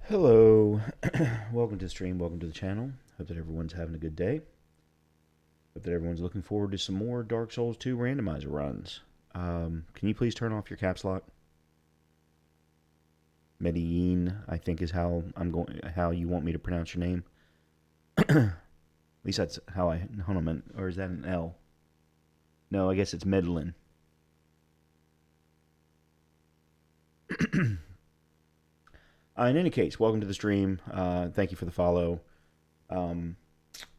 Hello, welcome to the stream, welcome to the channel. Hope that everyone's having a good day. Hope that everyone's looking forward to some more Dark Souls 2 randomizer runs. Can you please turn off your caps lock? Medellin, I think is how you want me to pronounce your name. At least that's how hold on a minute, or is that an L? No, I guess it's Medellin. In any case, welcome to the stream. Thank you for the follow.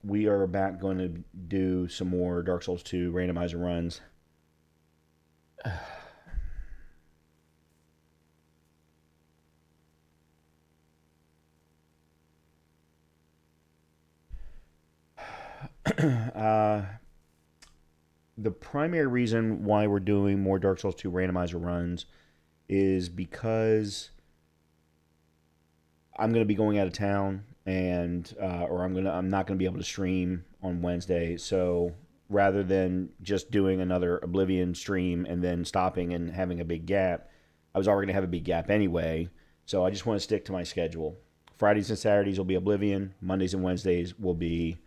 We are back going to do some more Dark Souls 2 randomizer runs. The primary reason why we're doing more Dark Souls 2 randomizer runs is because I'm going to be going out of town and I'm not going to be able to stream on Wednesday. So rather than just doing another Oblivion stream and then stopping and having a big gap, I was already going to have a big gap anyway. So I just want to stick to my schedule. Fridays and Saturdays will be Oblivion. Mondays and Wednesdays will be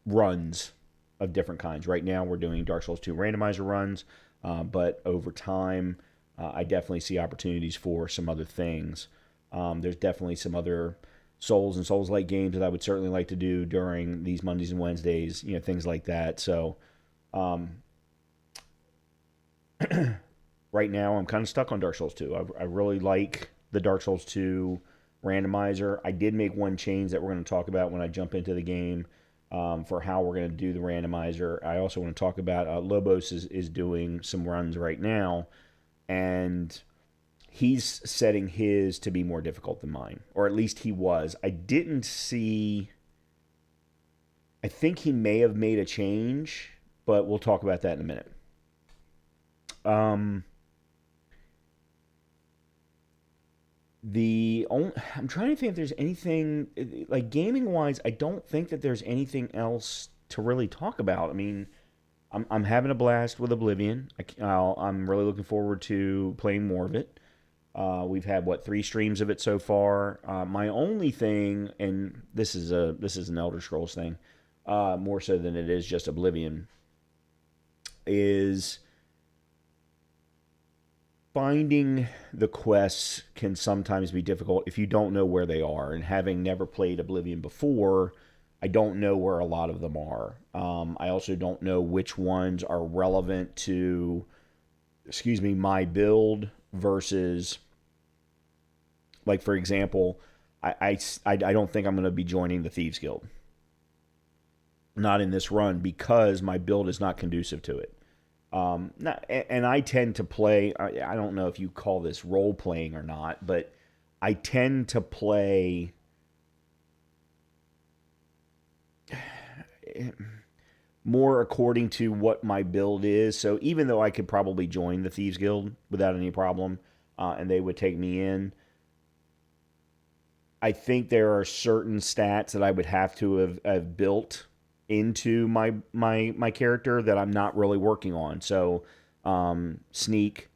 runs of different kinds. Right now we're doing Dark Souls 2 randomizer runs, but over time I definitely see opportunities for some other things. There's definitely some other Souls and Souls-like games that I would certainly like to do during these Mondays and Wednesdays, things like that. So right now I'm kind of stuck on Dark Souls 2. I really like the Dark Souls 2 randomizer. I did make one change that we're going to talk about when I jump into the game for how we're going to do the randomizer. I also want to talk about Lobos is doing some runs right now, and he's setting his to be more difficult than mine, or at least he was. I didn't see. I think he may have made a change, but we'll talk about that in a minute. I'm trying to think if there's anything like gaming wise. I don't think that there's anything else to really talk about. I mean, I'm having a blast with Oblivion. I'm really looking forward to playing more of it. We've had 3 streams of it so far. My only thing, and this is an Elder Scrolls thing, more so than it is just Oblivion, is finding the quests can sometimes be difficult if you don't know where they are. And having never played Oblivion before, I don't know where a lot of them are. I also don't know which ones are relevant to, my build versus, like, for example, I don't think I'm going to be joining the Thieves Guild. Not in this run because my build is not conducive to it. And I tend to play, I don't know if you call this role playing or not, but I tend to play more according to what my build is. So even though I could probably join the Thieves Guild without any problem, and they would take me in, I think there are certain stats that I would have to have built into my character that I'm not really working on. So sneak,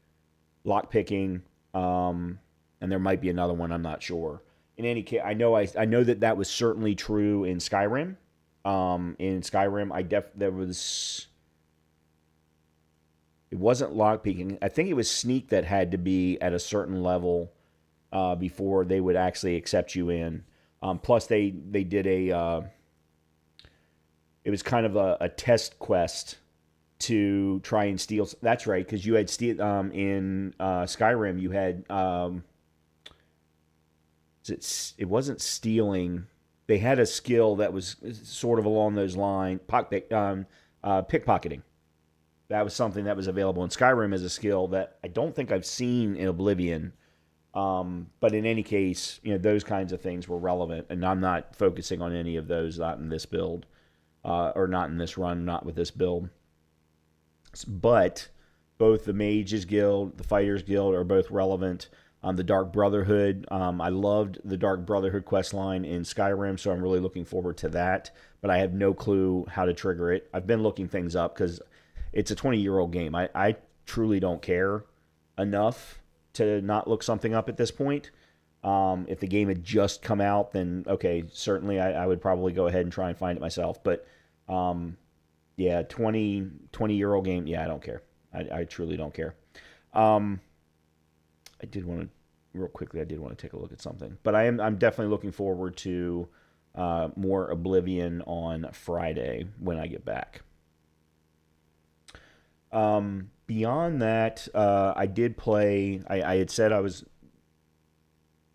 lock picking, and there might be another one, I'm not sure. In any case, I know that was certainly true in Skyrim. In Skyrim, it wasn't lock picking. I think it was sneak that had to be at a certain level before they would actually accept you in. Plus, they did it was kind of a test quest to try and steal. That's right, because you had in Skyrim. You had it wasn't stealing. They had a skill that was sort of along those lines. Pickpocketing. That was something that was available in Skyrim as a skill that I don't think I've seen in Oblivion. But in any case, those kinds of things were relevant, and I'm not focusing on any of those. Not in this build. Or not in this run, not with this build. But both the Mages Guild, the Fighters Guild are both relevant. The Dark Brotherhood, I loved the Dark Brotherhood quest line in Skyrim, so I'm really looking forward to that. But I have no clue how to trigger it. I've been looking things up because it's a 20-year-old game. I truly don't care enough to not look something up at this point. If the game had just come out, then okay, certainly I would probably go ahead and try and find it myself. But yeah, 20-year-old game, yeah, I don't care. I truly don't care. Um, I did want to, real quickly, I did want to take a look at something. But I'm definitely looking forward to more Oblivion on Friday when I get back. Beyond that, I did play. I had said I was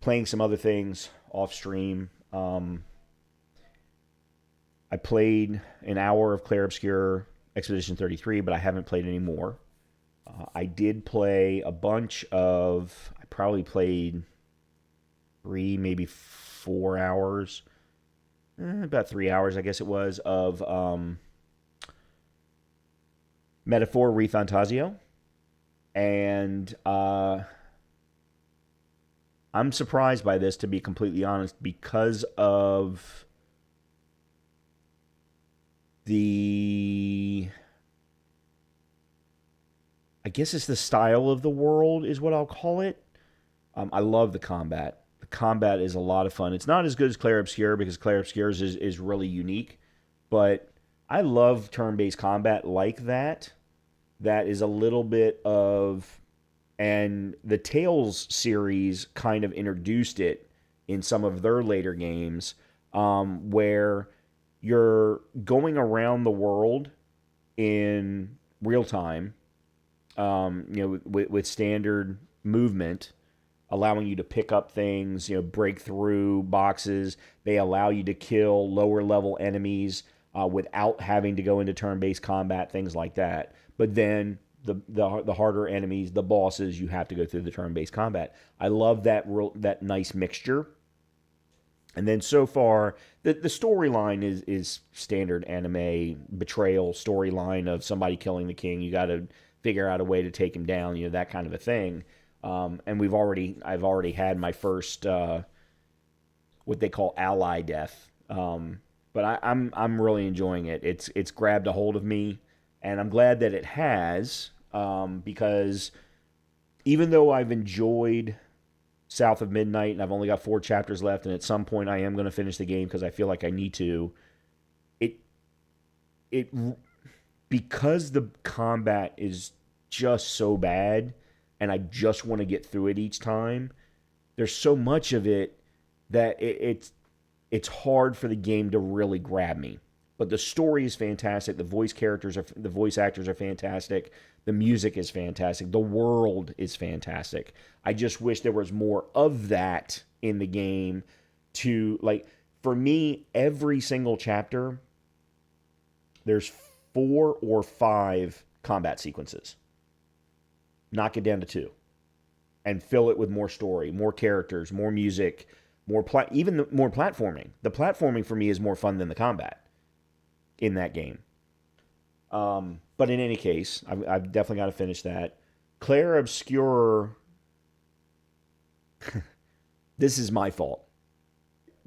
playing some other things off stream. I played an hour of Clair Obscur Expedition 33, but I haven't played any more. I did play a bunch of. I probably played 3, maybe 4 hours, about 3 hours, I guess it was, of Metaphor ReFantasio. And I'm surprised by this, to be completely honest, because of the. I guess it's the style of the world, is what I'll call it. I love the combat. The combat is a lot of fun. It's not as good as Clair Obscur, because Clair Obscur is really unique, but I love turn-based combat like that. That is a little bit of, and the Tales series kind of introduced it in some of their later games, where you're going around the world in real time, with standard movement, allowing you to pick up things, break through boxes. They allow you to kill lower level enemies without having to go into turn-based combat, things like that. But then the harder enemies, the bosses, you have to go through the turn-based combat. I love that nice mixture. And then so far, the storyline is standard anime betrayal storyline of somebody killing the king. You got to figure out a way to take him down, that kind of a thing. And I've already had my first what they call ally death. But I'm really enjoying it. It's grabbed a hold of me, and I'm glad that it has, because even though I've enjoyed South of Midnight, and I've only got 4 chapters left, and at some point I am going to finish the game because I feel like I need to. It because the combat is just so bad, and I just want to get through it each time. There's so much of it that it's hard for the game to really grab me. But the story is fantastic. The voice actors are fantastic. The music is fantastic. The world is fantastic. I just wish there was more of that in the game. For me, every single chapter, there's 4 or 5 combat sequences. Knock it down to 2, and fill it with more story, more characters, more music, more platforming. The platforming for me is more fun than the combat in that game. But in any case, I've definitely got to finish that. Clair Obscur. This is my fault.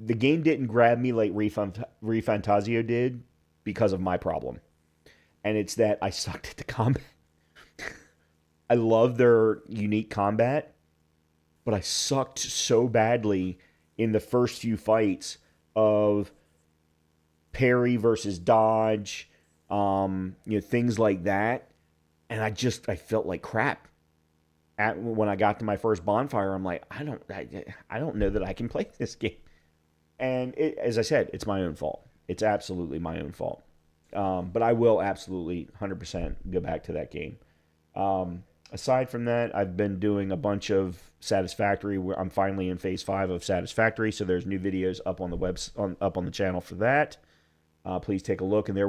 The game didn't grab me like ReFantasio did because of my problem. And it's that I sucked at the combat. I love their unique combat, but I sucked so badly in the first few fights of parry versus dodge, things like that. And I felt like crap. When I got to my first bonfire, I'm like, I don't know that I can play this game. And as I said, it's my own fault. It's absolutely my own fault. But I will absolutely 100% go back to that game. Aside from that, I've been doing a bunch of Satisfactory. I'm finally in phase 5 of Satisfactory, so there's new videos up on the up on the channel for that. Please take a look, and I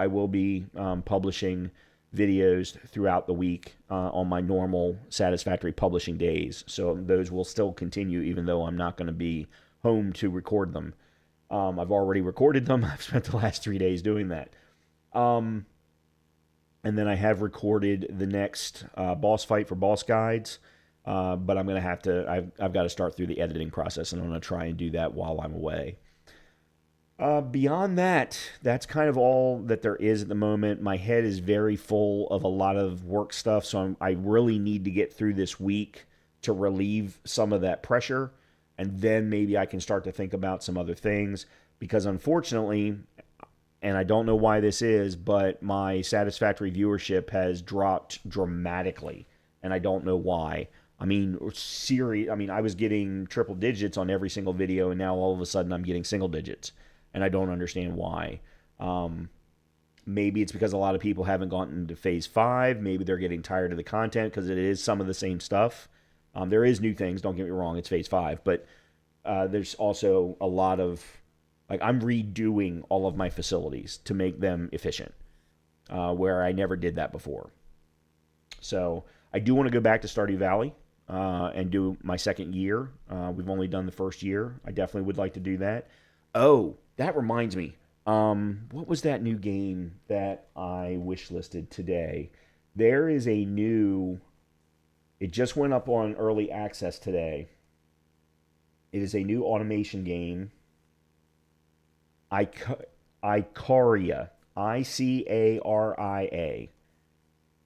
will be publishing videos throughout the week on my normal Satisfactory publishing days. So those will still continue, even though I'm not going to be home to record them. I've already recorded them. I've spent the last 3 days doing that. And then I have recorded the next boss fight for Boss Guides, but I'm going to have to, I've got to start through the editing process, and I'm going to try and do that while I'm away. Beyond that, that's kind of all that there is at the moment. My head is very full of a lot of work stuff, so I really need to get through this week to relieve some of that pressure. And then maybe I can start to think about some other things. Because unfortunately, and I don't know why this is, but my satisfactory viewership has dropped dramatically, and I don't know why. I mean, I was getting triple digits on every single video, and now all of a sudden I'm getting single digits, and I don't understand why. Maybe it's because a lot of people haven't gotten to phase 5. Maybe they're getting tired of the content because it is some of the same stuff. There is new things. Don't get me wrong. It's phase 5, but there's also a lot of I'm redoing all of my facilities to make them efficient, where I never did that before. So I do want to go back to Stardew Valley and do my second year. We've only done the first year. I definitely would like to do that. Oh, that reminds me. What was that new game that I wishlisted today? There is a new. It just went up on early access today. It is a new automation game. Icaria, Icaria,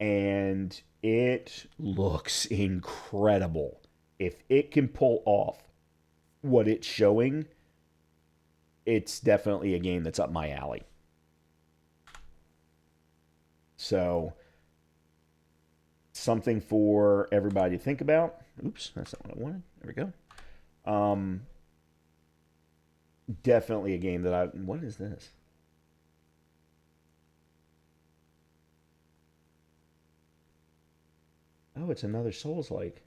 and it looks incredible. If it can pull off what it's showing, it's definitely a game that's up my alley. So, something for everybody to think about. Oops, that's not what I wanted. There we go. Definitely a game that what is this? Oh, it's another Souls-like.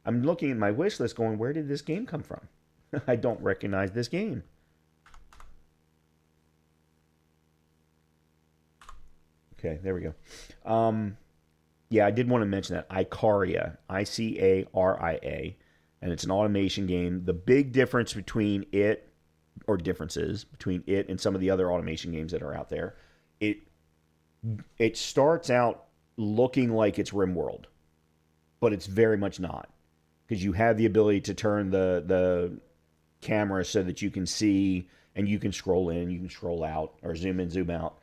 I'm looking at my wish list going, where did this game come from? I don't recognize this game. Okay, there we go. Yeah, I did want to mention that. Icaria, Icaria, and it's an automation game. The big difference between it, or differences between it and some of the other automation games that are out there, it starts out looking like it's RimWorld, but it's very much not, because you have the ability to turn the camera so that you can see and you can scroll in, you can scroll out, or zoom in, zoom out.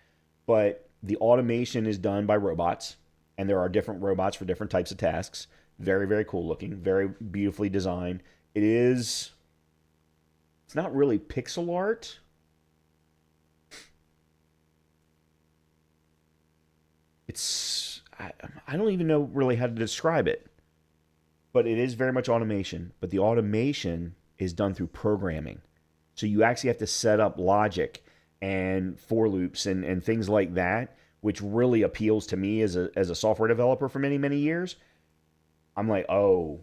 But the automation is done by robots, and there are different robots for different types of tasks. Very, very cool looking, very beautifully designed. It's not really pixel art. I don't even know really how to describe it. But it is very much automation. But the automation is done through programming. So you actually have to set up logic and for loops and things like that, which really appeals to me as a software developer for many, many years. I'm like, oh,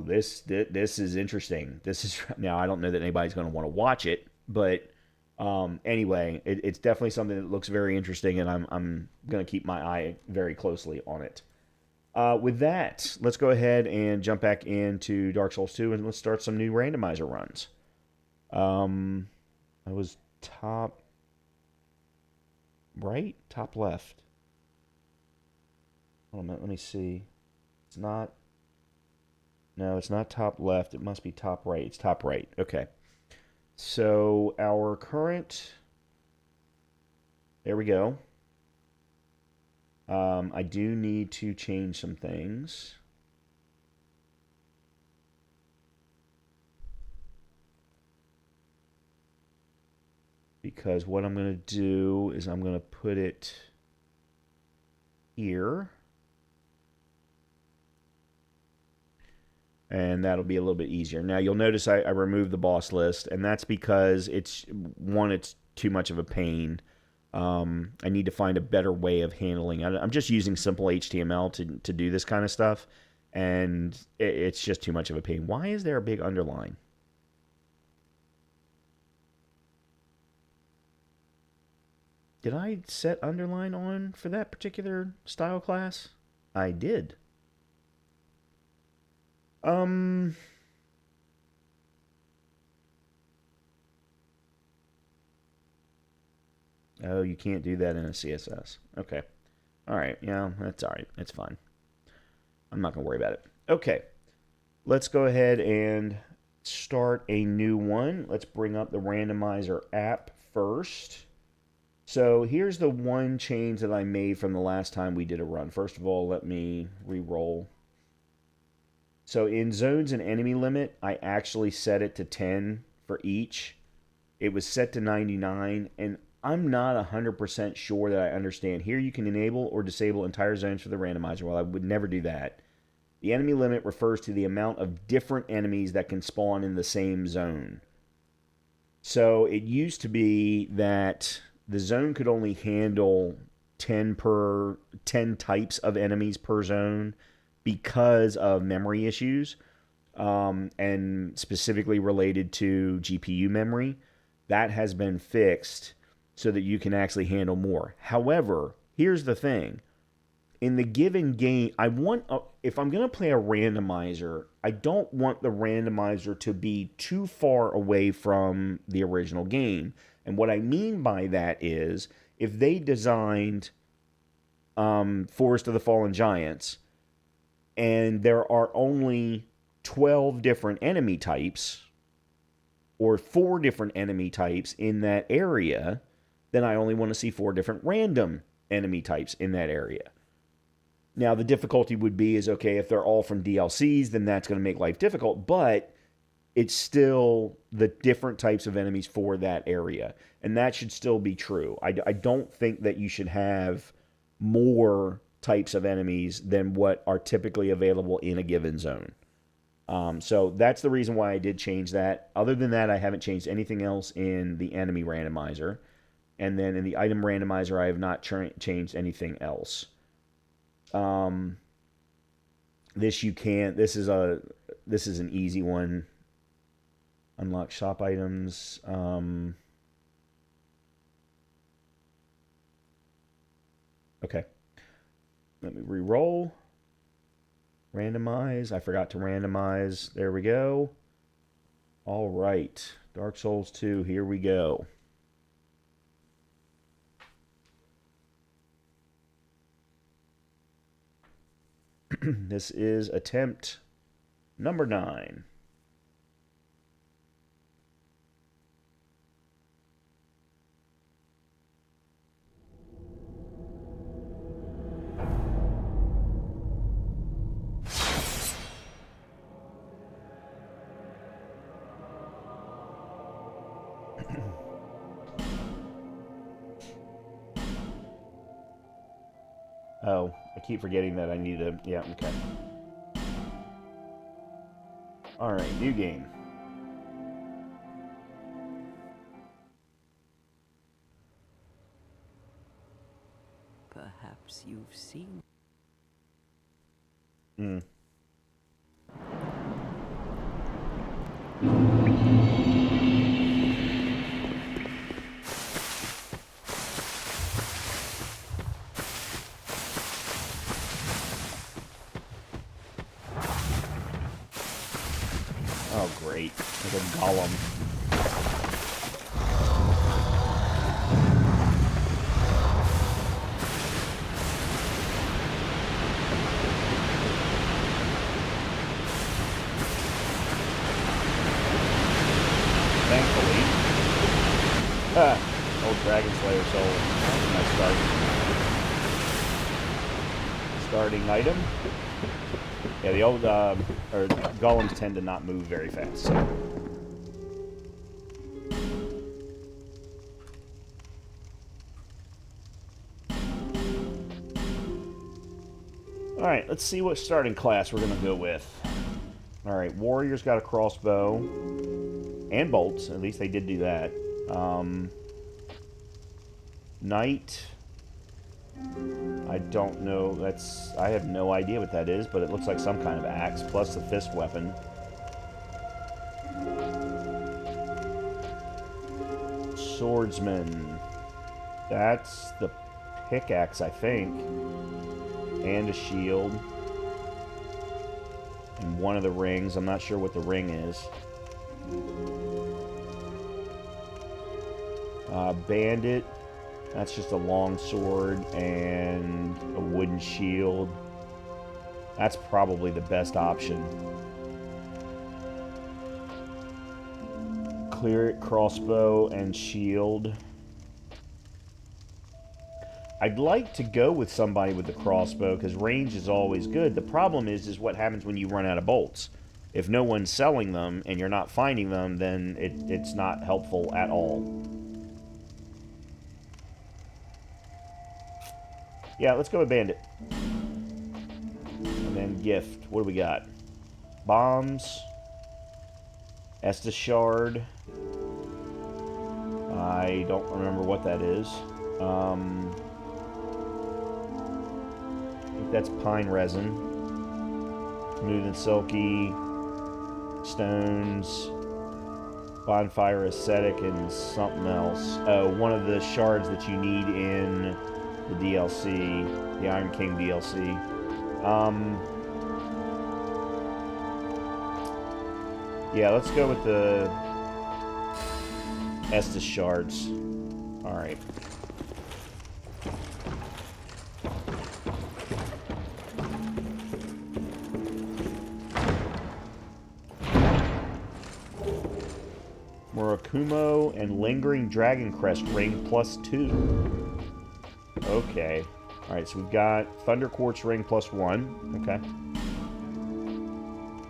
this is interesting. This is now, I don't know that anybody's going to want to watch it, but anyway, it's definitely something that looks very interesting, and I'm going to keep my eye very closely on it. With that, let's go ahead and jump back into Dark Souls 2, and let's start some new randomizer runs. I was top right, top left. Hold on a minute, let me see. It's not. No, it's not top left. It must be top right. It's top right. Okay. So our current. There we go. I do need to change some things. Because what I'm going to do is I'm going to put it here. And that'll be a little bit easier. Now you'll notice I removed the boss list, and that's because it's too much of a pain. I need to find a better way of handling it. I'm just using simple HTML to do this kind of stuff, and it's just too much of a pain. Why is there a big underline? Did I set underline on for that particular style class? I did. Oh, you can't do that in a CSS. Okay. All right. Yeah, that's all right. It's fine. I'm not going to worry about it. Okay. Let's go ahead and start a new one. Let's bring up the randomizer app first. So here's the one change that I made from the last time we did a run. First of all, let me re-roll. So in zones and enemy limit, I actually set it to 10 for each. It was set to 99, and I'm not 100% sure that I understand. Here you can enable or disable entire zones for the randomizer. Well, I would never do that. The enemy limit refers to the amount of different enemies that can spawn in the same zone. So it used to be that the zone could only handle 10 types of enemies per zone because of memory issues, and specifically related to GPU memory. That has been fixed so that you can actually handle more. However, here's the thing. In the given game, if I'm going to play a randomizer, I don't want the randomizer to be too far away from the original game. And what I mean by that is, if they designed Forest of the Fallen Giants, and there are only 12 different enemy types, or 4 different enemy types in that area, then I only want to see 4 different random enemy types in that area. Now, the difficulty would be is, okay, if they're all from DLCs, then that's going to make life difficult, but it's still the different types of enemies for that area. And that should still be true. I don't think that you should have more types of enemies than what are typically available in a given zone. So that's the reason why I did change that. Other than that, I haven't changed anything else in the enemy randomizer. And then in the item randomizer, I have not changed anything else. This is an easy one. Unlock shop items. Okay. Let me re-roll. Randomize. I forgot to randomize. There we go. All right. Dark Souls 2. Here we go. This is attempt number 9. Oh, I keep forgetting that I need to... Yeah, okay. Alright, new game. Perhaps you've seen... Oh, great. Like a golem. Thankfully. Old Dragon Slayer soul. That's my starting item. Yeah, the old golems tend to not move very fast. So. All right, let's see what starting class we're gonna go with. All right, warrior's got a crossbow and bolts. At least they did do that. Knight. I don't know. I have no idea what that is, but it looks like some kind of axe plus the fist weapon. Swordsman. That's the pickaxe, I think. And a shield. And one of the rings. I'm not sure what the ring is. Bandit. That's just a long sword and a wooden shield. That's probably the best option. Cleric, crossbow, and shield. I'd like to go with somebody with the crossbow, because range is always good. The problem is what happens when you run out of bolts. If no one's selling them, and you're not finding them, then it's not helpful at all. Yeah, let's go with bandit. And then gift. What do we got? Bombs. Estus shard. I don't remember what that is. I think that's pine resin. Smooth and silky. Stones. Bonfire ascetic and something else. Oh, one of the shards that you need in the DLC. The Iron King DLC. Yeah, let's go with the Estus shards. Alright. Murakumo and Lingering Dragon Crest ring +2. Okay. Alright, so we've got Thunder Quartz ring +1. Okay.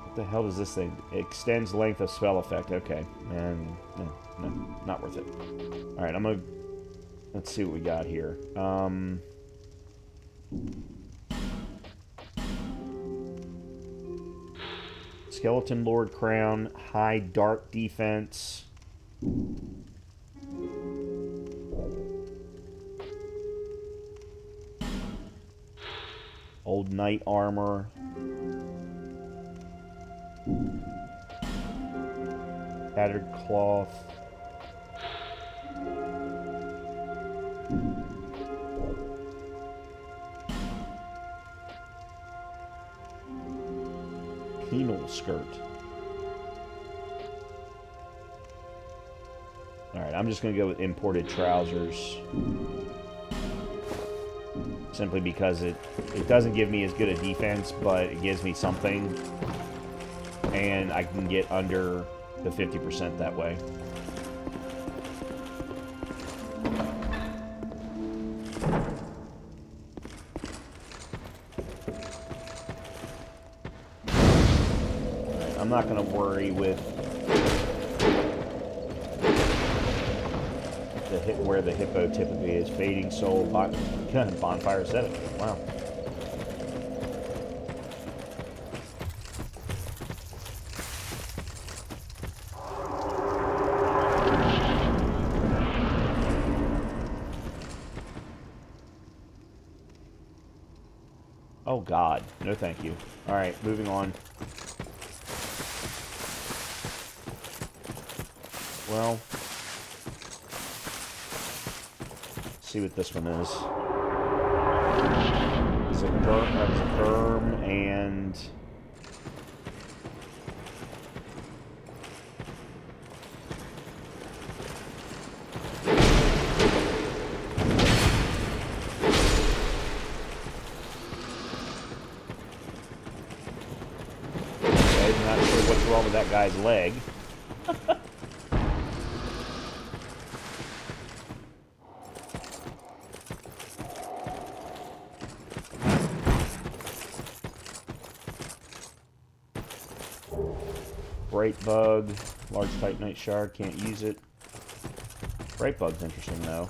What the hell does this thing? It extends length of spell effect. Okay. And no, not worth it. Alright, I'm gonna... Let's see what we got here. Skeleton Lord Crown, High Dark Defense. Old Knight Armor. Tattered Cloth. Penal Skirt. Alright, I'm just going to go with imported trousers. Simply because it doesn't give me as good a defense, but it gives me something. And I can get under the 50% that way. Alright, I'm not going to worry with where the hippo typically is. Fading Soul, Bonfire Ascetic. Wow. Oh God, no thank you. Alright, moving on. Well, see what this one is. It's a Gurm and okay, not sure what's wrong with that guy's leg. Bright Bug, large Titanite shard, can't use it. Bright Bug's interesting though.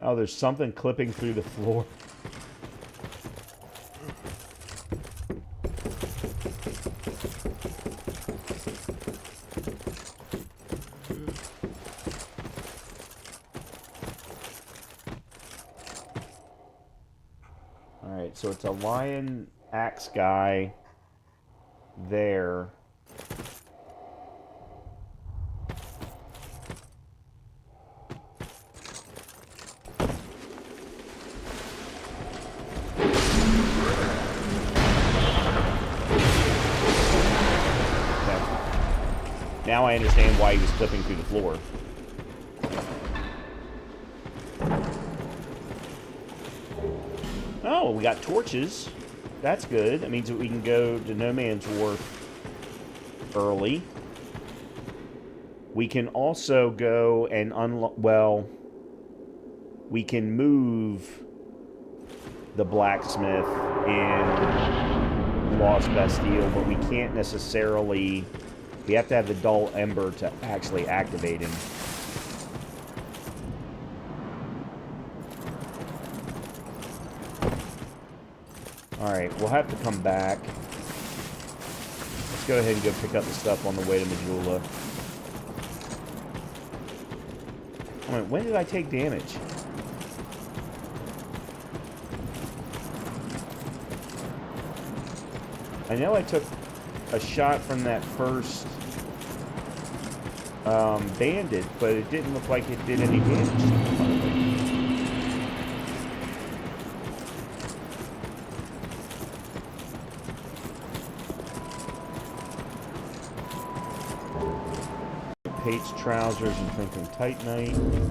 Oh, there's something clipping through the floor. Alright, so it's a lion axe guy there. Now I understand why he was clipping through the floor. Oh, we got torches. that's good. That means that we can go to No Man's Wharf early. We can also go and unlock... Well, we can move the blacksmith in Lost Bastille, but we can't necessarily... We have to have the dull ember to actually activate him. Alright, we'll have to come back. Let's go ahead and go pick up the stuff on the way to Majula. Wait, when did I take damage? I know I took a shot from that first bandit, but it didn't look like it did any damage. Pate's trousers and Twinkling Titanite.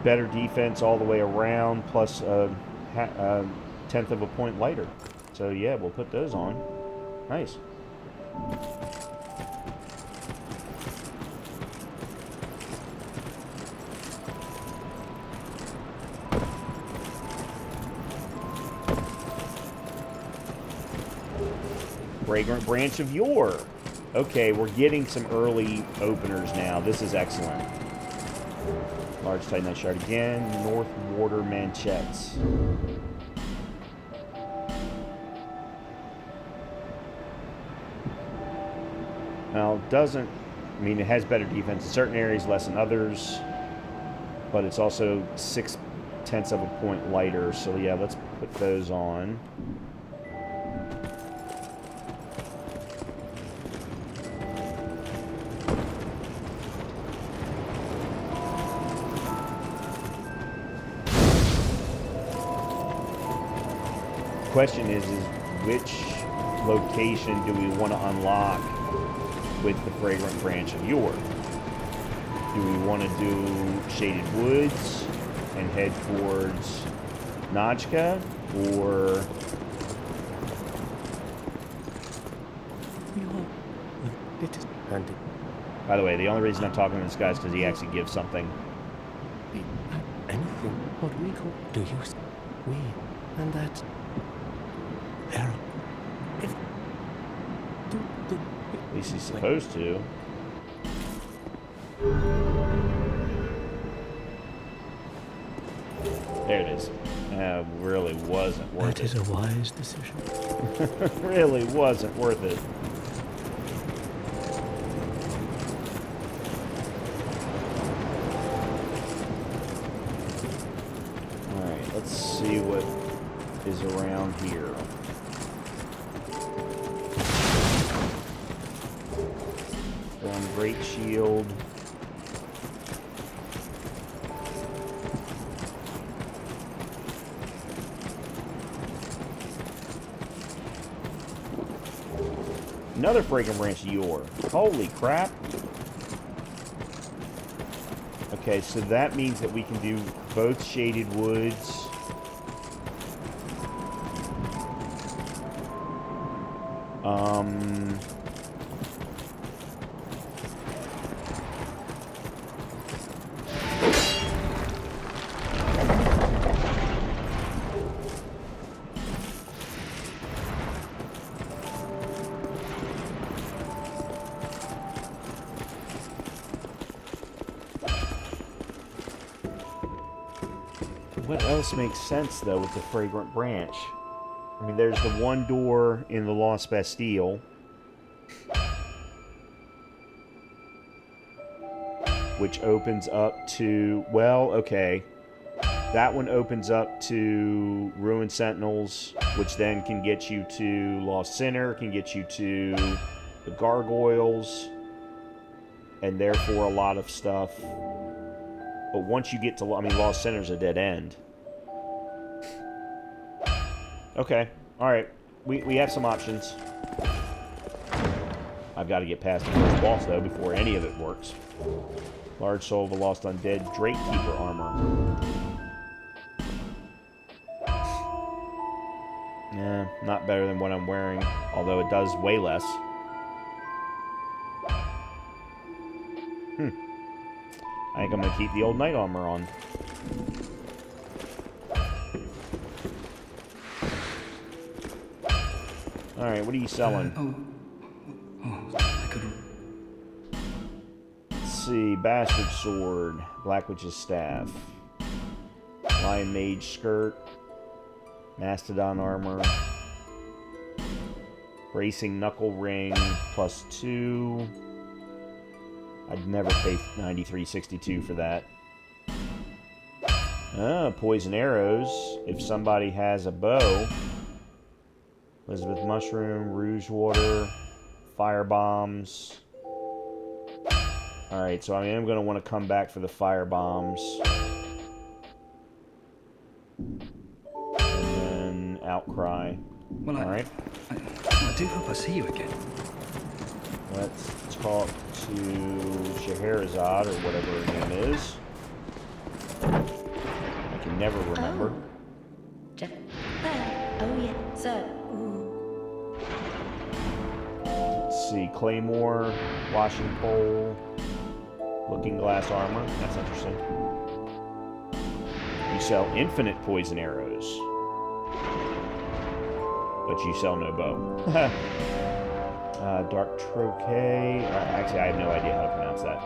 Better defense all the way around, plus a tenth of a point lighter. So yeah, we'll put those on. Nice. Fragrant Branch of Yore. Okay, we're getting some early openers now. This is excellent. Large Titanite Shard again. North Water Manchettes. Now, it doesn't... I mean, it has better defense in certain areas, less in others. But it's also 0.6 of a point lighter. So, yeah, let's put those on. Question is which location do we want to unlock with the Fragrant Branch of Yore? Do we want to do Shaded Woods and head towards Najka, or... By the way, the only reason I'm talking to this guy is because he actually gives something. Anything what we call... Do you... We... And that... There... If... At least he's supposed to. There it is. Really wasn't worth it. That is a wise decision. Really wasn't worth it. Alright, let's see what is around here. Great Shield. Another Fragrant Branch of Yore. Holy crap. Okay, so that means that we can do both Shaded Woods. What else makes sense, though, with the Fragrant Branch? I mean, there's the one door in the Lost Bastille, which opens up to... Well, okay. That one opens up to Ruined Sentinels, which then can get you to Lost Sinner, can get you to the Gargoyles, and therefore a lot of stuff. But once you get to, I mean, Lost Sinner's a dead end. Okay, alright. We have some options. I've got to get past the first boss, though, before any of it works. Large Soul of a Lost Undead, Drake Keeper armor. Yeah, not better than what I'm wearing, although it does way less. I think I'm going to keep the old knight armor on. Alright, what are you selling? I could... Let's see, Bastard Sword, Black Witch's Staff, Lion Mage Skirt, Mastodon Armor, Bracing Knuckle Ring, +2. I'd never pay $93.62 for that. Poison Arrows, if somebody has a bow. Elizabeth Mushroom, Rouge Water, Fire Bombs. Alright, so I am going to want to come back for the Fire Bombs. And then Outcry. Well, Alright. I do hope I see you again. Let's talk to Scheherazade, or whatever her name is. I can never remember. Oh, yeah, so... Let's see, Claymore, Washing Pole, Looking Glass Armor. That's interesting. You sell infinite poison arrows, but you sell no bow. Dark Trochee. Actually, I have no idea how to pronounce that.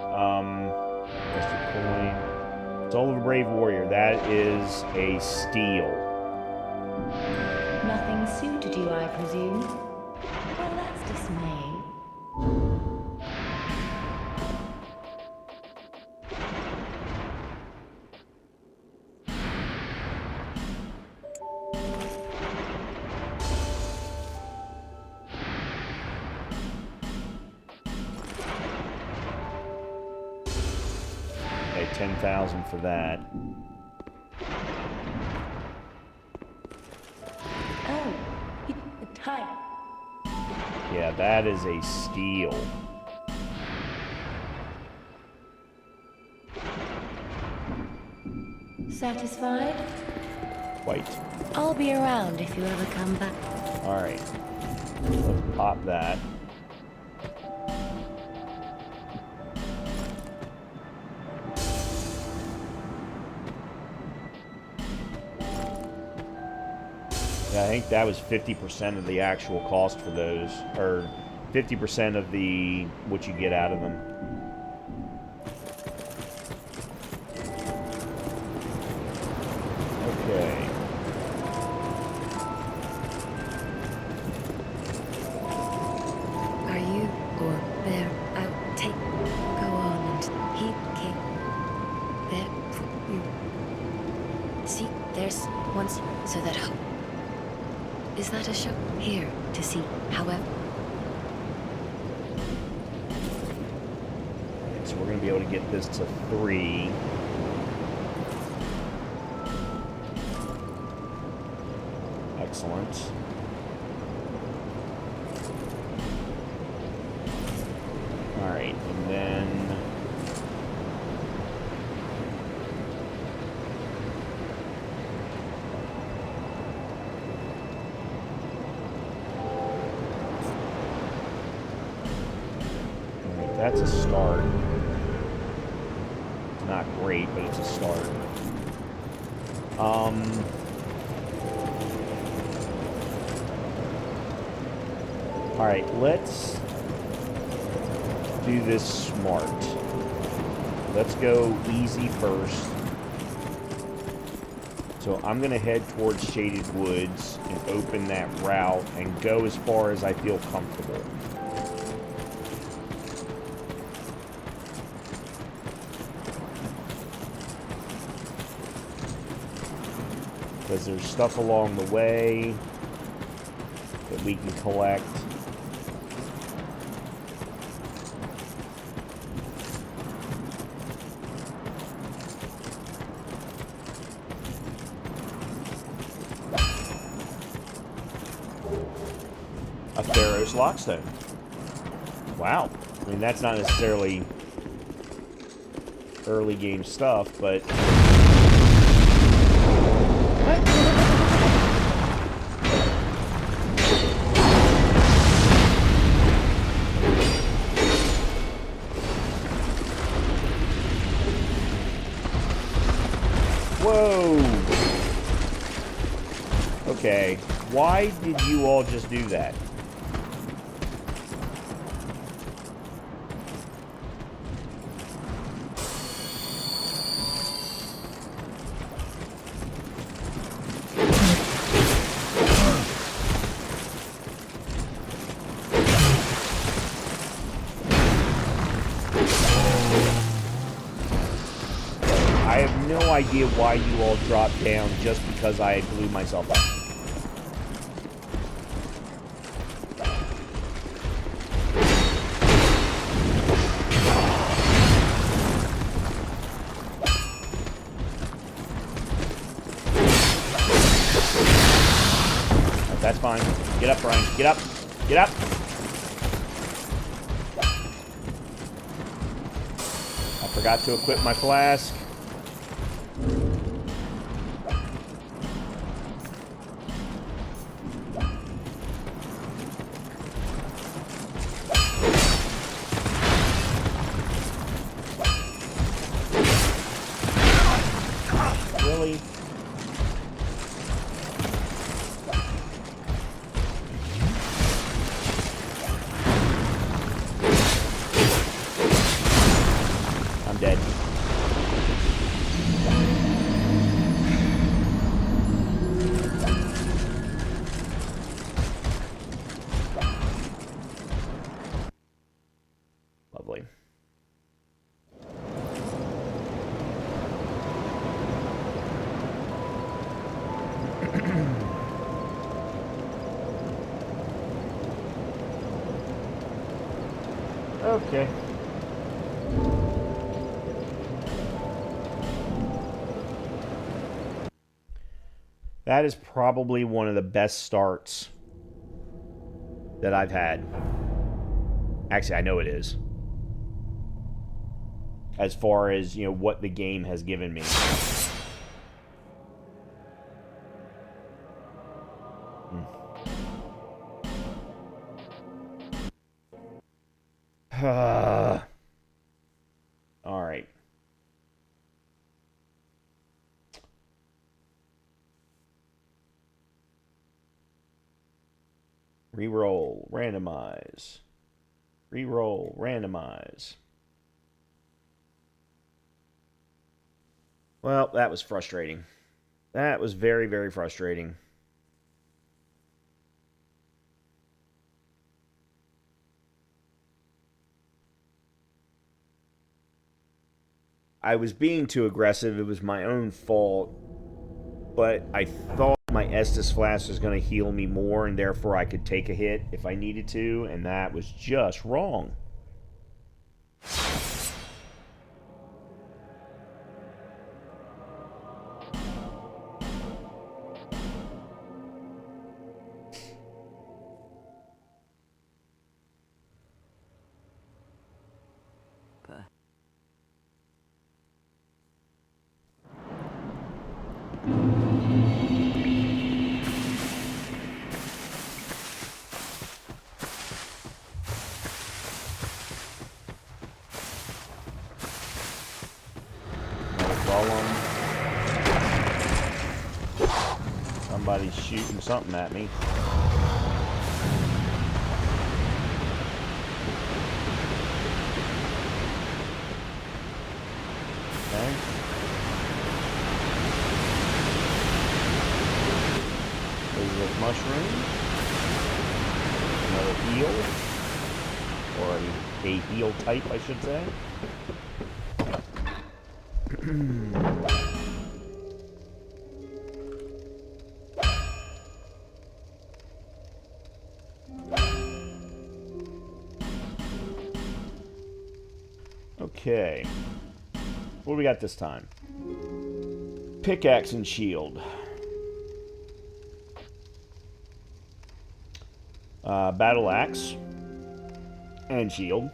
Mr. Coin. Soul of a Brave Warrior. That is a steal. Nothing suited you, I presume? Well, that's dismaying. Okay, 10,000 for that. Oh, hi. Yeah, that is a steal. Satisfied? Quite. I'll be around if you ever come back. Alright. Let's pop that. Yeah, I think that was 50% of the actual cost for those, or 50% of the what you get out of them. Okay. Are you or there out? Take, go on and he came there for you. See, there's once so that hope. Is that a show? Here to see, however. So we're going to be able to get this to 3. Excellent. Alright, and then... That's a start. It's not great, but it's a start. Alright, let's do this smart. Let's go easy first. So I'm going to head towards Shaded Woods and open that route and go as far as I feel comfortable. Because there's stuff along the way that we can collect. A Pharaoh's Lockstone. Wow. I mean, that's not necessarily early game stuff, but... Whoa! Okay, why did you all just do that? I have no idea why you all dropped down just because I blew myself up. That's fine. Get up, Brian. Get up. Get up. I forgot to equip my flask. Really? I'm dead. Lovely. Okay. That is probably one of the best starts that I've had. Actually, I know it is. As far as, you know, what the game has given me. All right. Reroll, randomize. Reroll, randomize. Well, that was frustrating. That was very, very frustrating. I was being too aggressive. It was my own fault. But I thought my Estus Flask was going to heal me more, and therefore I could take a hit if I needed to, and that was just wrong. Somebody's shooting something at me. Okay. There's a mushroom. Another heal. Or a heal type, I should say. Okay. What do we got this time? Pickaxe and shield. Battle axe. And shield.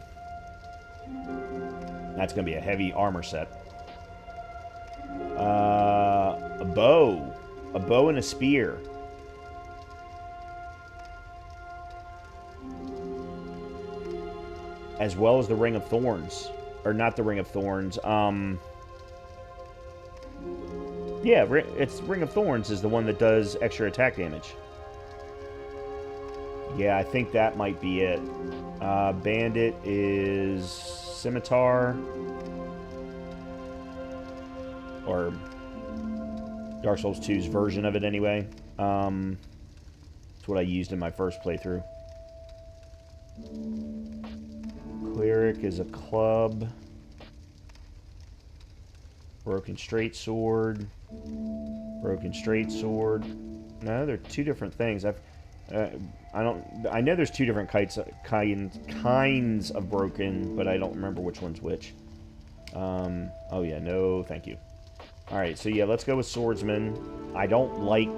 That's going to be a heavy armor set. A bow. A bow and a spear. As well as the Ring of Thorns. Or not the Ring of Thorns. Yeah, it's Ring of Thorns is the one that does extra attack damage. Yeah, I think that might be it. Bandit is Scimitar. Or Dark Souls 2's version of it anyway. It's what I used in my first playthrough. Cleric is a club. Broken Straight Sword. Broken Straight Sword. No, they're two different things. I know there's two different kinds of broken, but I don't remember which one's which. Oh yeah, no, thank you. Alright, so yeah, let's go with Swordsman. I don't like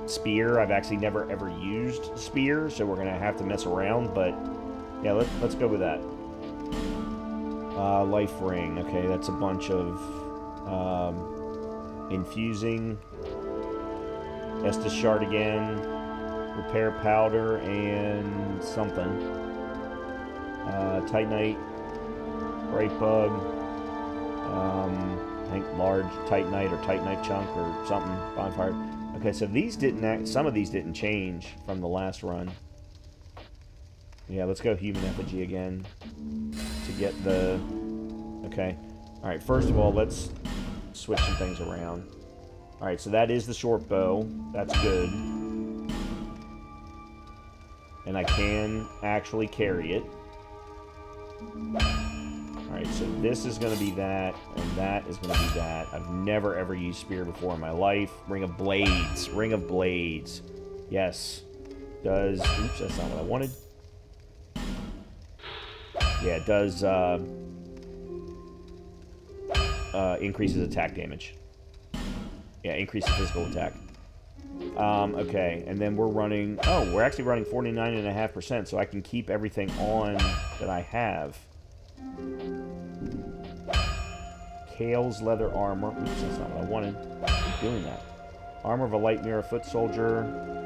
Spear. I've actually never ever used Spear, so we're gonna have to mess around, but yeah, let's go with that. Life Ring. Okay, that's a bunch of infusing. Estus Shard again. Repair Powder and something. Titanite. Bright Bug. I think large Titanite or Titanite chunk or something. Bonfire. Okay, so these didn't some of these didn't change from the last run. Yeah, let's go Human Effigy again to get the... Okay. Alright, first of all, let's switch some things around. Alright, so that is the short bow. That's good. And I can actually carry it. Alright, so this is going to be that, and that is going to be that. I've never ever used Spear before in my life. Ring of Blades. Ring of Blades. Yes. Does... Oops, that's not what I wanted. Yeah, it does increases attack damage. Yeah, increases physical attack. Okay, and then we're running... Oh, we're actually running 49.5%, so I can keep everything on that I have. Kale's leather armor. Oops, that's not what I wanted. I'm doing that. Armor of a light mirror foot soldier.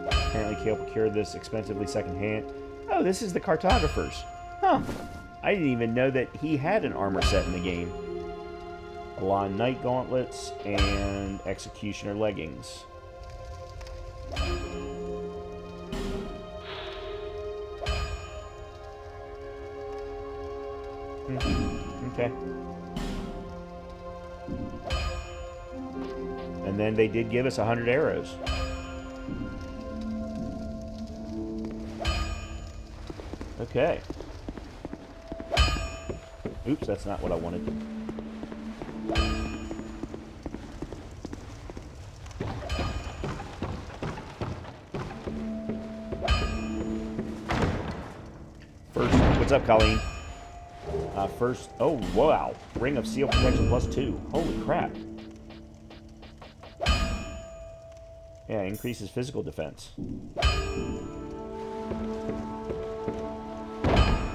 Apparently Kale procured this expensively secondhand. Oh, this is the cartographer's. Huh. I didn't even know that he had an armor set in the game. Alon Knight gauntlets and executioner leggings. Okay. And then they did give us 100 arrows. Okay. Oops, that's not what I wanted. First, what's up, Colleen? First, oh, wow. Ring of Seal Protection +2. Holy crap. Yeah, increases physical defense.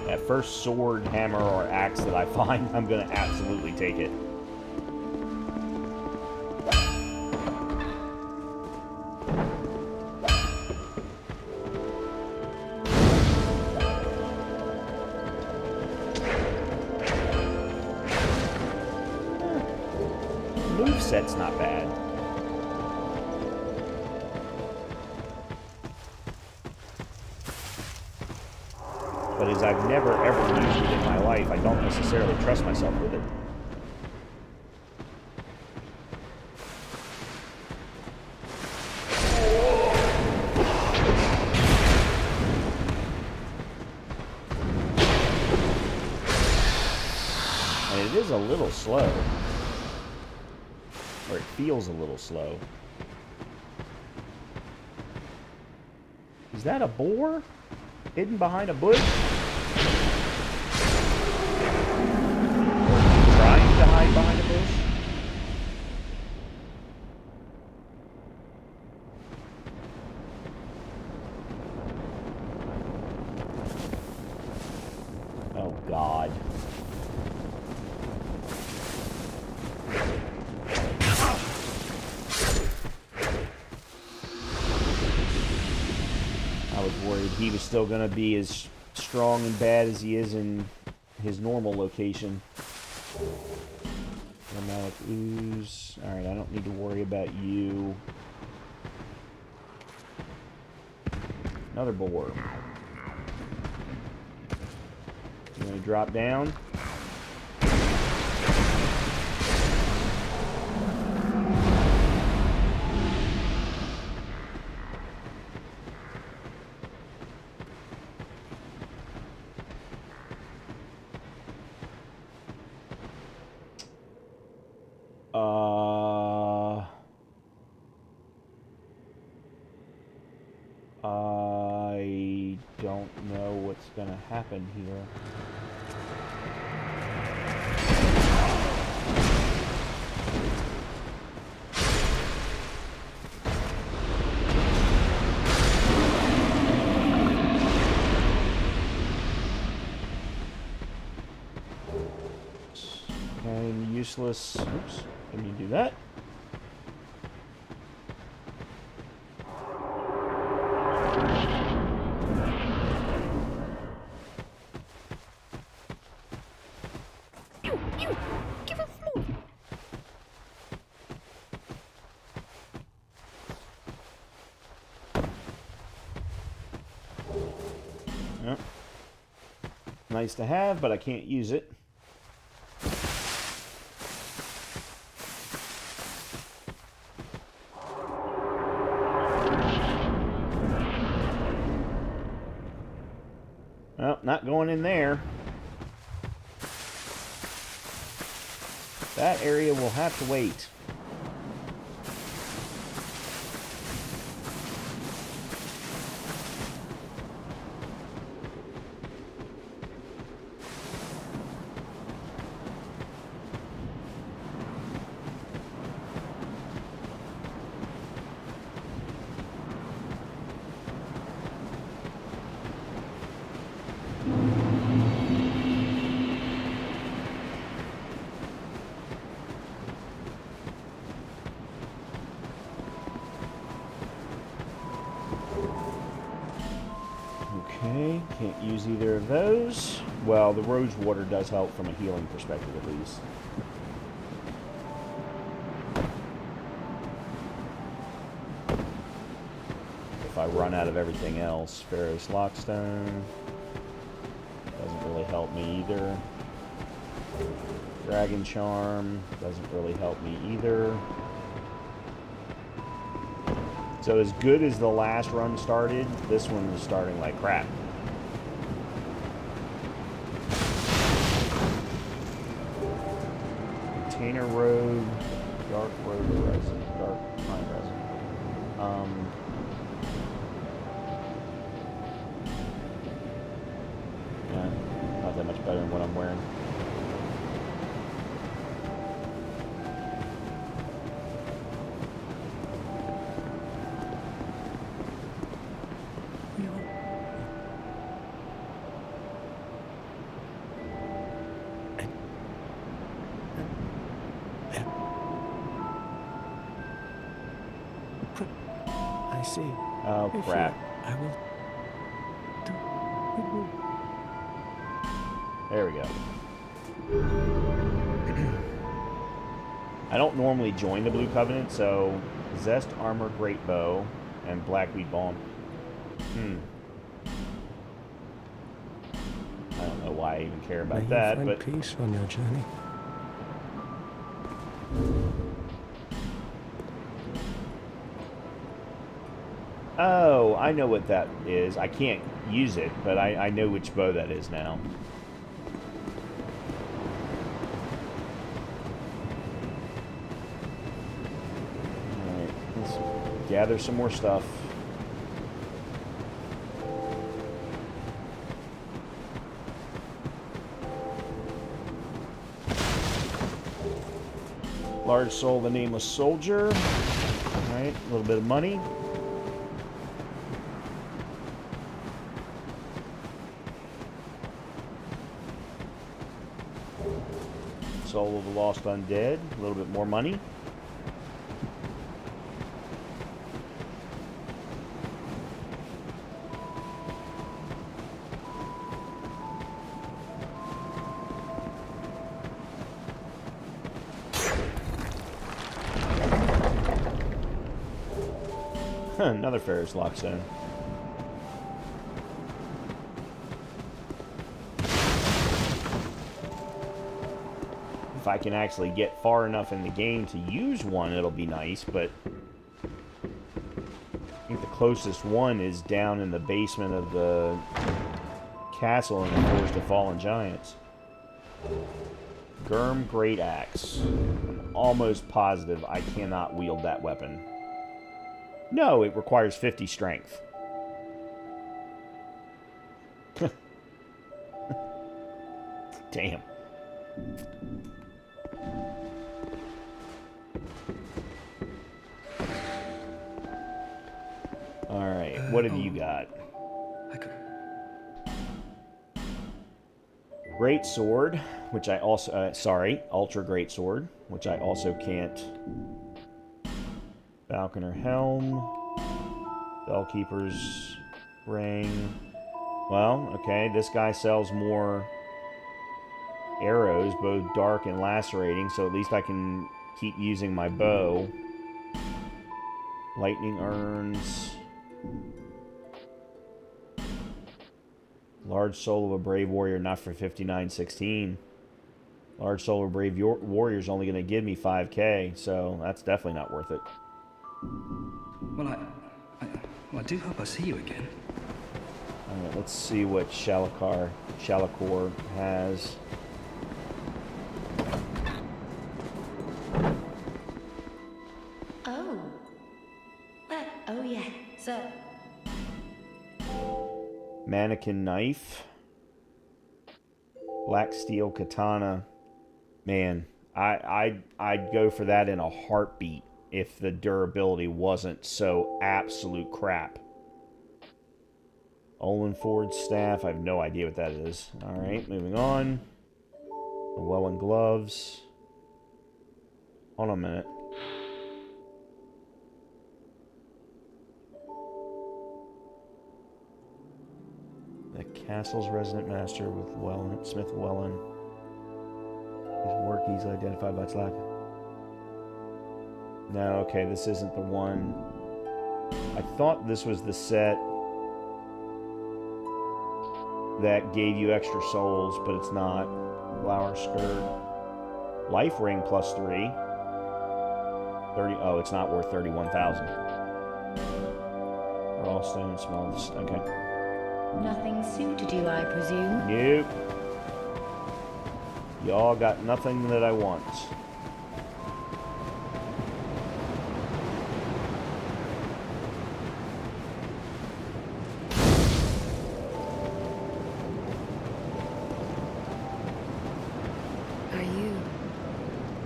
That first sword, hammer, or axe that I find, I'm going to absolutely take it. Moveset's not bad. But as I've never ever used it in my life, I don't necessarily trust myself with it. And it is a little slow. Or it feels a little slow. Is that a boar? Hidden behind a bush? Trying to hide behind a bush? Oh, he was still going to be as strong and bad as he is in his normal location. Dramatic ooze. Alright, I don't need to worry about you. Another boar. You want to drop down? I don't know what's gonna happen here. And useless. Oops. Can you do that? Yep. Nice to have, but I can't use it. Well, not going in there. That area will have to wait. Okay, can't use either of those. Well, the rose water does help from a healing perspective at least. If I run out of everything else, Pharaoh's Lockstone doesn't really help me either. Dragon Charm doesn't really help me either. So as good as the last run started, this one is starting like crap. Container Road, Dark Road Resin, Dark Pine Resin. Yeah, not that much better than what I'm wearing. I see. Oh, If crap. you- I will do it will. There we go. I don't normally join the Blue Covenant, so Zest Armor Great Bow and Blackweed Balm. I don't know why I even care about May that, you find but peace on your journey. oh, I know what that is. I can't use it, but I know which bow that is now. Alright, let's gather some more stuff. Large Soul, the Nameless Soldier. Alright, a little bit of money. Soul of the Lost Undead, a little bit more money. Another Ferris lock zone. If I can actually get far enough in the game to use one, it'll be nice, but I think the closest one is down in the basement of the castle in the Forest of Fallen Giants. Gurm Great Axe. I'm almost positive I cannot wield that weapon. No, it requires 50 strength. Damn. Alright, what have you got? I could. Great Sword, which I also... sorry, Ultra Great Sword, which I also can't... Falconer Helm. Bellkeeper's Ring. Well, okay, this guy sells more arrows, both dark and lacerating, so at least I can keep using my bow. Lightning Urns. Large Soul of a Brave Warrior, not for 59.16. Large Soul of a Brave Warrior is only going to give me 5k, so that's definitely not worth it. Well, I do hope I see you again. Alright, let's see what Shalakor has. Oh. Oh yeah. So. Mannequin Knife. Black Steel Katana. Man, I'd go for that in a heartbeat if the durability wasn't so absolute crap. Olin Ford's Staff. I have no idea what that is. Alright, moving on. Llewellyn Gloves. Hold on a minute. The Castle's Resident Master with Smith Llewellyn. His work easily identified by its lack. No, okay, this isn't the one. I thought this was the set that gave you extra souls, but it's not. Flower Skirt. Life Ring plus 3. 30. Oh, it's not worth 31,000. Raw Stone Smells. Okay. Nothing suited you, I presume? Nope. Y'all got nothing that I want. Are you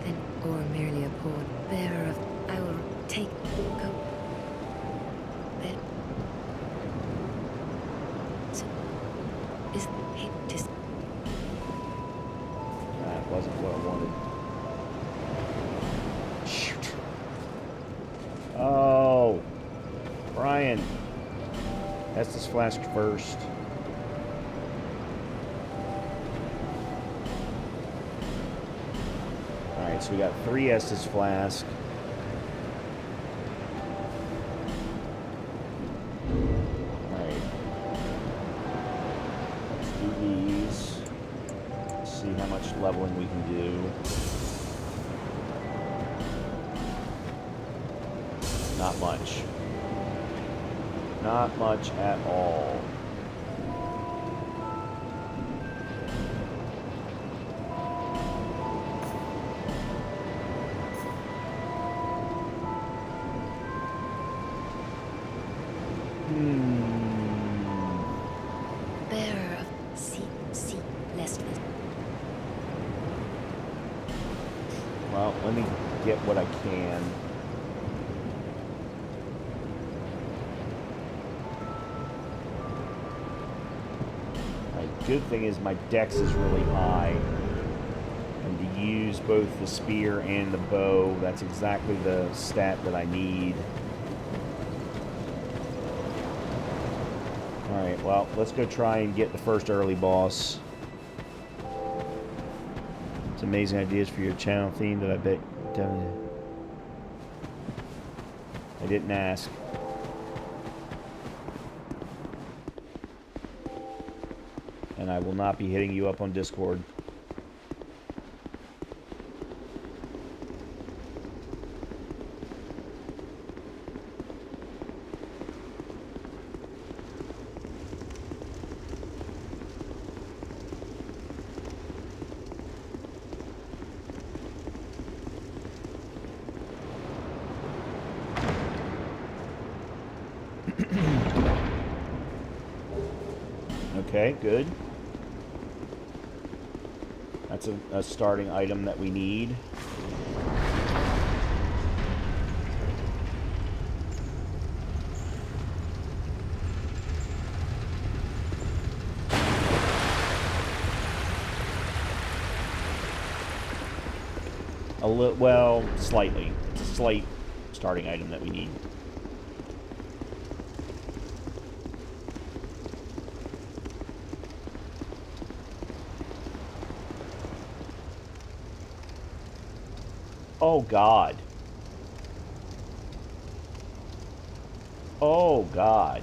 then, or merely a poor bearer of? I will take. Go. There. So, is he just? That wasn't what I wanted. Shoot. Oh. Brian. Estus Flask first. Alright, so we got 3 Estus Flask. Alright. Let's do these. Let's see how much leveling we can do. Not much. Not much at all. Bearer of C. Lest. Well, let me get what I can. Good thing is my dex is really high, and to use both the spear and the bow, that's exactly the stat that I need. Alright, well, let's go try and get the first early boss. It's amazing ideas for your channel theme that I bet I didn't ask. And I will not be hitting you up on Discord. Okay, good. That's a starting item that we need. Well, slightly. It's a slight starting item that we need. Oh, God. Oh, God.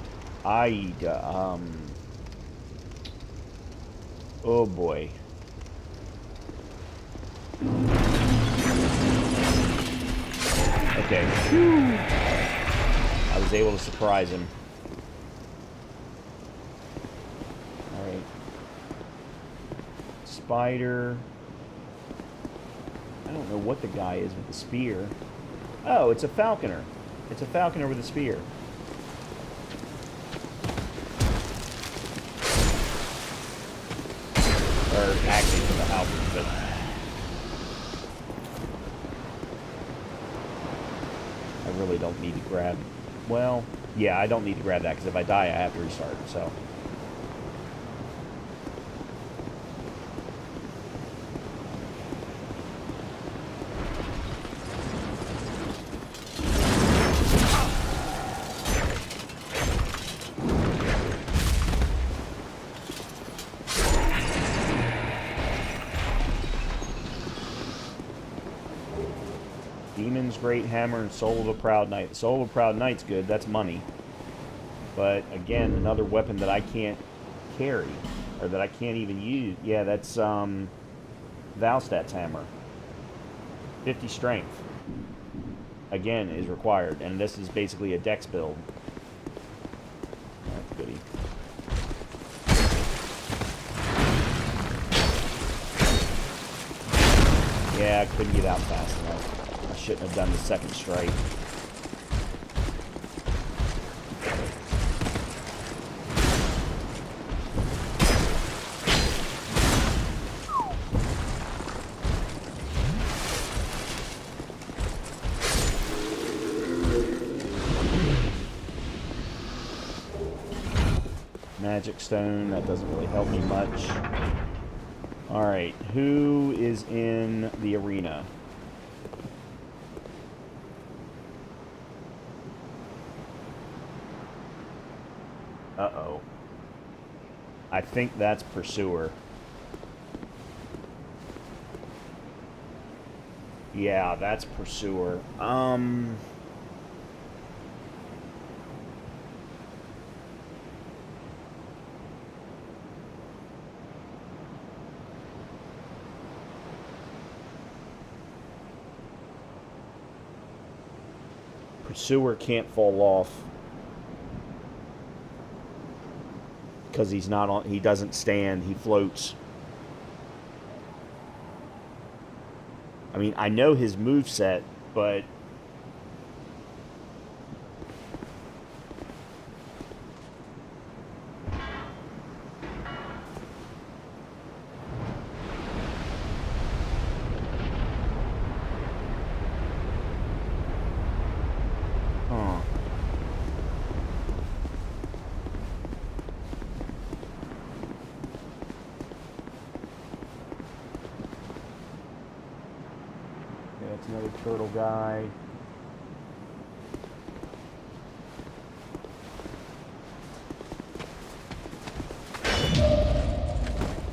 Oh, boy. Okay. Whew. I was able to surprise him. Alright. Spider. I don't know what the guy is with the spear. Oh, it's a falconer. It's a falconer with a spear. Or acting for the falconer, but... I really don't need to grab... Well, yeah, I don't need to grab that, because if I die, I have to restart, so... Demon's Great Hammer and Soul of a Proud Knight. The Soul of a Proud Knight's good. That's money. But, again, another weapon that I can't carry. Or that I can't even use. Yeah, that's, Valstat's hammer. 50 strength. Again, is required. And this is basically a dex build. That's goody. Yeah, I couldn't get out fast enough. Shouldn't have done the second strike. Magic stone, that doesn't really help me much. Alright, who is in the arena? Uh-oh. I think that's Pursuer. Yeah, that's Pursuer. Pursuer can't fall off. Because he's not on, he doesn't stand, he floats. I mean, I know his moveset, but another turtle guy.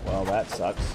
Well, that sucks.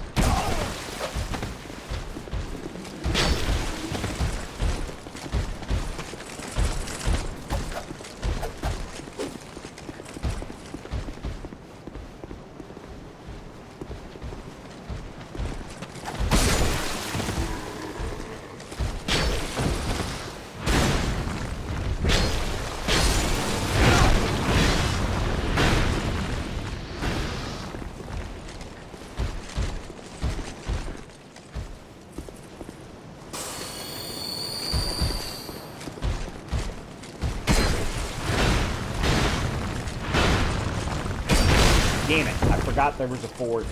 Damn it. I forgot there was a fourth.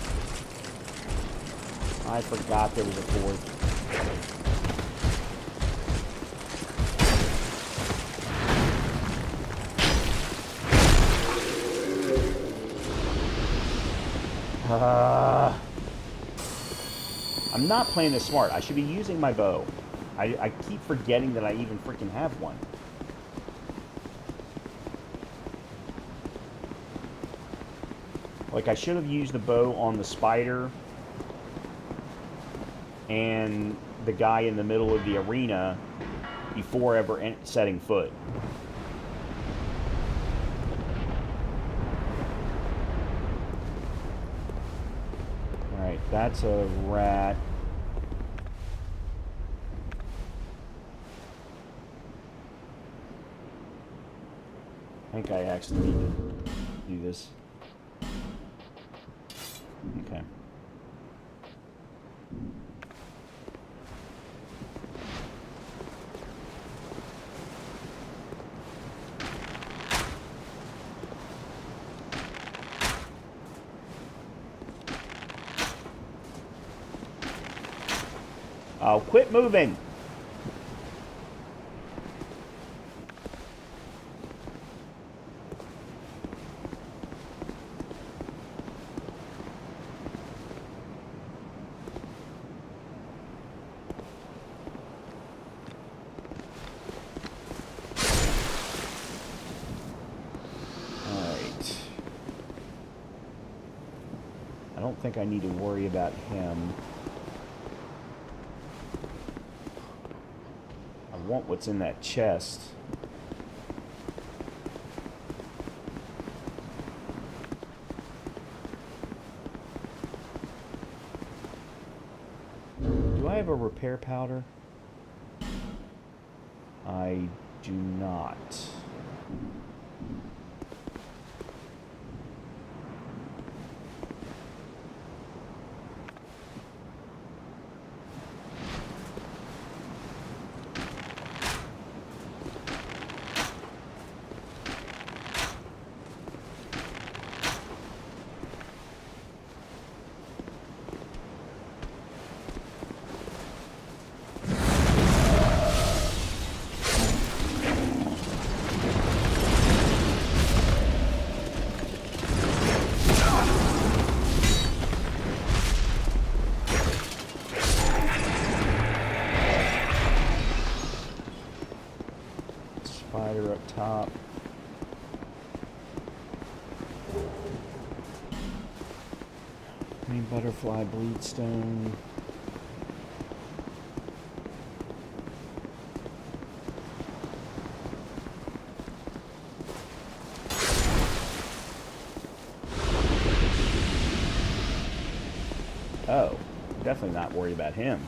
I forgot there was a fourth. I'm not playing this smart. I should be using my bow. I keep forgetting that I even freaking have one. Like, I should have used the bow on the spider and the guy in the middle of the arena before ever setting foot. Alright, that's a rat. I think I actually need to do this. Okay. Oh, quit moving! I don't think I need to worry about him. I want what's in that chest. Do I have a repair powder? I do not. Spider up top. Green butterfly, bleedstone. Oh, definitely not worried about him.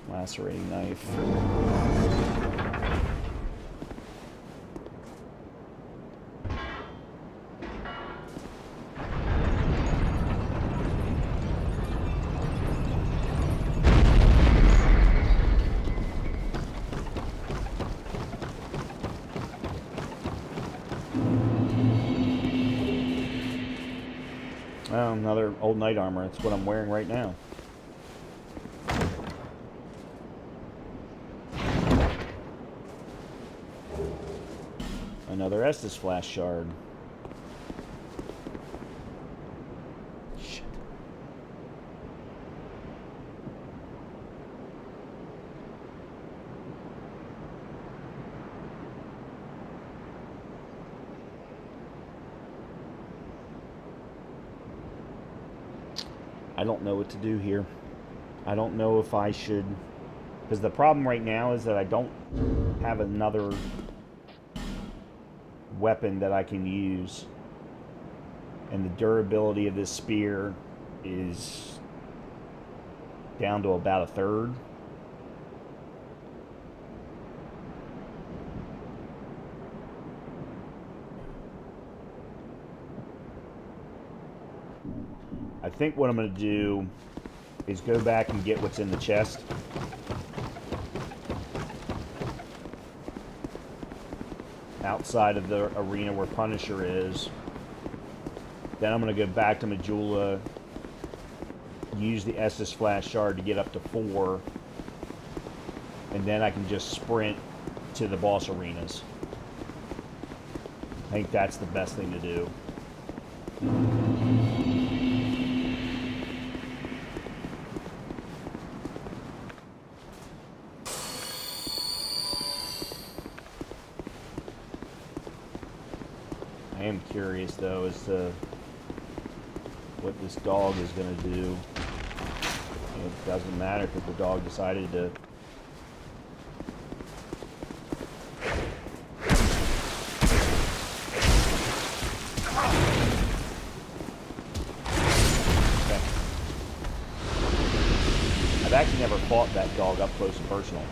Lacerating knife. Oh, another old knight armor. That's what I'm wearing right now. Another Estus flash shard. Shit. I don't know what to do here. I don't know if I should... Because the problem right now is that I don't have another weapon that I can use, and the durability of this spear is down to about a third. I think what I'm going to do is go back and get what's in the chest. Outside of the arena where Punisher is. Then I'm going to go back to Majula, use the Estus Flash Shard to get up to 4, and then I can just sprint to the boss arenas. I think that's the best thing to do. I am curious, though, as to what this dog is going to do. It doesn't matter because the dog decided to... Okay. I've actually never fought that dog up close and personal.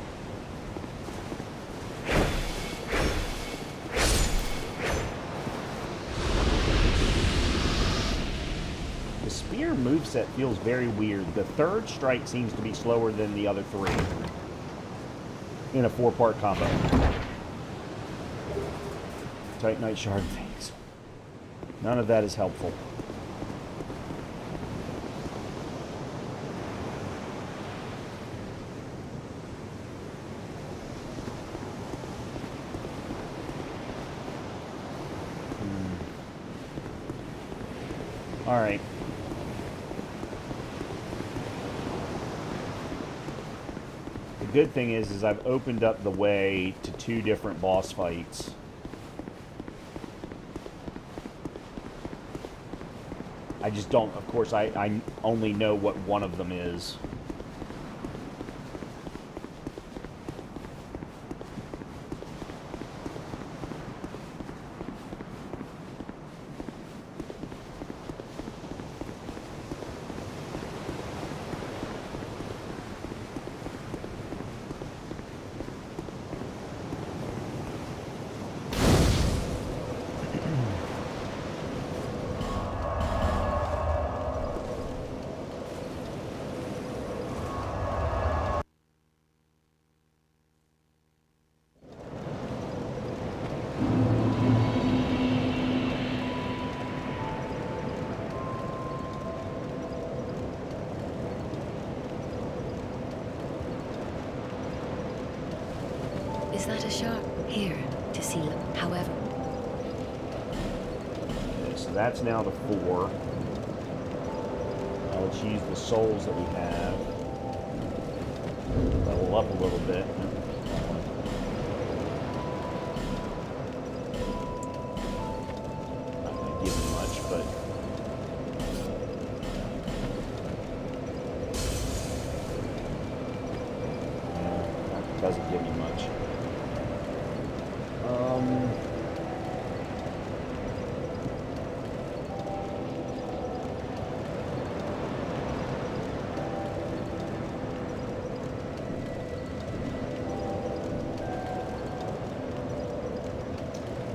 Spear moveset feels very weird. The third strike seems to be slower than the other 3 in a 4-part combo. Titanite shard things. None of that is helpful. All right. The good thing is I've opened up the way to 2 different boss fights. I just don't, of course, I only know what one of them is. Is that a shark? Here, to see, however. Okay, so that's now the 4. Now let's use the souls that we have. Level up a little bit. Not going to give me much, but... yeah, that doesn't give me much.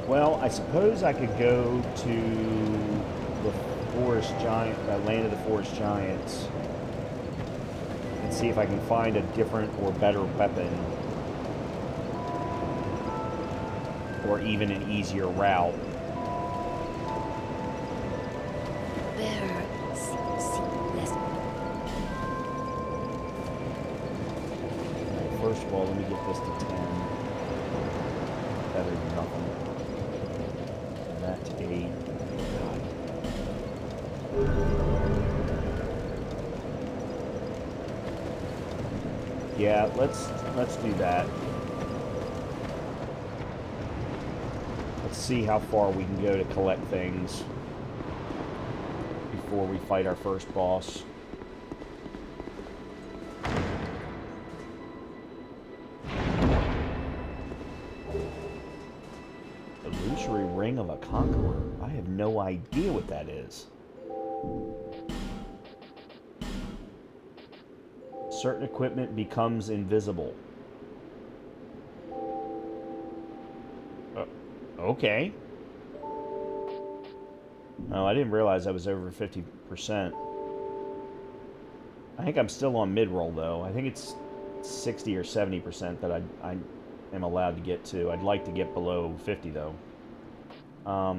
Well, I suppose I could go to the Forest Giant, Land of the Forest Giants, and see if I can find a different or better weapon, or even an easier route. There, yes. Right, first of all, let me get this to 10. Better than nothing. And that to 8. Yeah, let's do that. Let's see how far we can go to collect things before we fight our first boss. Illusory Ring of a Conqueror. I have no idea what that is. Certain equipment becomes invisible. Okay. Oh, I didn't realize I was over 50%. I think I'm still on mid-roll, though. I think it's 60 or 70% that I am allowed to get to. I'd like to get below 50, though. Well,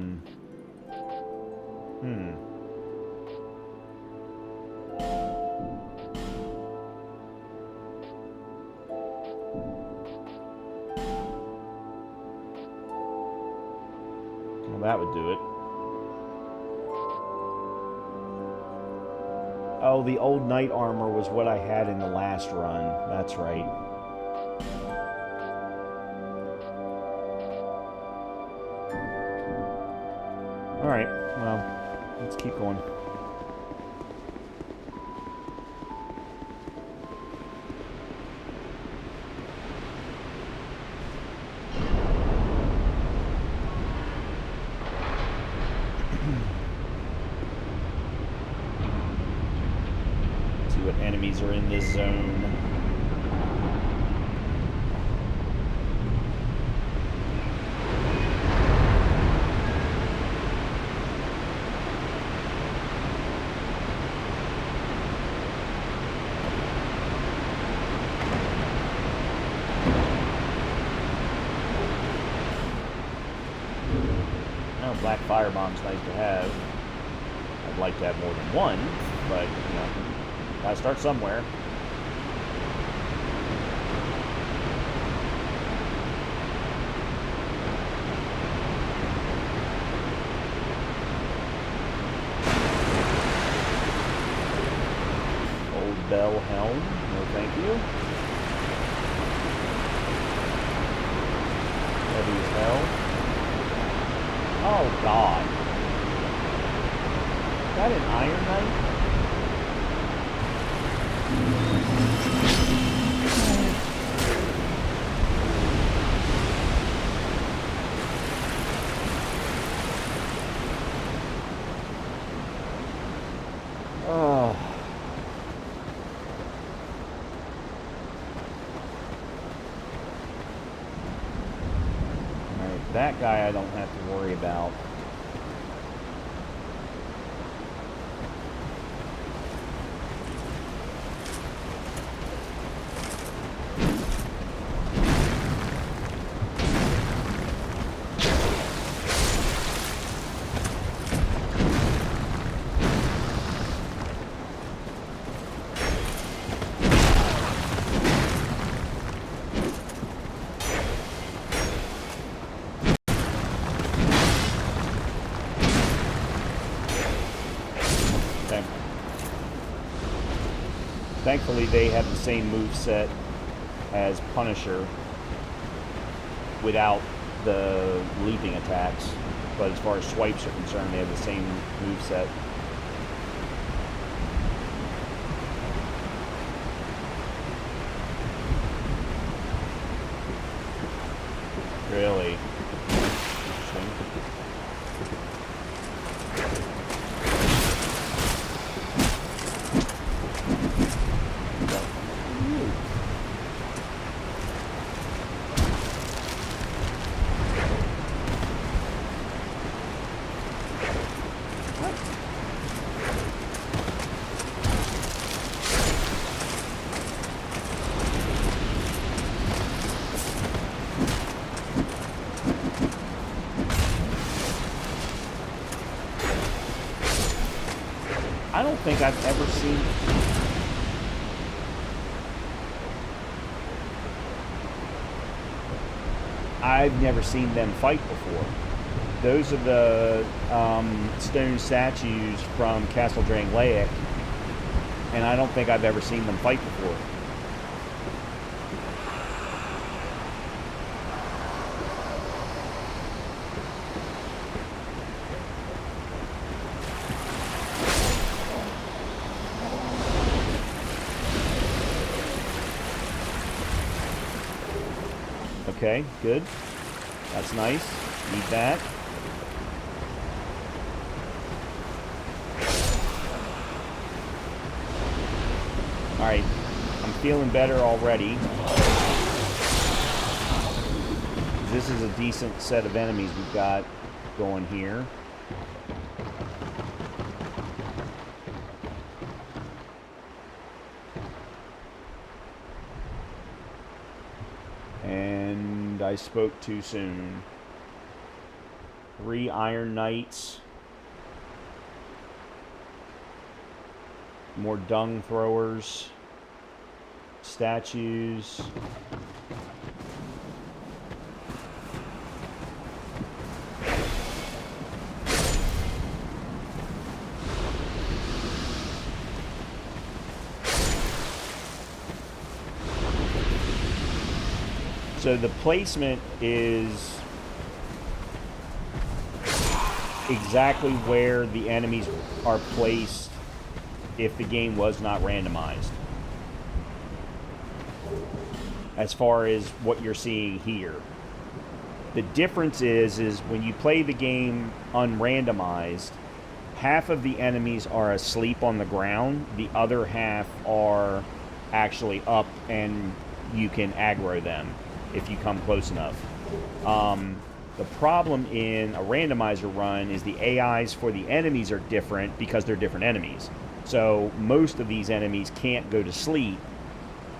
that would do it. Oh, the old knight armor was what I had in the last run. That's right. Alright, well, let's keep going. See what enemies are in this zone. Black firebomb's nice to have. I'd like to have more than one, but, you know, gotta start somewhere. Old bell helm, no thank you. Heavy as hell. Oh, God. Is that an Iron Knight? Oh. Alright, that guy I don't have to worry about. Thankfully, they have the same moveset as Punisher without the leaping attacks. But as far as swipes are concerned, they have the same moveset. Really? Interesting. I don't think I've ever seen... I've never seen them fight before. Those are the stone statues from Castle Drangleic, and I don't think I've ever seen them fight before. Okay, good. That's nice. Need that. Alright, I'm feeling better already. This is a decent set of enemies we've got going here. And I spoke too soon. 3 Iron Knights. More dung throwers. Statues. So the placement is exactly where the enemies are placed if the game was not randomized. As far as what you're seeing here. The difference is when you play the game unrandomized, half of the enemies are asleep on the ground, the other half are actually up and you can aggro them if you come close enough. The problem in a randomizer run is the AIs for the enemies are different because they're different enemies. So most of these enemies can't go to sleep,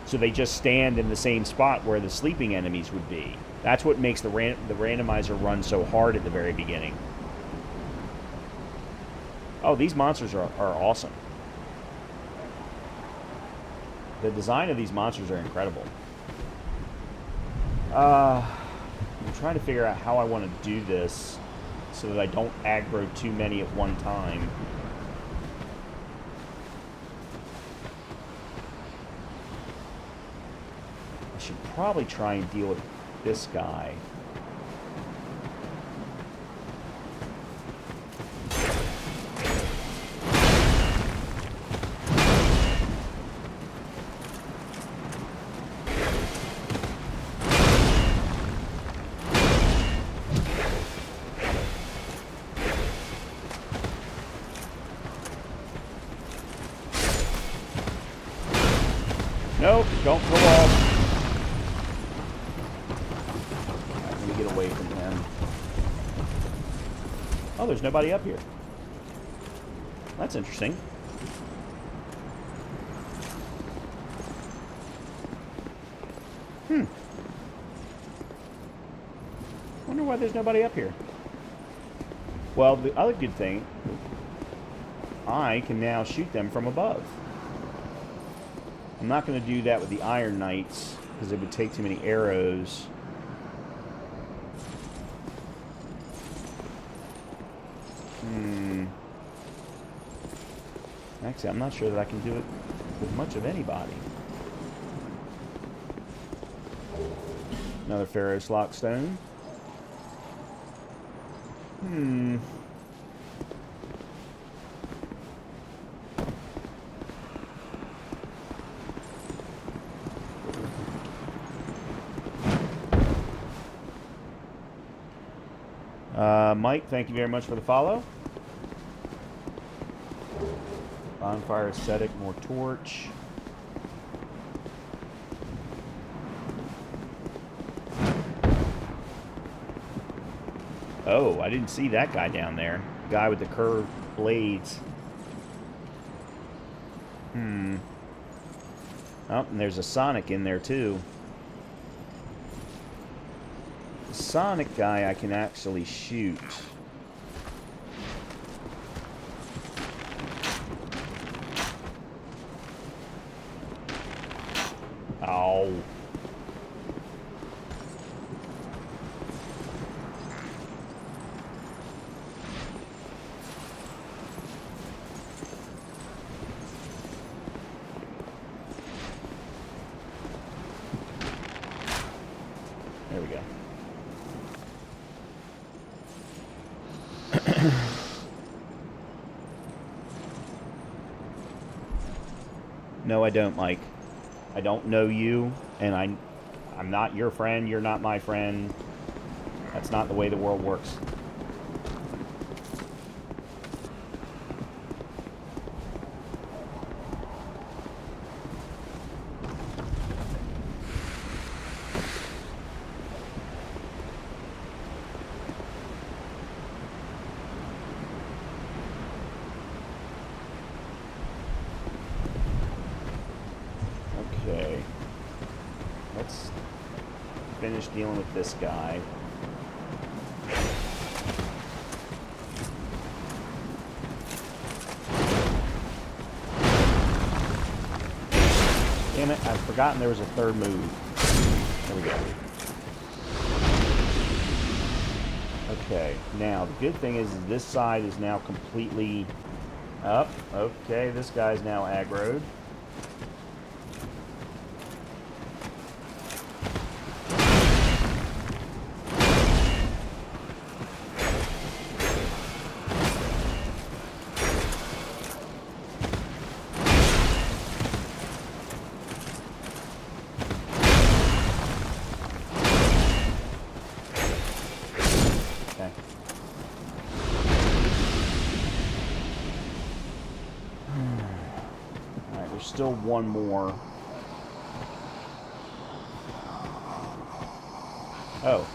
so they just stand in the same spot where the sleeping enemies would be. That's what makes the randomizer run so hard at the very beginning. Oh, these monsters are awesome. The design of these monsters are incredible. I'm trying to figure out how I want to do this so that I don't aggro too many at one time. I should probably try and deal with this guy. Nope, don't go off. Let me get away from him. Oh, there's nobody up here. That's interesting. Wonder why there's nobody up here. Well, the other good thing, I can now shoot them from above. I'm not going to do that with the Iron Knights because it would take too many arrows. Actually, I'm not sure that I can do it with much of anybody. Another Pharaoh's Lock Stone. Mike, thank you very much for the follow. Bonfire Ascetic, more torch. Oh, I didn't see that guy down there. Guy with the curved blades. Oh, and there's a Sonic in there too. The Sonic guy I can actually shoot. Ow. There we go. No, I don't, Mike. I don't know you, and I'm not your friend, you're not my friend. That's not the way the world works. finish dealing with this guy. Damn it, I've forgotten there was a third move. There we go. Okay, now the good thing is this side is now completely up. Okay, this guy's now aggroed. Still one more. Oh.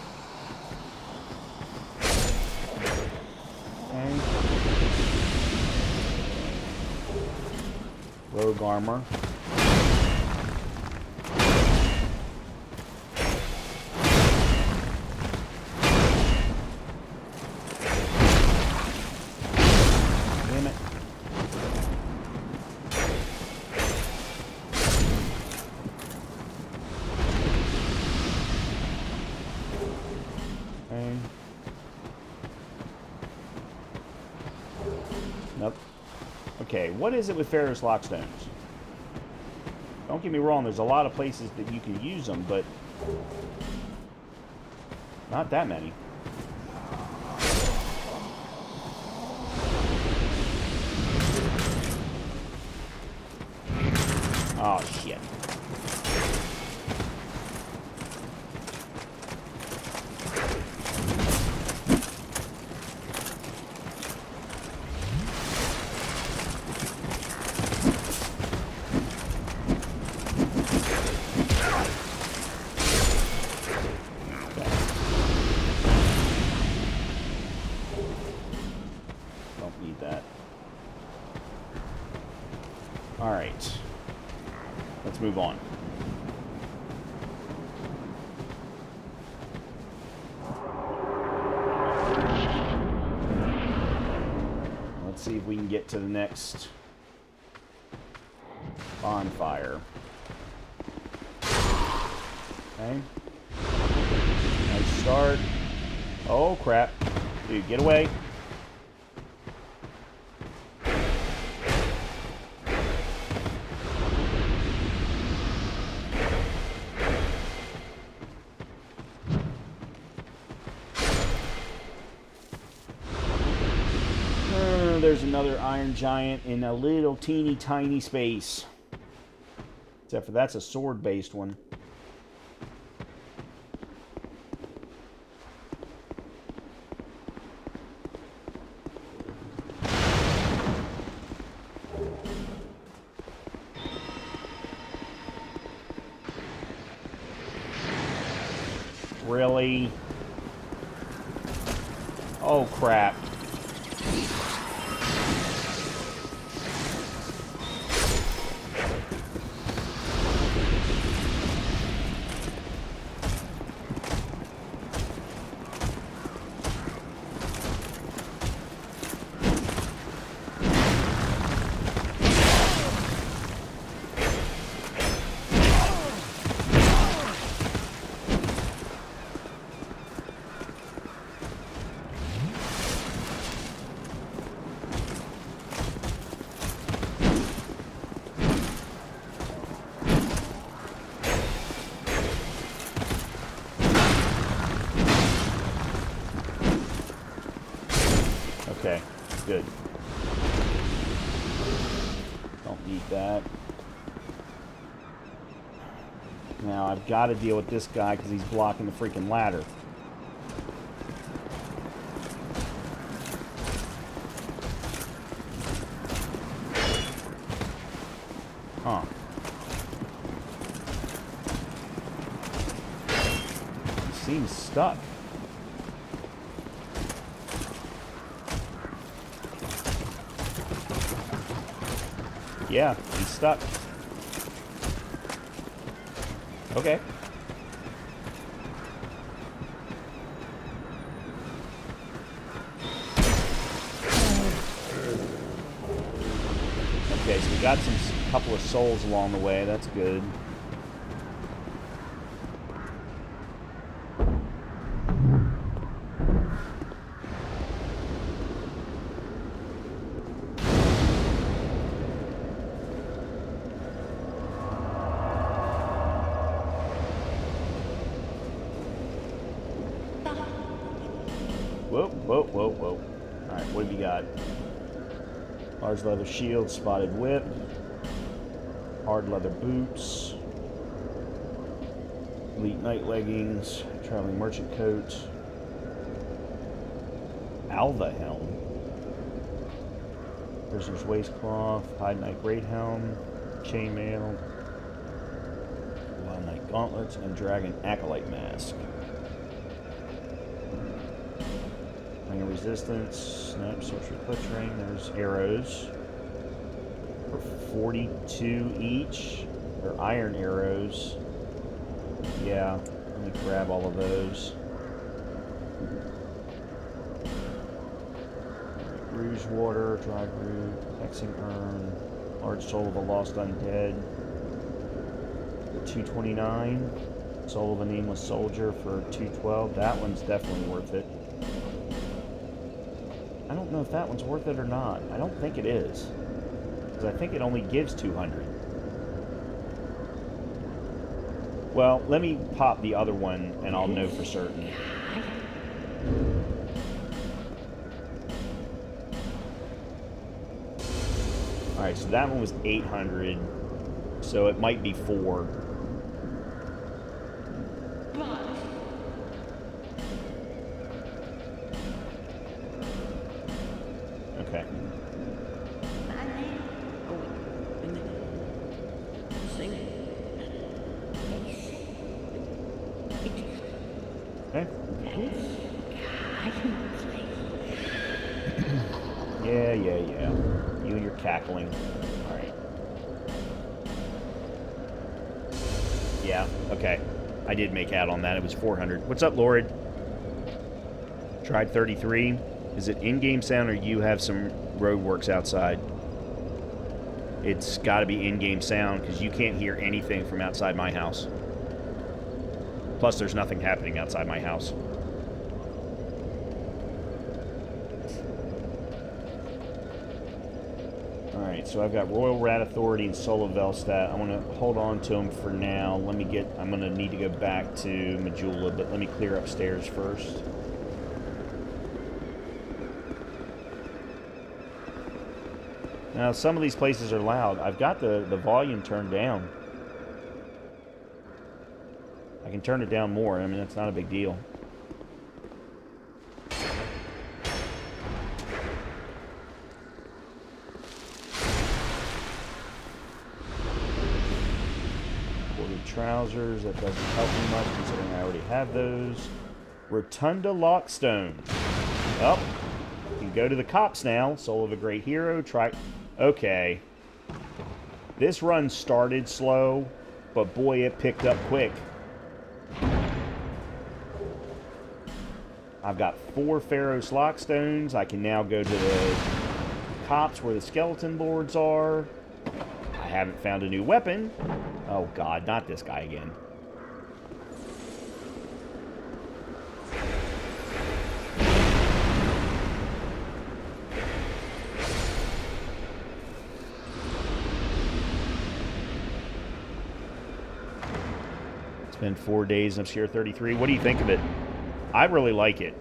Okay. Rogue armor. Damn it. Nope. Okay, what is it with Ferrous Lockstones? Don't get me wrong, there's a lot of places that you can use them, but not that many. Oh, shit. Alright. Let's move on. Let's see if we can get to the next bonfire. Okay. Nice start. Oh, crap. Dude, get away. There's another Iron Giant in a little teeny tiny space. Except for that's a sword-based one. Really? Oh, crap. Okay, good. Don't need that. Now I've got to deal with this guy because he's blocking the freaking ladder. Huh. He seems stuck. Yeah, he's stuck. Okay, so we got some couple of souls along the way. That's good. Whoa, whoa, whoa, whoa. Alright, what have you got? Large leather shield, spotted whip, hard leather boots, elite night leggings, traveling merchant coat, Alva helm, prisoner's waistcloth, hide knight great helm, chainmail, wild knight gauntlets, and dragon acolyte mask. Ring of resistance, snap, sorcery clutch ring, there's arrows for 42 each. They're iron arrows. Yeah, let me grab all of those. Rouge water, dried root, hexing urn, large soul of a lost undead for 229. Soul of a nameless soldier for 212. That one's definitely worth it. I don't know if that one's worth it or not. I don't think it is, because I think it only gives 200. Well, let me pop the other one and I'll know for certain. Alright, so that one was 800, so it might be 4. Okay. Okay. Yeah. You and your cackling. Alright. Yeah, okay. I did make out on that. It was 400. What's up, Lord? Tried 33. Is it in-game sound or you have some roadworks outside? It's got to be in-game sound because you can't hear anything from outside my house. Plus, there's nothing happening outside my house. Alright, so I've got Royal Rat Authority and Soul of Velstadt. I want to hold on to them for now. I'm going to need to go back to Majula, but let me clear upstairs first. Now, some of these places are loud. I've got the volume turned down. I can turn it down more. I mean, that's not a big deal. Corded trousers. That doesn't help me much considering I already have those. Rotunda Lockstone. Oh, you can go to the cops now. Soul of a Great Hero. Try... Okay. This run started slow, but boy, it picked up quick. I've got 4 Pharaoh's Lockstones. I can now go to the cops where the skeleton lords are. I haven't found a new weapon. Oh god, not this guy again. It's been 4 days in Obscure 33. What do you think of it? I really like it.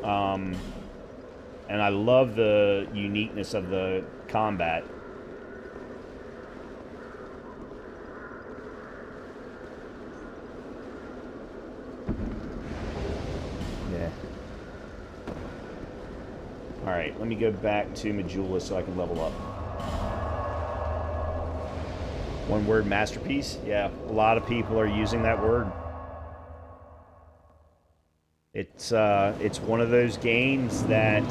And I love the uniqueness of the combat. Yeah. Alright, let me go back to Majula so I can level up. One word masterpiece? Yeah, a lot of people are using that word. It's one of those games that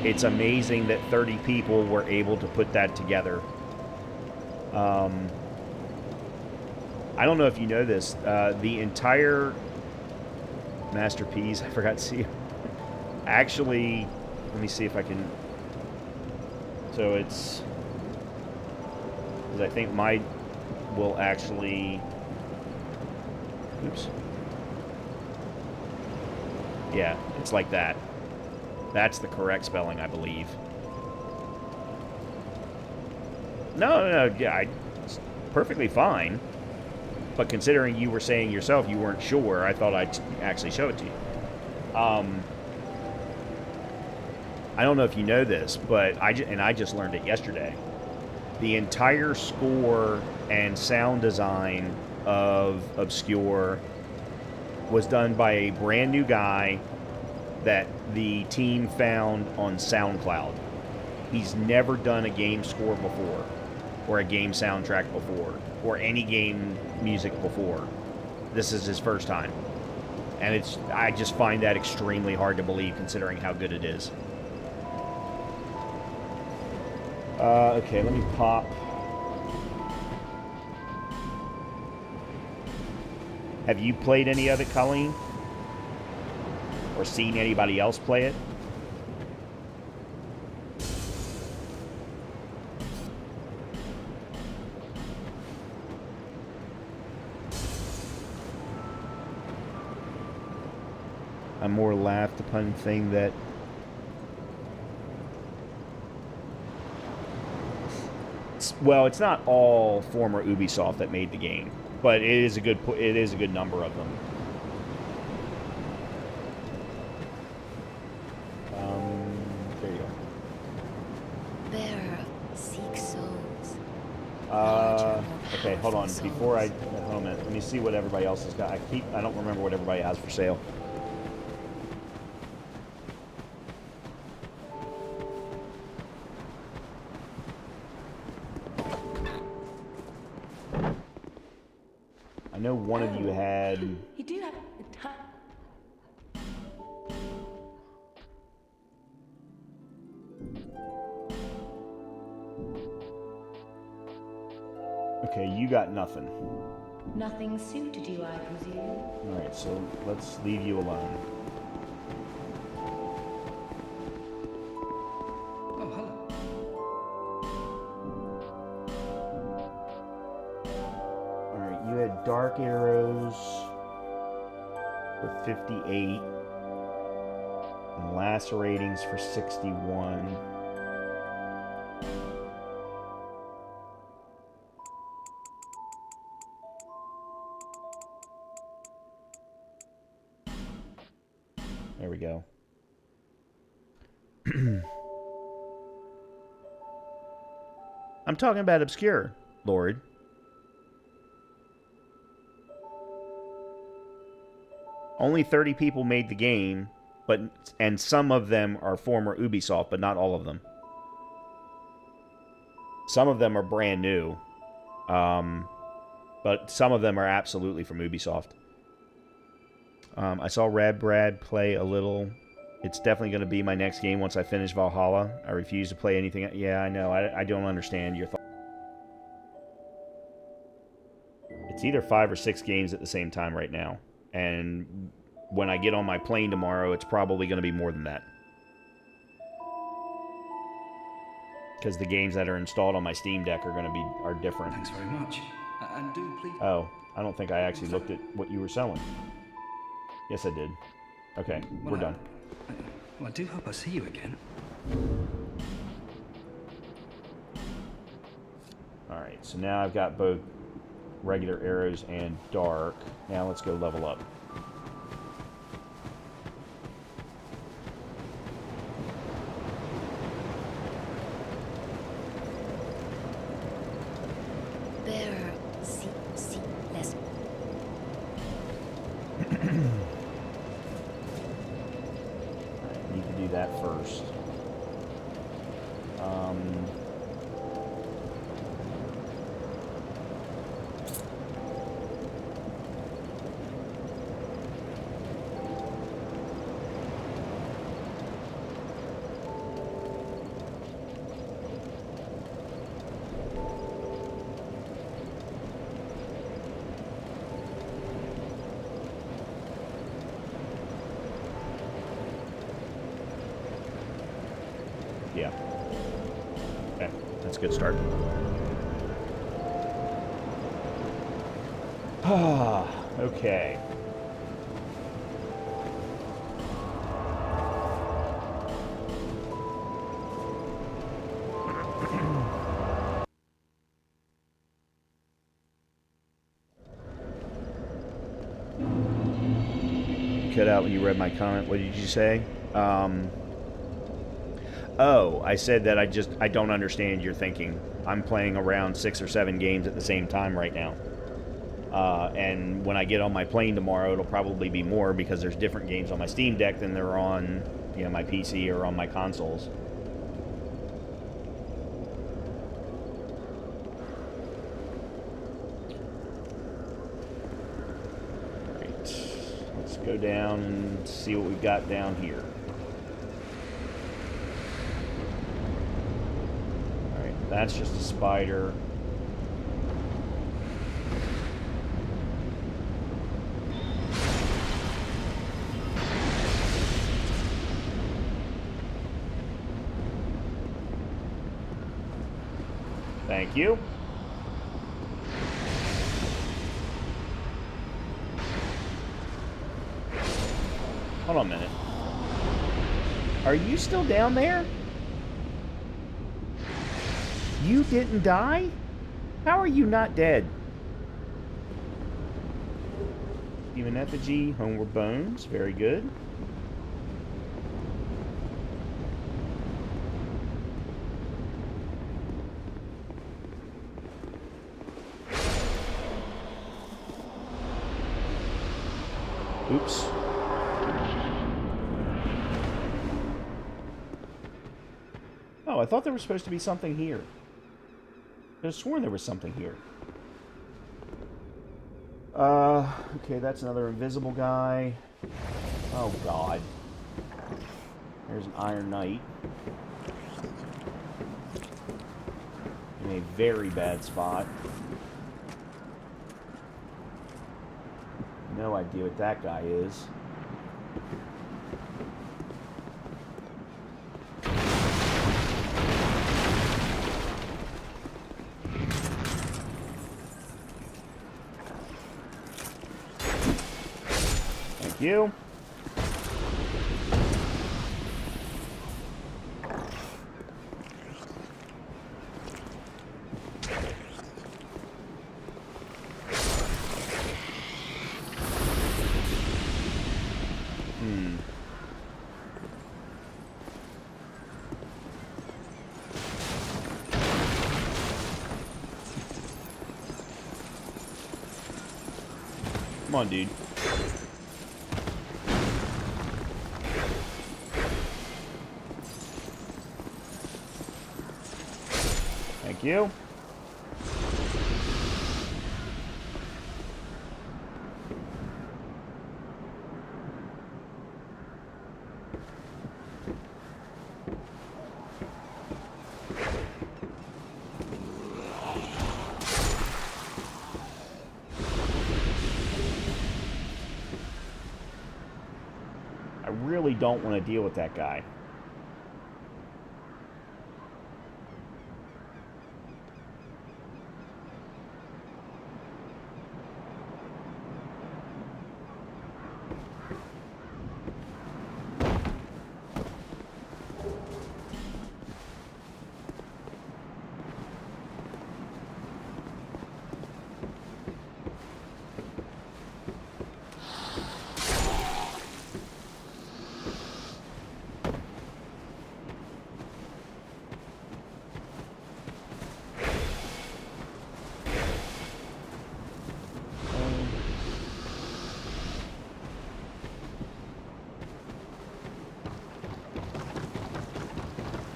it's amazing that 30 people were able to put that together. I don't know if you know this. The entire masterpiece, I forgot to see. Actually, let me see if I can. So it's because I think my will actually... Oops. Yeah, it's like that. That's the correct spelling, I believe. No, yeah, it's perfectly fine. But considering you were saying yourself you weren't sure, I thought I'd actually show it to you. I don't know if you know this, but I just learned it yesterday. The entire score and sound design of Obscure was done by a brand new guy that the team found on SoundCloud. He's never done a game score before, or a game soundtrack before, or any game music before. This is his first time. And I just find that extremely hard to believe considering how good it is. Okay, let me pop. Have you played any of it, Colleen? Or seen anybody else play it? A more laughed upon thing that... Well, it's not all former Ubisoft that made the game, but it is a good number of them. There you go. Bearer, seek souls. Okay, hold on. Hold on a minute. Let me see what everybody else has got. I don't remember what everybody has for sale. I know one of you had... You do have time. Okay, you got nothing. Nothing suited you, I presume. Alright, so let's leave you alone. Oh, hello. Alright, you had Dark Arrows for 58. And Laceratings for 61. There we go. I'm talking about Obscure, Lord. Only 30 people made the game, and some of them are former Ubisoft, but not all of them. Some of them are brand new, but some of them are absolutely from Ubisoft. I saw Rad Brad play a little. It's definitely going to be my next game once I finish Valhalla. I refuse to play anything. Yeah, I know. I don't understand your thought. It's either 5 or 6 games at the same time right now. And when I get on my plane tomorrow, it's probably going to be more than that. Because the games that are installed on my Steam Deck are different. Thanks very much. And do please... Oh, I don't think I actually looked at what you were selling. Yes, I did. Okay, we're done. I do hope I see you again. Alright, so now I've got both regular arrows and dark. Now let's go level up. Bearer, seek less. I need to do that first. Yeah. Okay, that's a good start. Okay. Cut out when you read my comment. What did you say? Oh, I said that I don't understand your thinking. I'm playing around 6 or 7 games at the same time right now. And when I get on my plane tomorrow, it'll probably be more because there's different games on my Steam Deck than there are on, you know, my PC or on my consoles. Let's go down and see what we've got down here. Alright, that's just a spider. Thank you. Hold on a minute. Are you still down there? You didn't die? How are you not dead? Human effigy, homeward bones. Very good. Oops. Oh, I thought there was supposed to be something here. I could have sworn there was something here. Okay, that's another invisible guy. Oh, God. There's an Iron Knight. In a very bad spot. No idea what that guy is. Thank you. Come on, dude. Thank you. I really don't want to deal with that guy.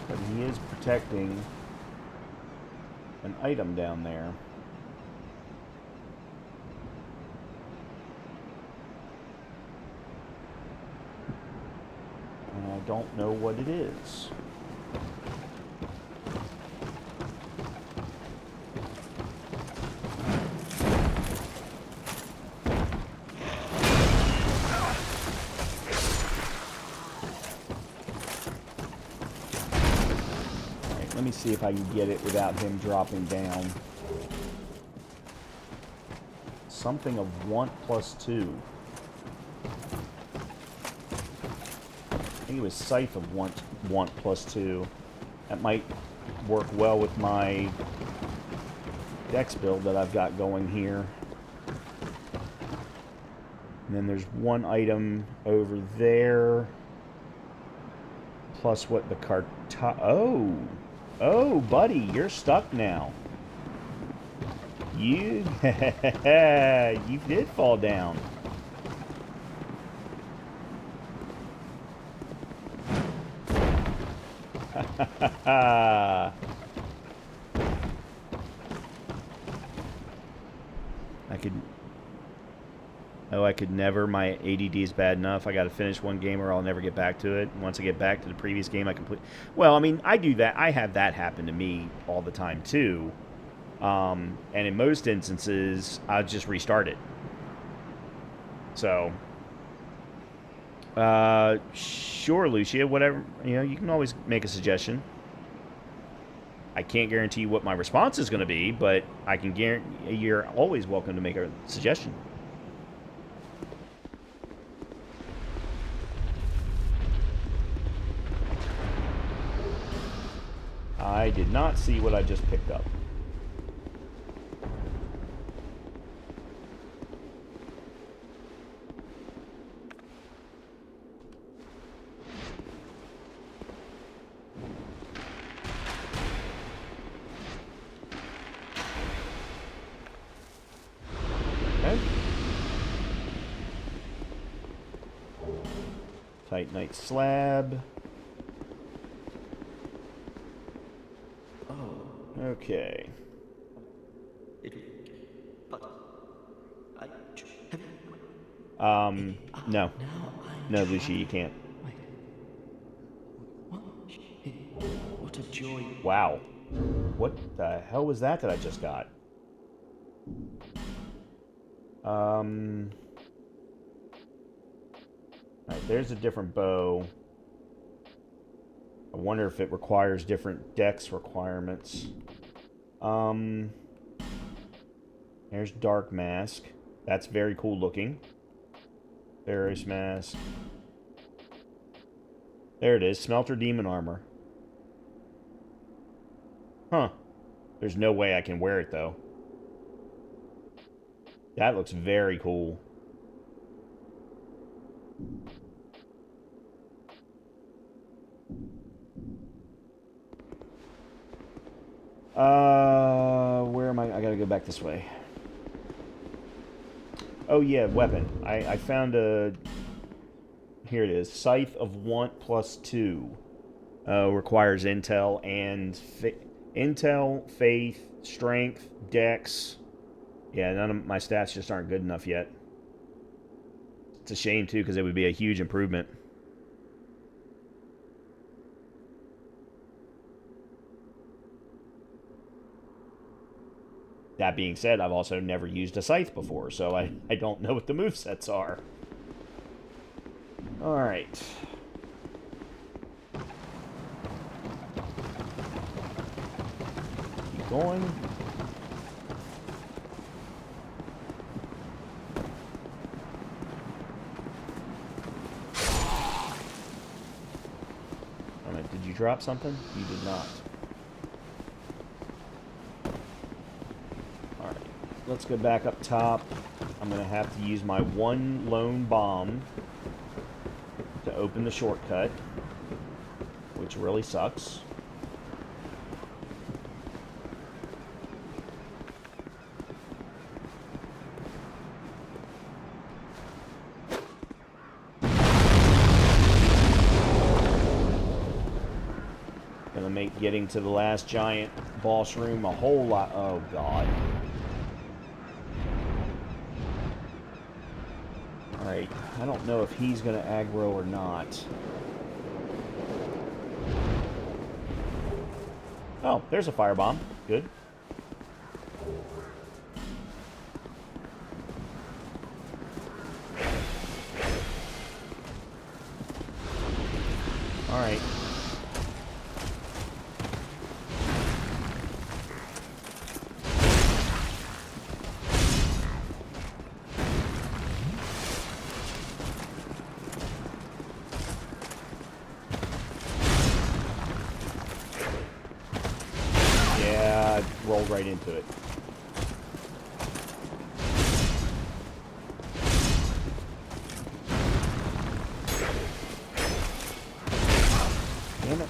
But he is protecting an item down there. And I don't know what it is. Let me see if I can get it without him dropping down. something of want +2. I think it was Scythe of want +2. That might work well with my Dex build that I've got going here. And then there's one item over there. Plus what the Oh, buddy, you're stuck now. You did fall down. I could never. My ADD is bad enough. I got to finish one game or I'll never get back to it. Once I get back to the previous game, I complete. Well, I mean, I do that. I have that happen to me all the time too. And in most instances, I'll just restart it. So, sure, Lucia. Whatever, you can always make a suggestion. I can't guarantee what my response is going to be, but I can guarantee you're always welcome to make a suggestion. I did not see what I just picked up. Okay. Titanite slab. Okay. No. No, Lucy, you can't. What a joy. Wow. What the hell was that I just got? Alright, there's a different bow. I wonder if it requires different dex requirements. There's Dark Mask. That's very cool looking. Ferrous Mask. There it is. Smelter Demon Armor. Huh. There's no way I can wear it, though. That looks very cool. Where am I? I gotta go back this way. Oh yeah, weapon. I found a... Here it is. Scythe of Want +2. Requires intel and... Intel, faith, strength, dex. Yeah, none of my stats just aren't good enough yet. It's a shame too, because it would be a huge improvement. That being said, I've also never used a scythe before, so I don't know what the movesets are. Alright. Keep going. Alright, did you drop something? You did not. Let's go back up top. I'm going to have to use my one lone bomb to open the shortcut, which really sucks. Gonna make getting to the last giant boss room a whole lot... Oh, God. Alright, I don't know if he's going to aggro or not. Oh, there's a firebomb. Good. Alright. right into it. Damn it.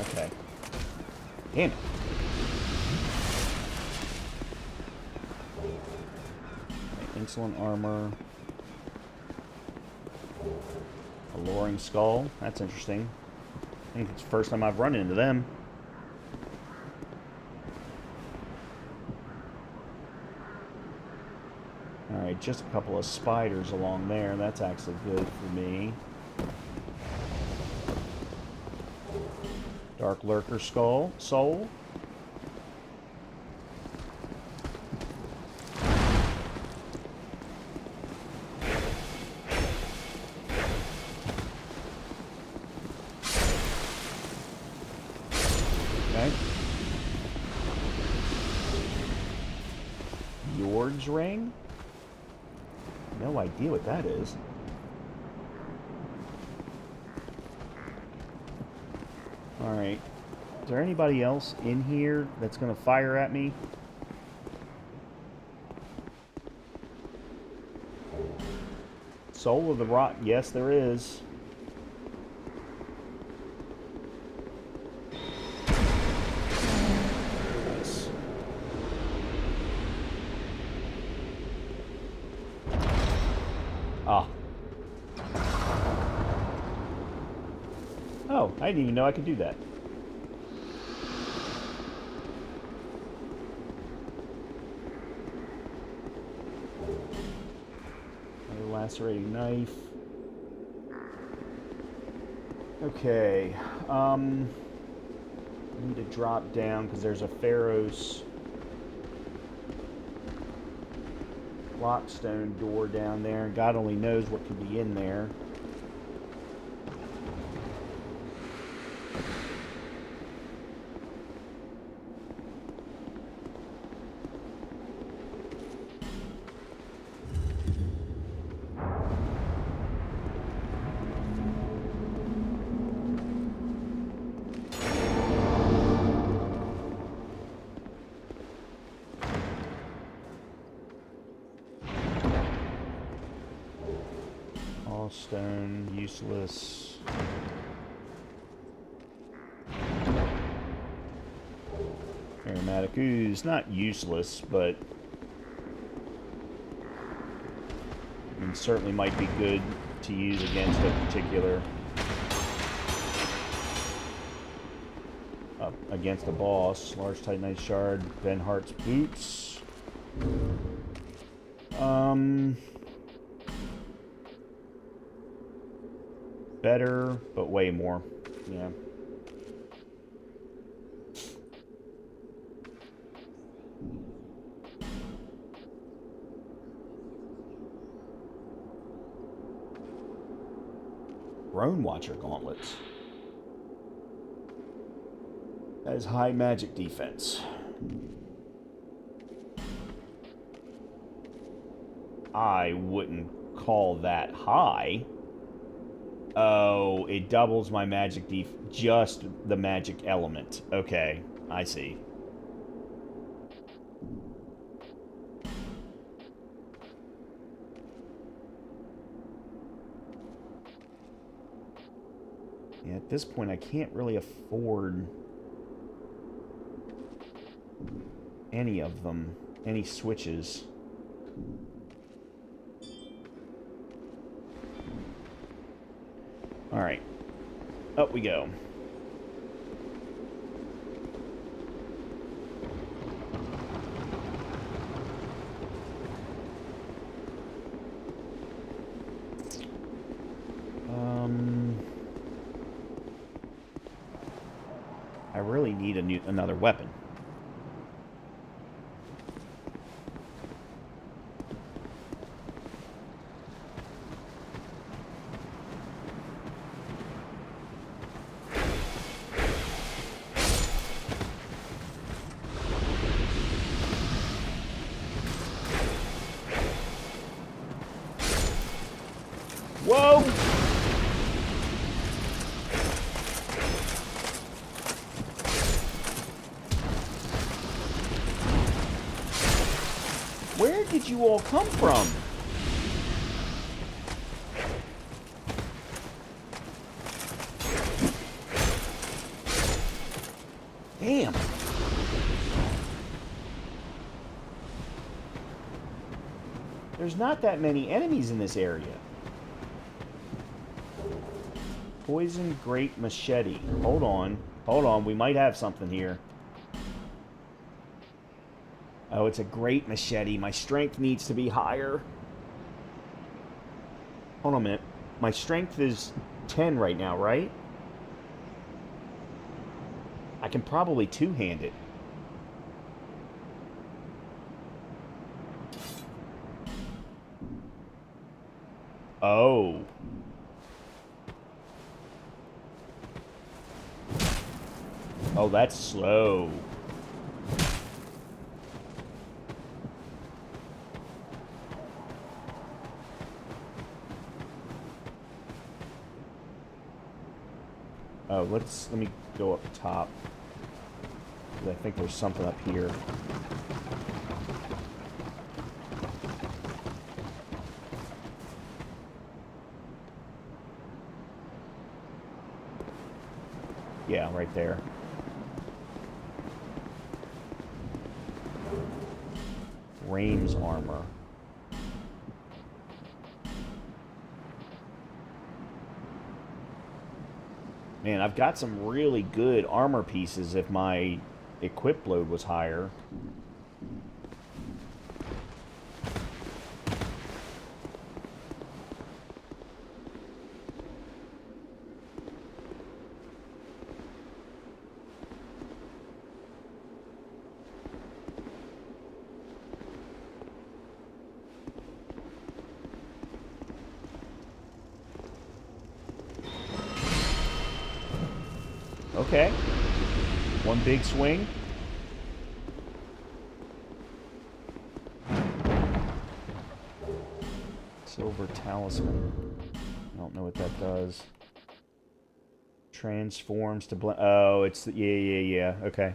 Okay. Damn it. Insulin armor. Alluring skull. That's interesting. I think it's the first time I've run into them. Alright, just a couple of spiders along there. That's actually good for me. Dark Lurker skull. Soul. Yord's ring? No idea what that is. Alright. Is there anybody else in here that's going to fire at me? Soul of the Rock. Yes, there is. Nice. Ah. Oh, I didn't even know I could do that. Another lacerating knife. Okay. I need to drop down because there's a Pharaoh's lockstone door down there. God only knows what could be in there. Stone, useless. Aromatic ooze, not useless, but I mean, certainly might be good to use against a particular against a boss. Large titanite shard, Ben Hart's boots. Better, but way more. Yeah. Throne Watcher gauntlets. That is high magic defense. I wouldn't call that high. Oh, it doubles my magic just the magic element. Okay, I see. Yeah, at this point I can't really afford any of them, any switches. Alright, up we go. I really need another weapon. Whoa! Where did you all come from? Damn. There's not that many enemies in this area. Poison Great Machete. Hold on. Hold on. We might have something here. Oh, it's a Great Machete. My strength needs to be higher. Hold on a minute. My strength is 10 right now, right? I can probably two-hand it. Oh. Oh, that's slow. Oh, let me go up top. I think there's something up here. Yeah, right there. Rain's armor. Man, I've got some really good armor pieces if my equip load was higher. Okay. One big swing. Silver Talisman. I don't know what that does. Transforms to blend. Oh, it's the, yeah. Okay.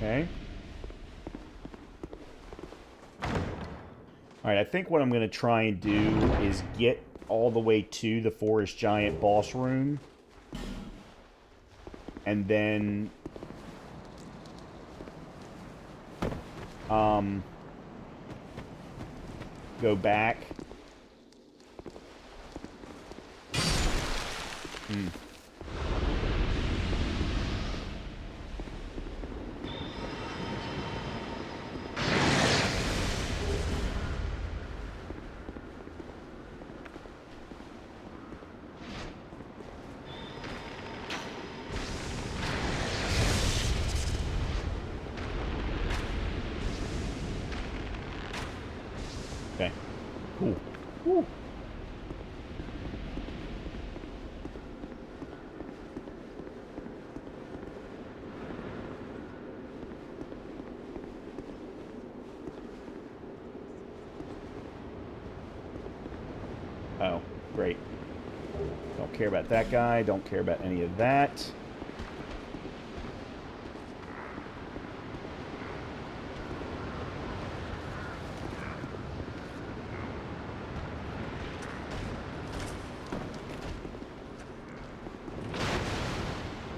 Okay. Alright, I think what I'm going to try and do is get all the way to the Forest Giant boss room. And then... go back. Okay. Cool. Woo. Oh, great. Don't care about that guy. Don't care about any of that.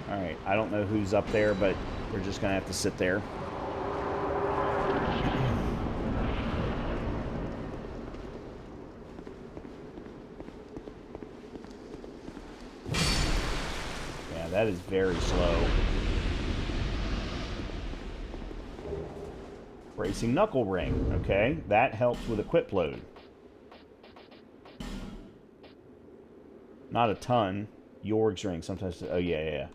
Alright, I don't know who's up there, but we're just going to have to sit there. Yeah, that is very slow. Bracing Knuckle Ring. Okay, that helps with equip load. Not a ton. Yorg's Ring sometimes... Oh, yeah.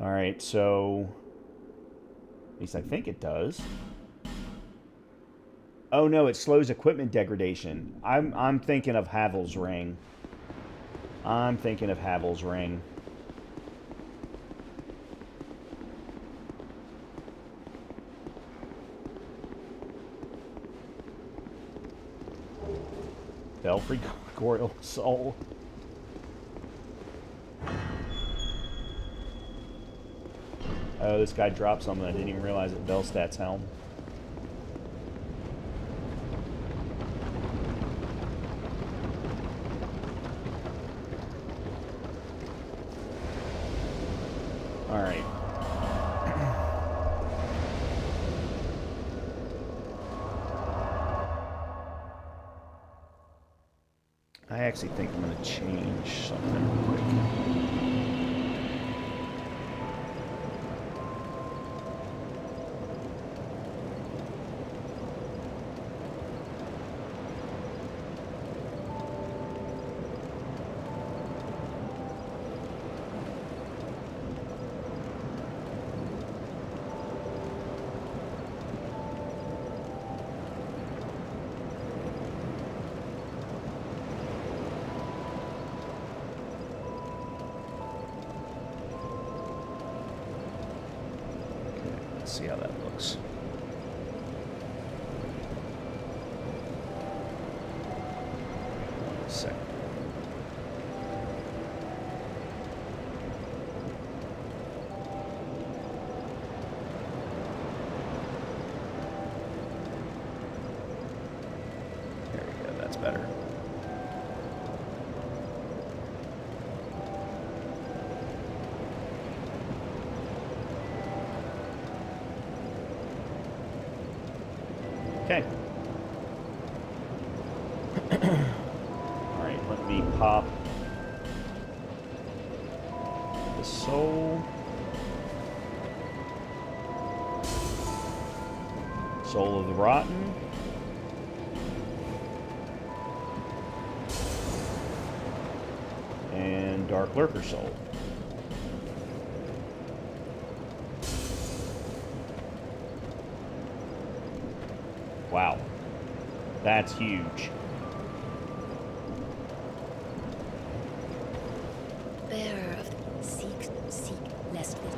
Alright, so... At least I think it does. Oh no, it slows equipment degradation. I'm thinking of Havel's ring. I'm thinking of Havel's ring. Belfry Gargoyle Soul. Oh, this guy dropped something. I didn't even realize it. Velstat's helm. Alright. I actually think I'm going to change something real quick. See how that looks. Second. There we go, that's better. Okay. Alright, let me pop the soul. Soul of the Rotten. And Dark Lurker Soul. Wow. That's huge. Bearer of the seek lest this.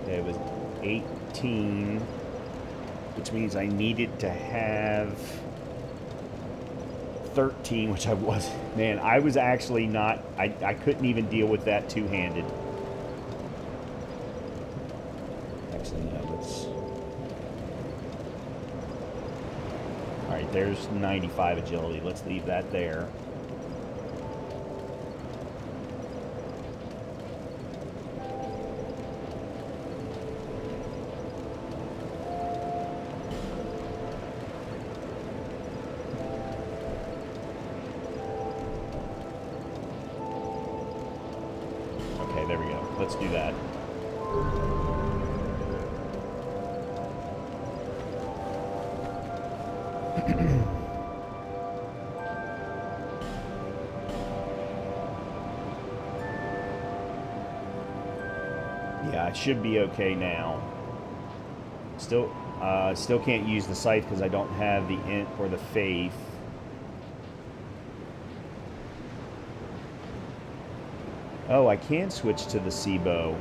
Okay, it was 18, which means I needed to have 13, which I was. Man, I was actually not, I couldn't even deal with that two-handed. Actually, no, let's... Alright, there's 95 agility. Let's leave that there. Okay, there we go. Let's do that. Yeah, I should be okay now. Still can't use the scythe because I don't have the int or the faith. Oh, I can switch to the Seabow.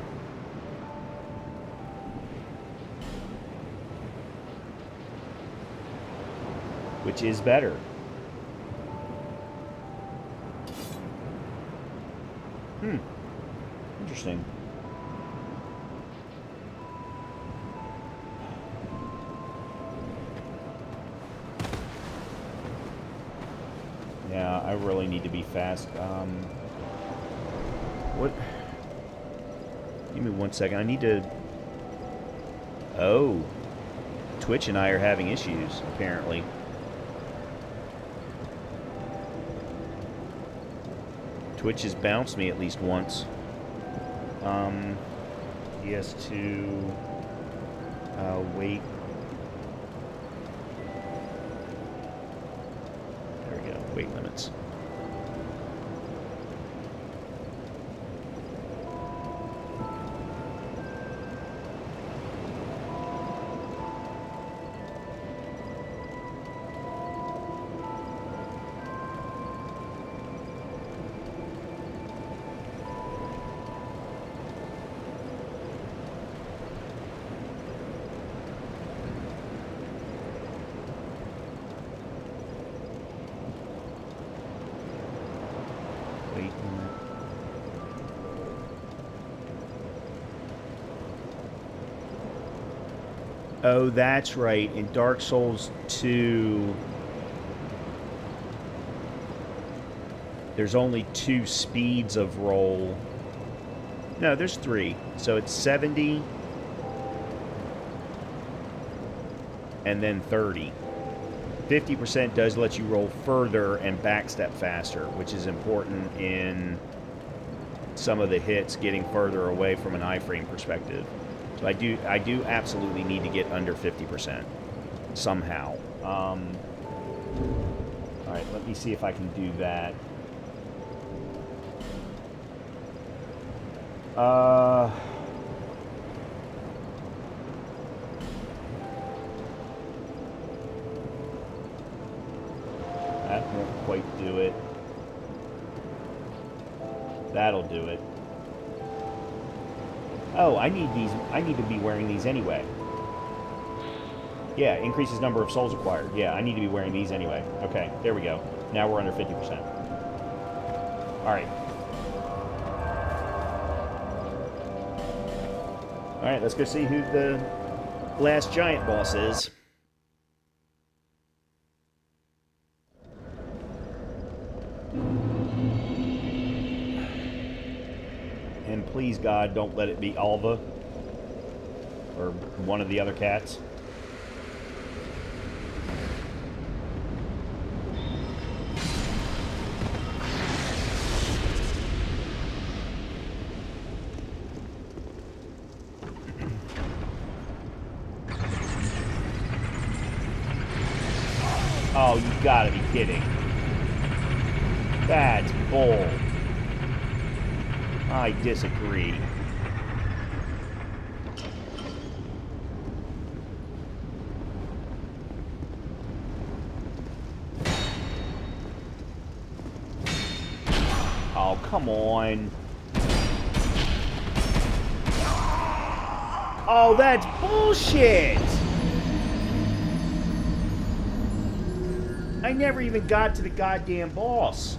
Which is better. Interesting. Yeah, I really need to be fast. What? Give me 1 second. I need to... Oh. Twitch and I are having issues, apparently. Twitch has bounced me at least once. DS2. Weight. There we go. Weight limits. Oh, that's right. In Dark Souls 2, there's only 2 speeds of roll. No, there's 3. So it's 70 and then 30. 50% does let you roll further and backstep faster, which is important in some of the hits getting further away from an iframe perspective. So I do absolutely need to get under 50% somehow. All right, let me see if I can do that. That won't quite do it. That'll do it. Oh, I need these. I need to be wearing these anyway. Yeah, increases number of souls acquired. Yeah, I need to be wearing these anyway. Okay, there we go. Now we're under 50%. Alright. Alright, let's go see who the last giant boss is. And please, God, don't let it be Alva. Or one of the other cats. Oh, you gotta be kidding. That's bull. I disagree. Oh, come on. Oh, that's bullshit! I never even got to the goddamn boss.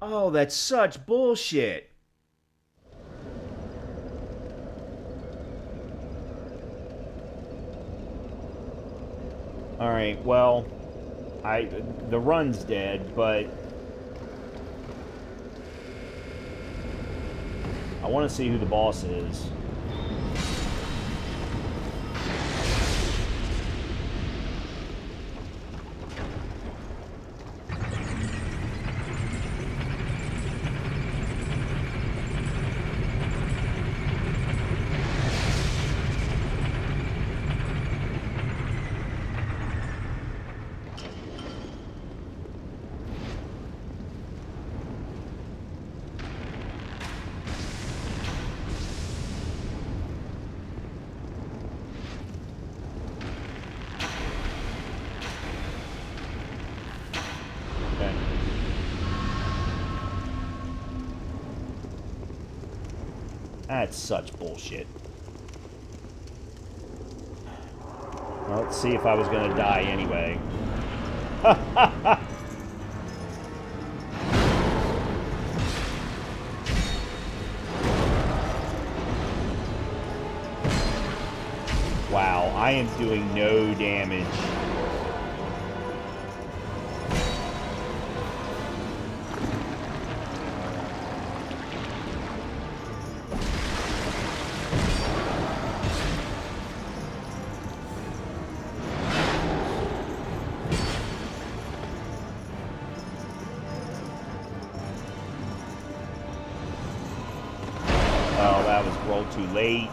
Oh, that's such bullshit. Alright, well, the run's dead, but I want to see who the boss is. That's such bullshit. Well, let's see if I was going to die anyway. Wow, I am doing no damage. rolled too late.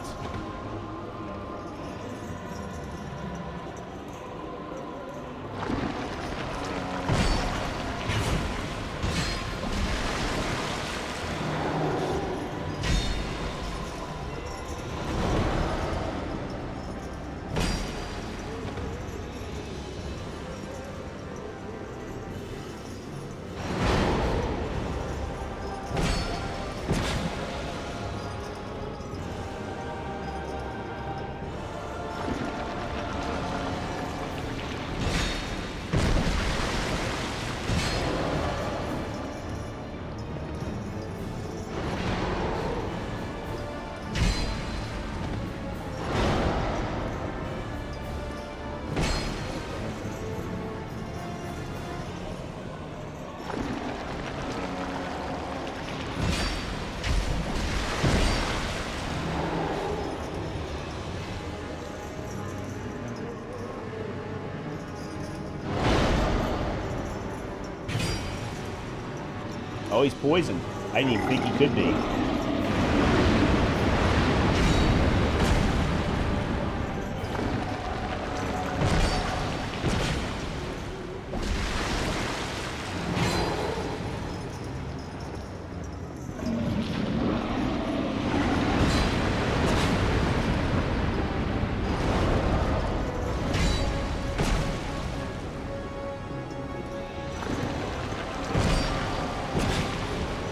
Oh, he's poisoned. I didn't even think he could be.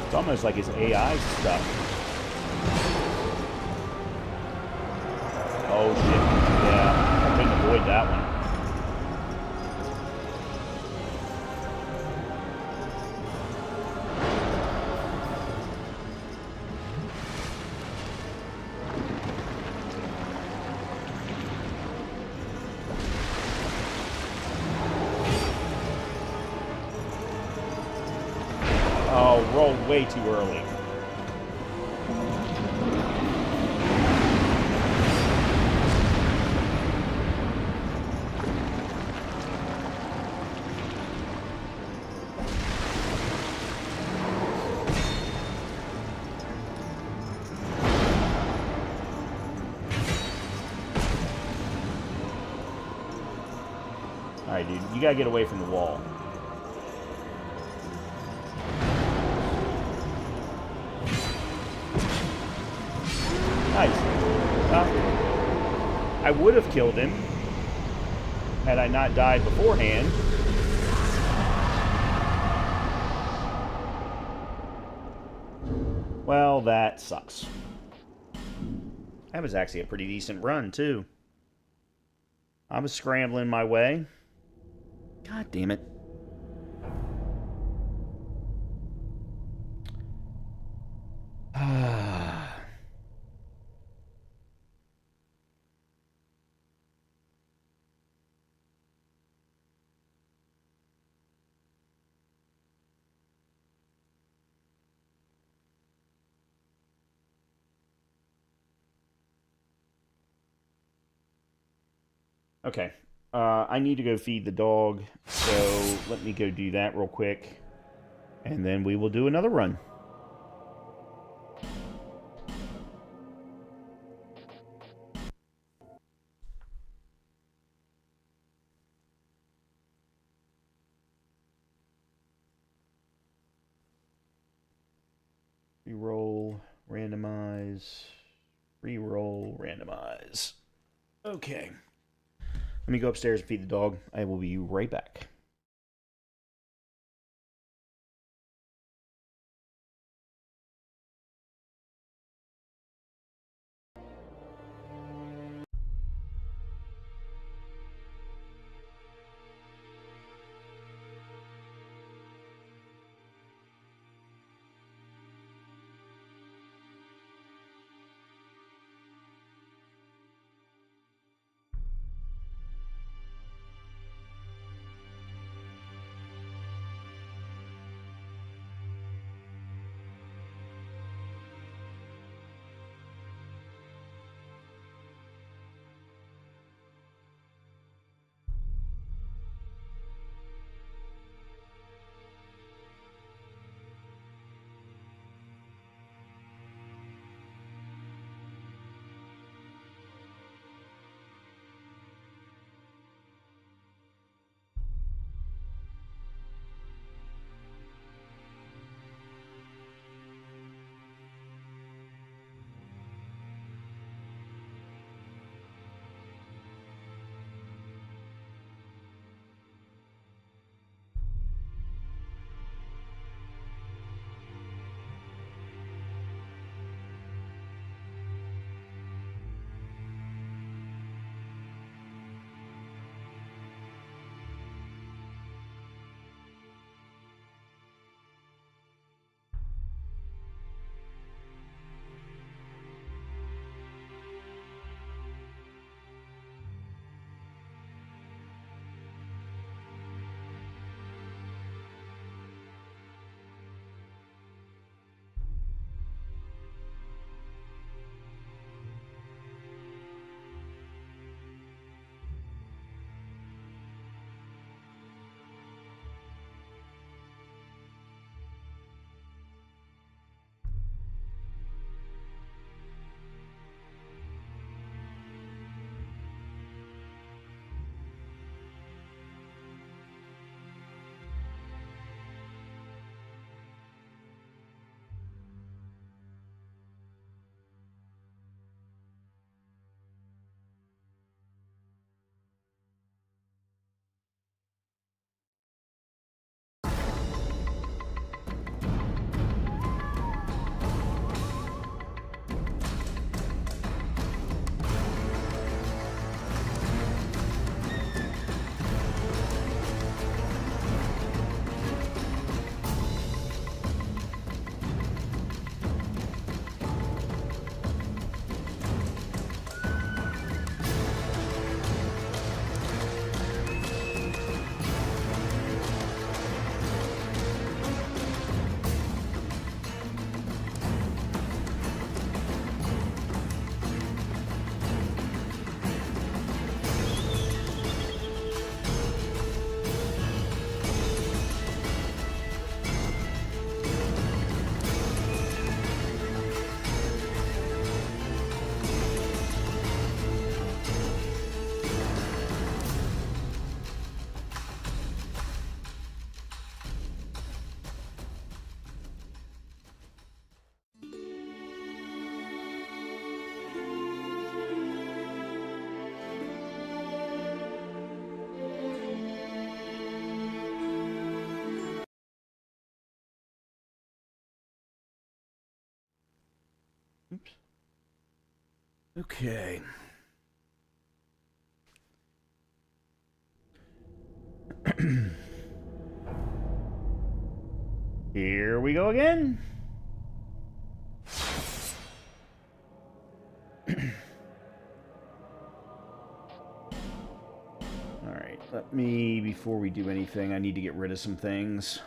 It's almost like his AI stuff. Oh shit. Yeah, I couldn't avoid that one. Oh, rolled way too early. Alright, dude, you gotta get away from the wall. Nice. I would have killed him had I not died beforehand. Well, that sucks. That was actually a pretty decent run, too. I was scrambling my way. God damn it. Okay. I need to go feed the dog, so let me go do that real quick. And then we will do another run. Reroll, randomize, reroll, randomize. Okay. Let me go upstairs and feed the dog. I will be right back. Oops. Okay. Here we go again. Alright, let me, before we do anything, I need to get rid of some things.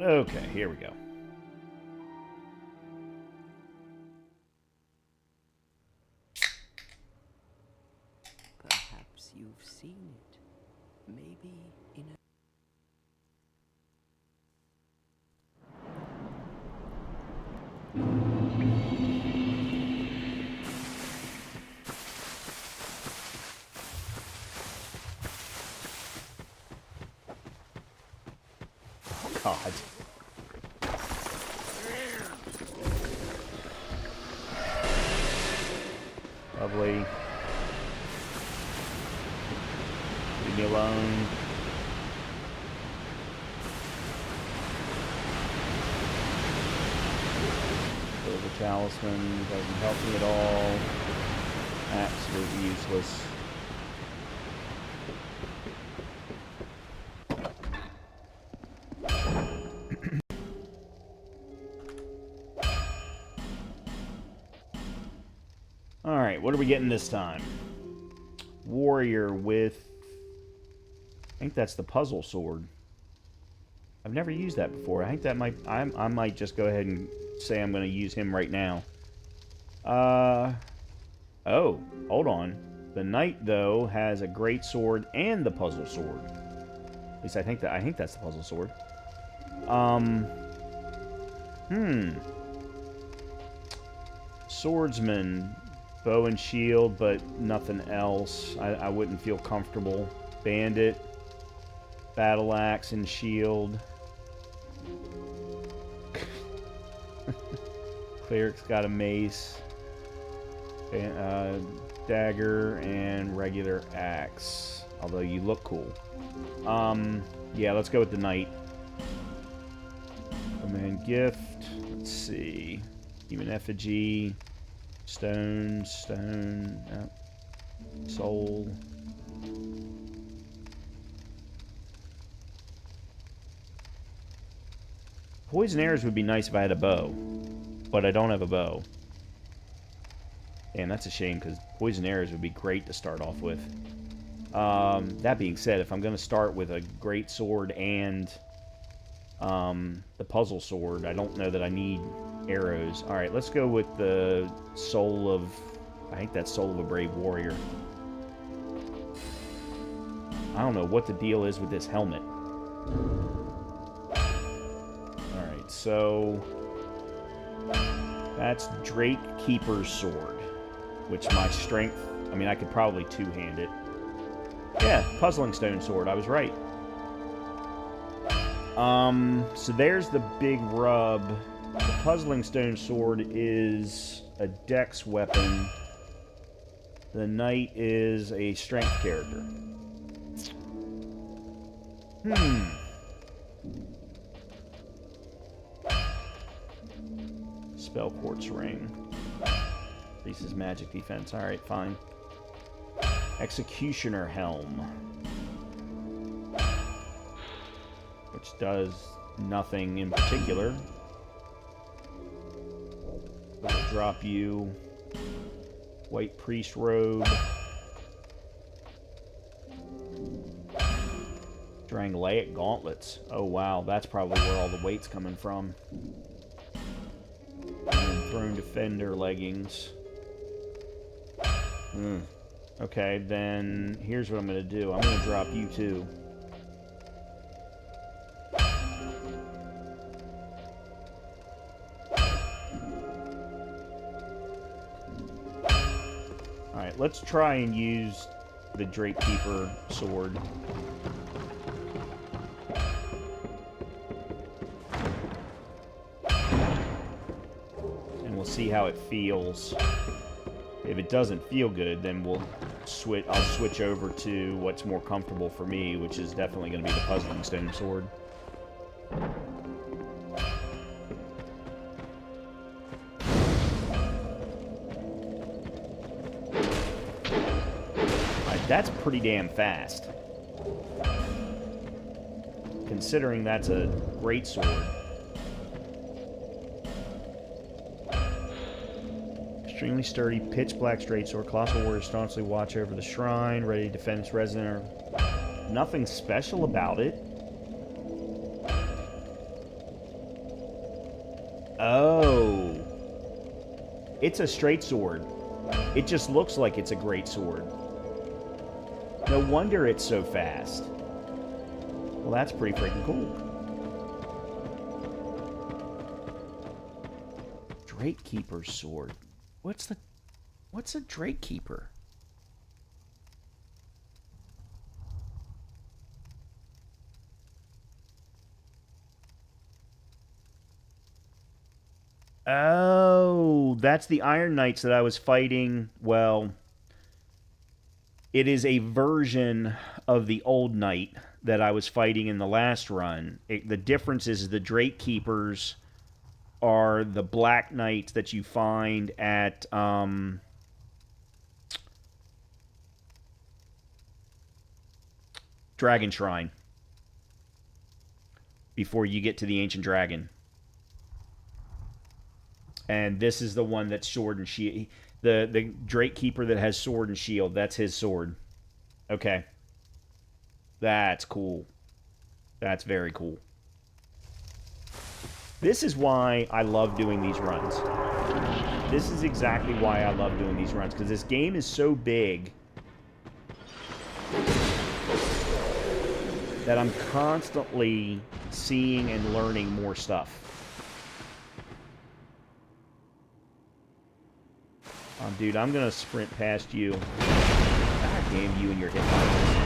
Okay, here we go. Perhaps you've seen it. Maybe in a... God. Lovely. Leave me alone. So the talisman doesn't help me at all. Absolutely useless. Alright, what are we getting this time? Warrior with... I think that's the puzzle sword. I've never used that before. I think that might... I might just go ahead and say I'm going to use him right now. Oh, hold on. The knight, though, has a great sword and the puzzle sword. At least I think that's the puzzle sword. Swordsman, bow and shield, but nothing else. I wouldn't feel comfortable. Bandit, battle axe and shield. Cleric's got a mace, dagger, and regular axe. Although you look cool. Yeah, let's go with the knight. Command gift. Let's see. Human effigy. Stone. Soul. Poison arrows would be nice if I had a bow. But I don't have a bow. Damn, that's a shame, because poison arrows would be great to start off with. That being said, if I'm going to start with a great sword and the puzzle sword, I don't know that I need arrows. Alright, let's go with the soul of... I think that's Soul of a Brave Warrior. I don't know what the deal is with this helmet. Alright, so... that's Drake Keeper's sword. Which my strength... I mean, I could probably two-hand it. Yeah, Puzzling Stone sword. I was right. So there's the big rub. The Puzzling Stone sword is a dex weapon. The knight is a strength character. Spell Quartz Ring. Increases magic defense. Alright, fine. Executioner Helm. Which does nothing in particular. It'll drop you White Priest Robe. Drangleic Gauntlets. Oh wow, that's probably where all the weight's coming from. And Throne Defender Leggings. Okay, then here's what I'm going to do. I'm going to drop you too. let's try and use the Drake Keeper sword. And we'll see how it feels. If it doesn't feel good, then I'll switch over to what's more comfortable for me, which is definitely going to be the Puzzling Stone sword. That's pretty damn fast. Considering that's a great sword. Extremely sturdy, pitch black straight sword. Colossal warrior staunchly watch over the shrine, ready to defend its resident. Nothing special about it. Oh. It's a straight sword. It just looks like it's a great sword. No wonder it's so fast. Well, that's pretty freaking cool. Drake Keeper's sword. What's a Drake Keeper? Oh, that's the Iron Knights that I was fighting. Well, it is a version of the old knight that I was fighting in the last run. The difference is the Drake Keepers are the black knights that you find at Dragon Shrine before you get to the Ancient Dragon. And this is the one that's sword and shield. The Drake Keeper that has sword and shield, that's his sword. Okay. That's cool. That's very cool. This is why I love doing these runs. This is exactly why I love doing these runs, because this game is so big that I'm constantly seeing and learning more stuff. Dude, I'm gonna sprint past you. God damn you and your hitboxes.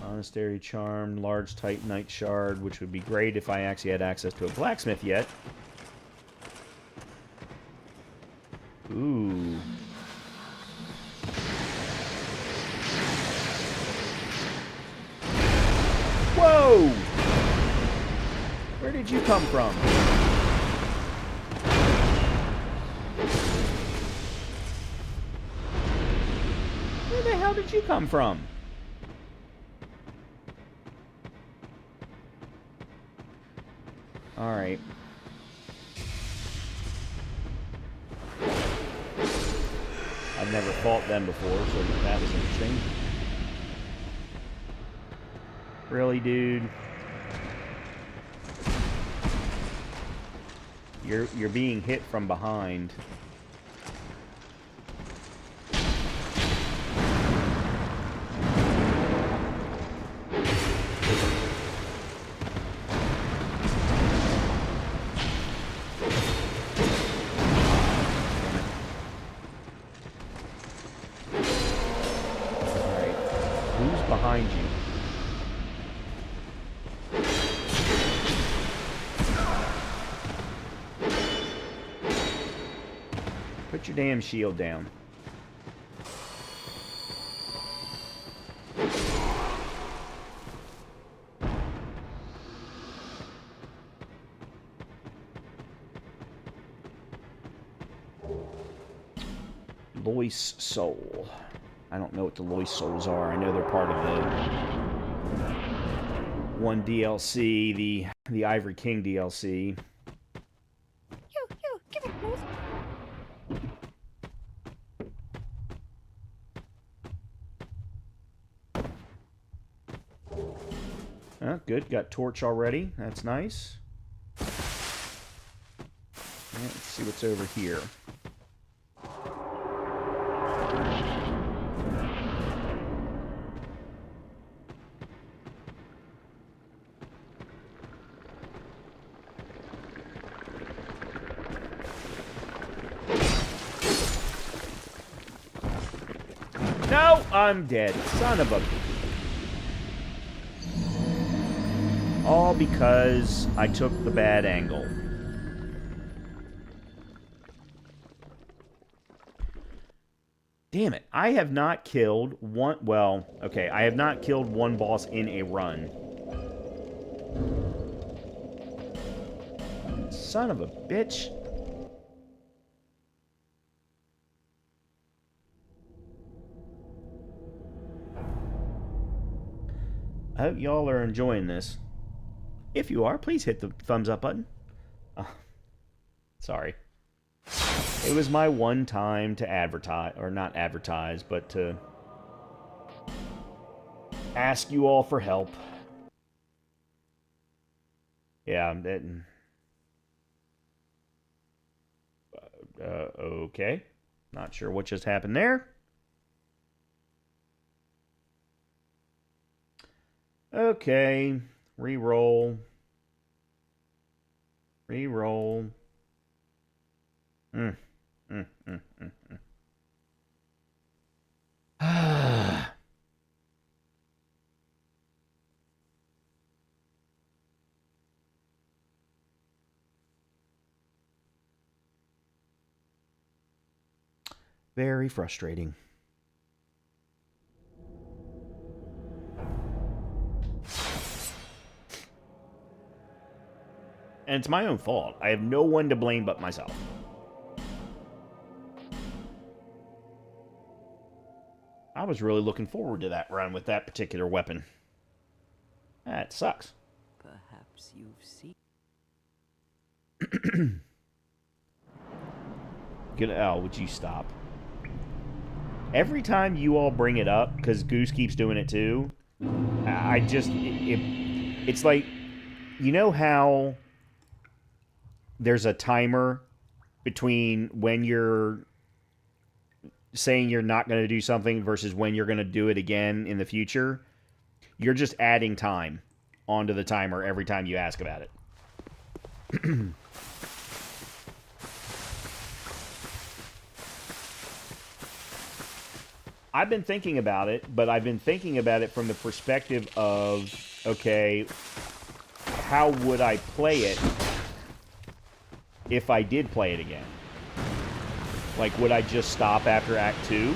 Monastery Charm, large Titanite Shard, which would be great if I actually had access to a blacksmith yet. Ooh. Whoa! Where did you come from? Where the hell did you come from? Alright. I've never fought them before, so that was interesting. Really, dude? You're being hit from behind. Behind you. Put your damn shield down. Lois Soul. I don't know what the Lois Souls are. I know they're part of the one DLC, the Ivory King DLC. Give it, Ruth. Good. Got torch already. That's nice. see what's over here. No, I'm dead. Son of a... All because I took the bad angle. Damn it. I have not killed one... Well, okay. I have not killed one boss in a run. Son of a bitch. I hope y'all are enjoying this. If you are, please hit the thumbs up button. Oh, sorry. It was my one time to advertise, or not advertise, but to ask you all for help. Yeah, okay. Not sure what just happened there. Okay, reroll. Reroll. Very frustrating. And it's my own fault. I have no one to blame but myself. I was really looking forward to that run with that particular weapon. That sucks. Perhaps you've seen. Good. Oh, would you stop? Every time you all bring it up, because Goose keeps doing it too, I just... It's like... You know how there's a timer between when you're saying you're not going to do something versus when you're going to do it again in the future? You're just adding time onto the timer every time you ask about it. I've been thinking about it, but I've been thinking about it from the perspective of, okay, how would I play it if I did play it again? Like, would I just stop after Act 2?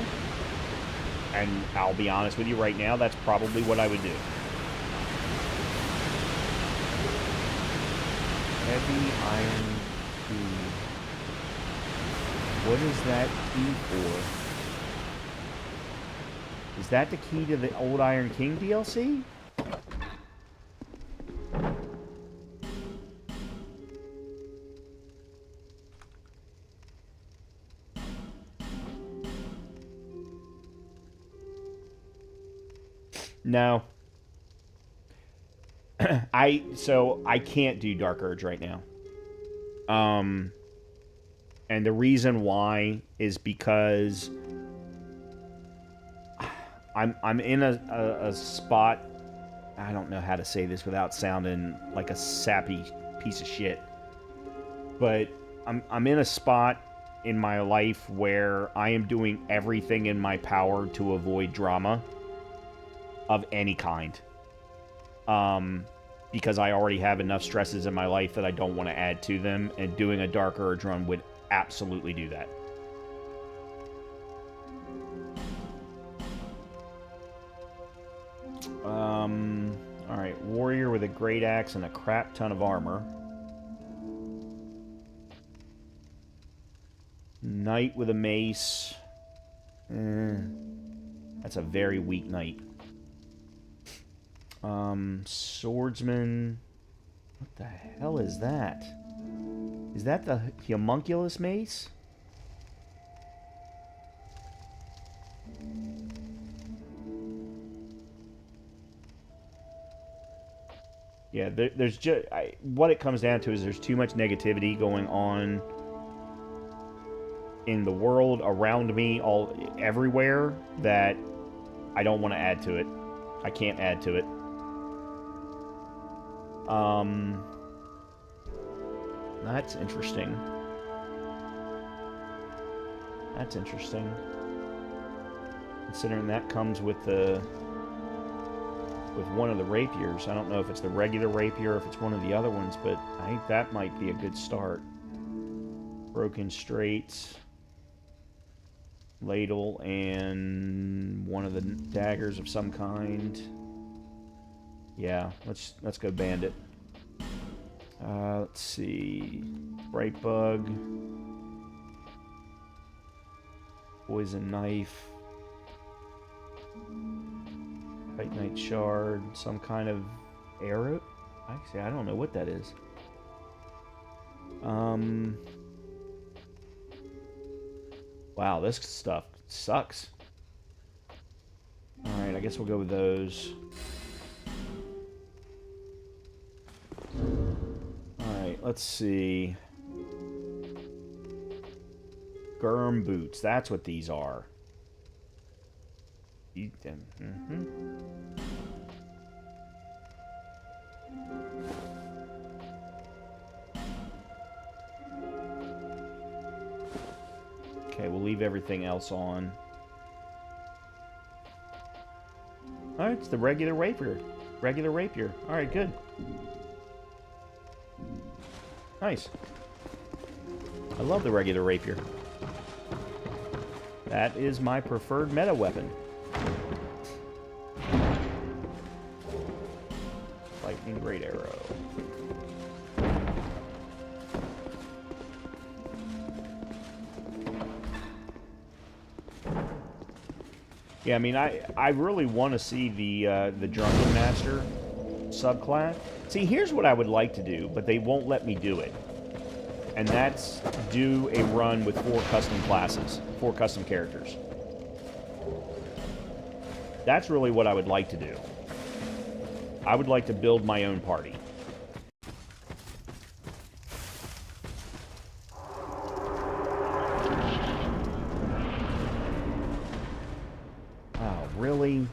And I'll be honest with you right now, that's probably what I would do. Heavy iron key. What is that key for? Is that the key to the Old Iron King DLC? No. So I can't do Dark Urge right now. And the reason why is because I'm in a spot. I don't know how to say this without sounding like a sappy piece of shit. But I'm in a spot in my life where I am doing everything in my power to avoid drama of any kind. Because I already have enough stresses in my life that I don't want to add to them, and doing a Dark Urge run would absolutely do that. Alright, warrior with a great axe and a crap ton of armor. Knight with a mace. That's a very weak knight. Swordsman. What the hell is that? Is that the homunculus mace? Yeah, there's just... what it comes down to is there's too much negativity going on in the world around me, everywhere, that I don't want to add to it. I can't add to it. That's interesting. That's interesting. Considering that comes with one of the rapiers. I don't know if it's the regular rapier or if it's one of the other ones, but I think that might be a good start. Broken straight, ladle, and one of the daggers of some kind. Yeah, let's go bandit. Let's see. Bright bug. Poison knife. White Knight Shard, some kind of arrow? Actually, I don't know what that is. Wow, this stuff sucks. Alright, I guess we'll go with those. Alright, let's see. Gurm boots, that's what these are. Eat them. Okay, we'll leave everything else on. Alright, it's the regular rapier. Regular rapier. Alright, good. Nice. I love the regular rapier. That is my preferred meta weapon. Lightning Great Arrow. Yeah, I mean, I really want to see the Drunken Master subclass. See, here's what I would like to do, but they won't let me do it. And that's do a run with 4 custom classes, 4 custom characters. That's really what I would like to do. I would like to build my own party. Oh, really?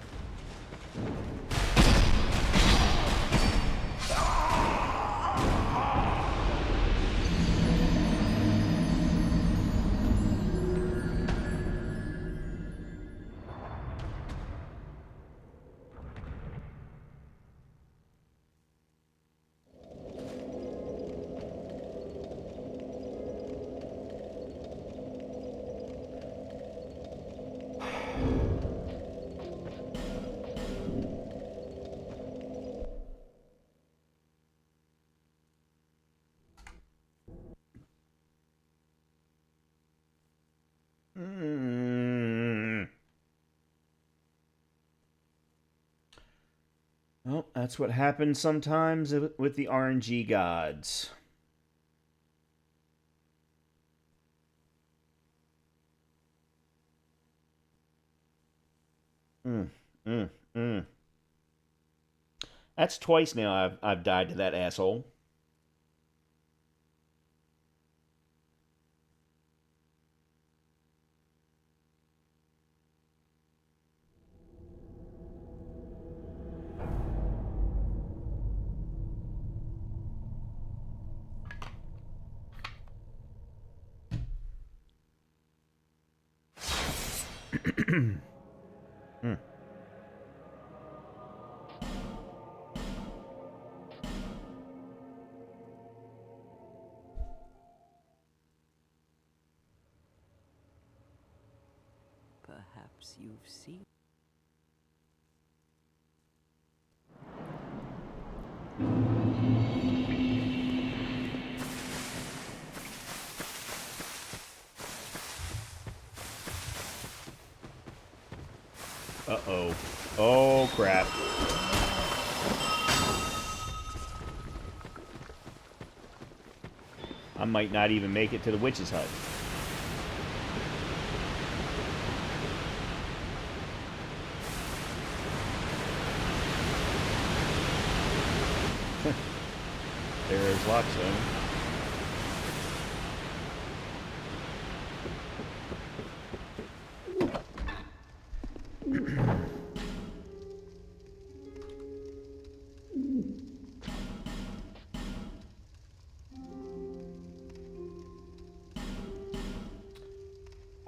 Well, that's what happens sometimes with the RNG gods. That's twice now I've died to that asshole. Perhaps you've seen. Uh-oh. Oh, crap. I might not even make it to the witch's hut. There's Lockstone.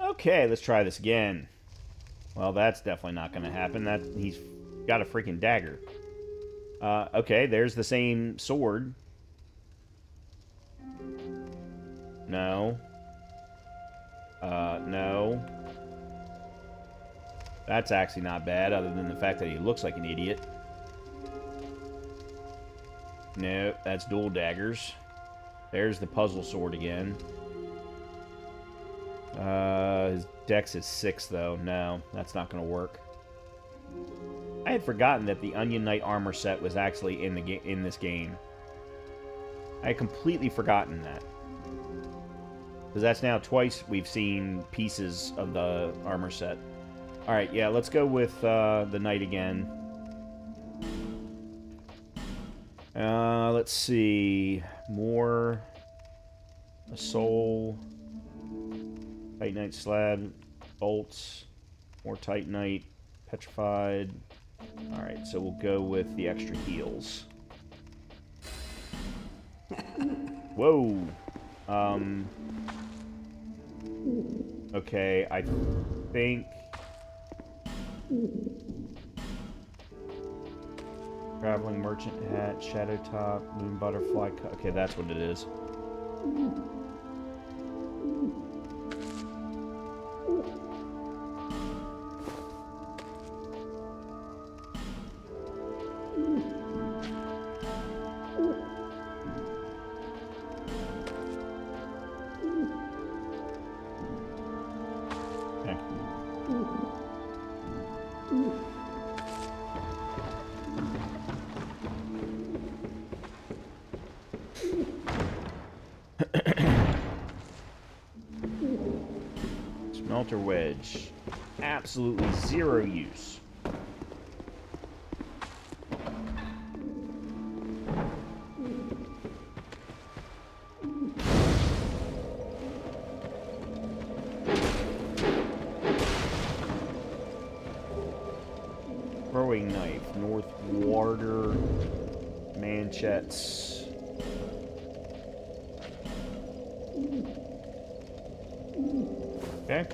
Okay, let's try this again. Well, that's definitely not going to happen. That he's got a freaking dagger. Okay, there's the same sword. No. No. That's actually not bad, other than the fact that he looks like an idiot. No, that's dual daggers. There's the puzzle sword again. His dex is 6, though. No, that's not going to work. I had forgotten that the Onion Knight armor set was actually in this game. I had completely forgotten that. Because that's now twice we've seen pieces of the armor set. Alright, yeah, let's go with the Knight again. Let's see. More. A soul. Titanite slab. Bolts. More Titanite. Petrified. Alright, so we'll go with the extra heals. Whoa. Okay, I think... Traveling Merchant Hat, Shadow Top, Moon Butterfly... Okay, that's what it is. Smelter Wedge. Absolutely zero use. Throwing Knife. North Warder. Manchettes. Okay.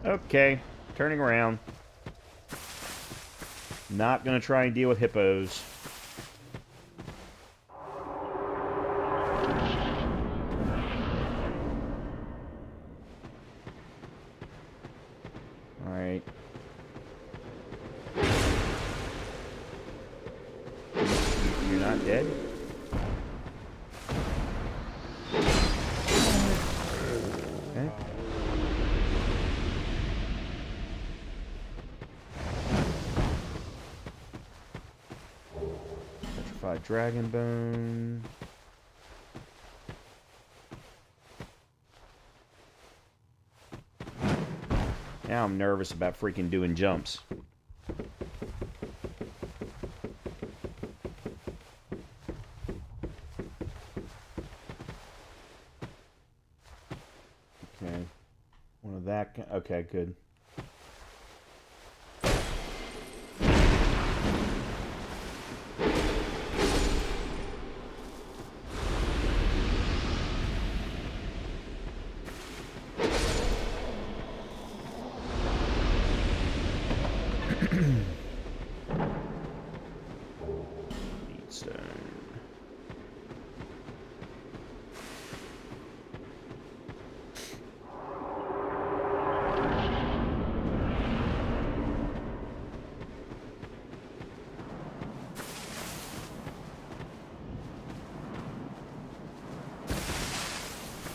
Okay, turning around. Not gonna try and deal with hippos. Alright. You're not dead? Okay. Petrified Dragon Bone. Now I'm nervous about freaking doing jumps. Okay. One of that. Okay, good.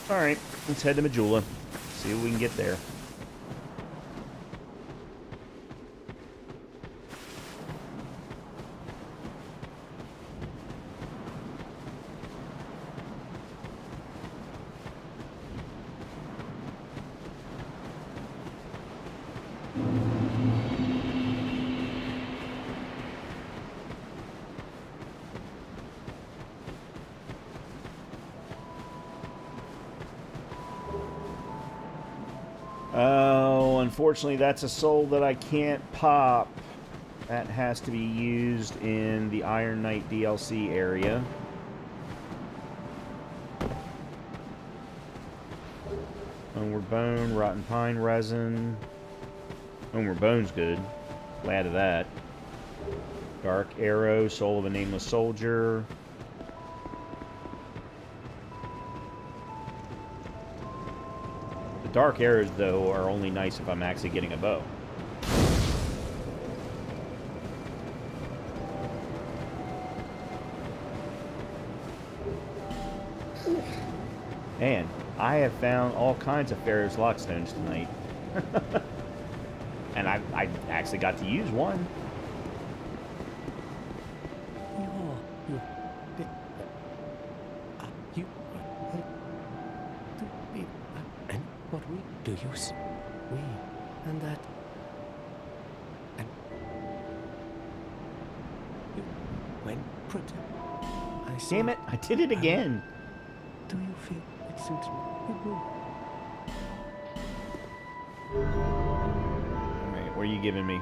Alright, let's head to Majula. See what we can get there. Unfortunately, that's a soul that I can't pop. That has to be used in the Iron Knight DLC area. Homeward Bone, Rotten Pine Resin. Homeward Bone's good. Glad of that. Dark Arrow, Soul of a Nameless Soldier. The Dark Arrows, though, are only nice if I'm actually getting a bow. Man, I have found all kinds of Pharaoh's Lockstones tonight. And I actually got to use one. And what we do you see? We and that. And you when protect. I see. Damn it, I did it again. Do you feel it suits me? It will. Alright, what are you giving me?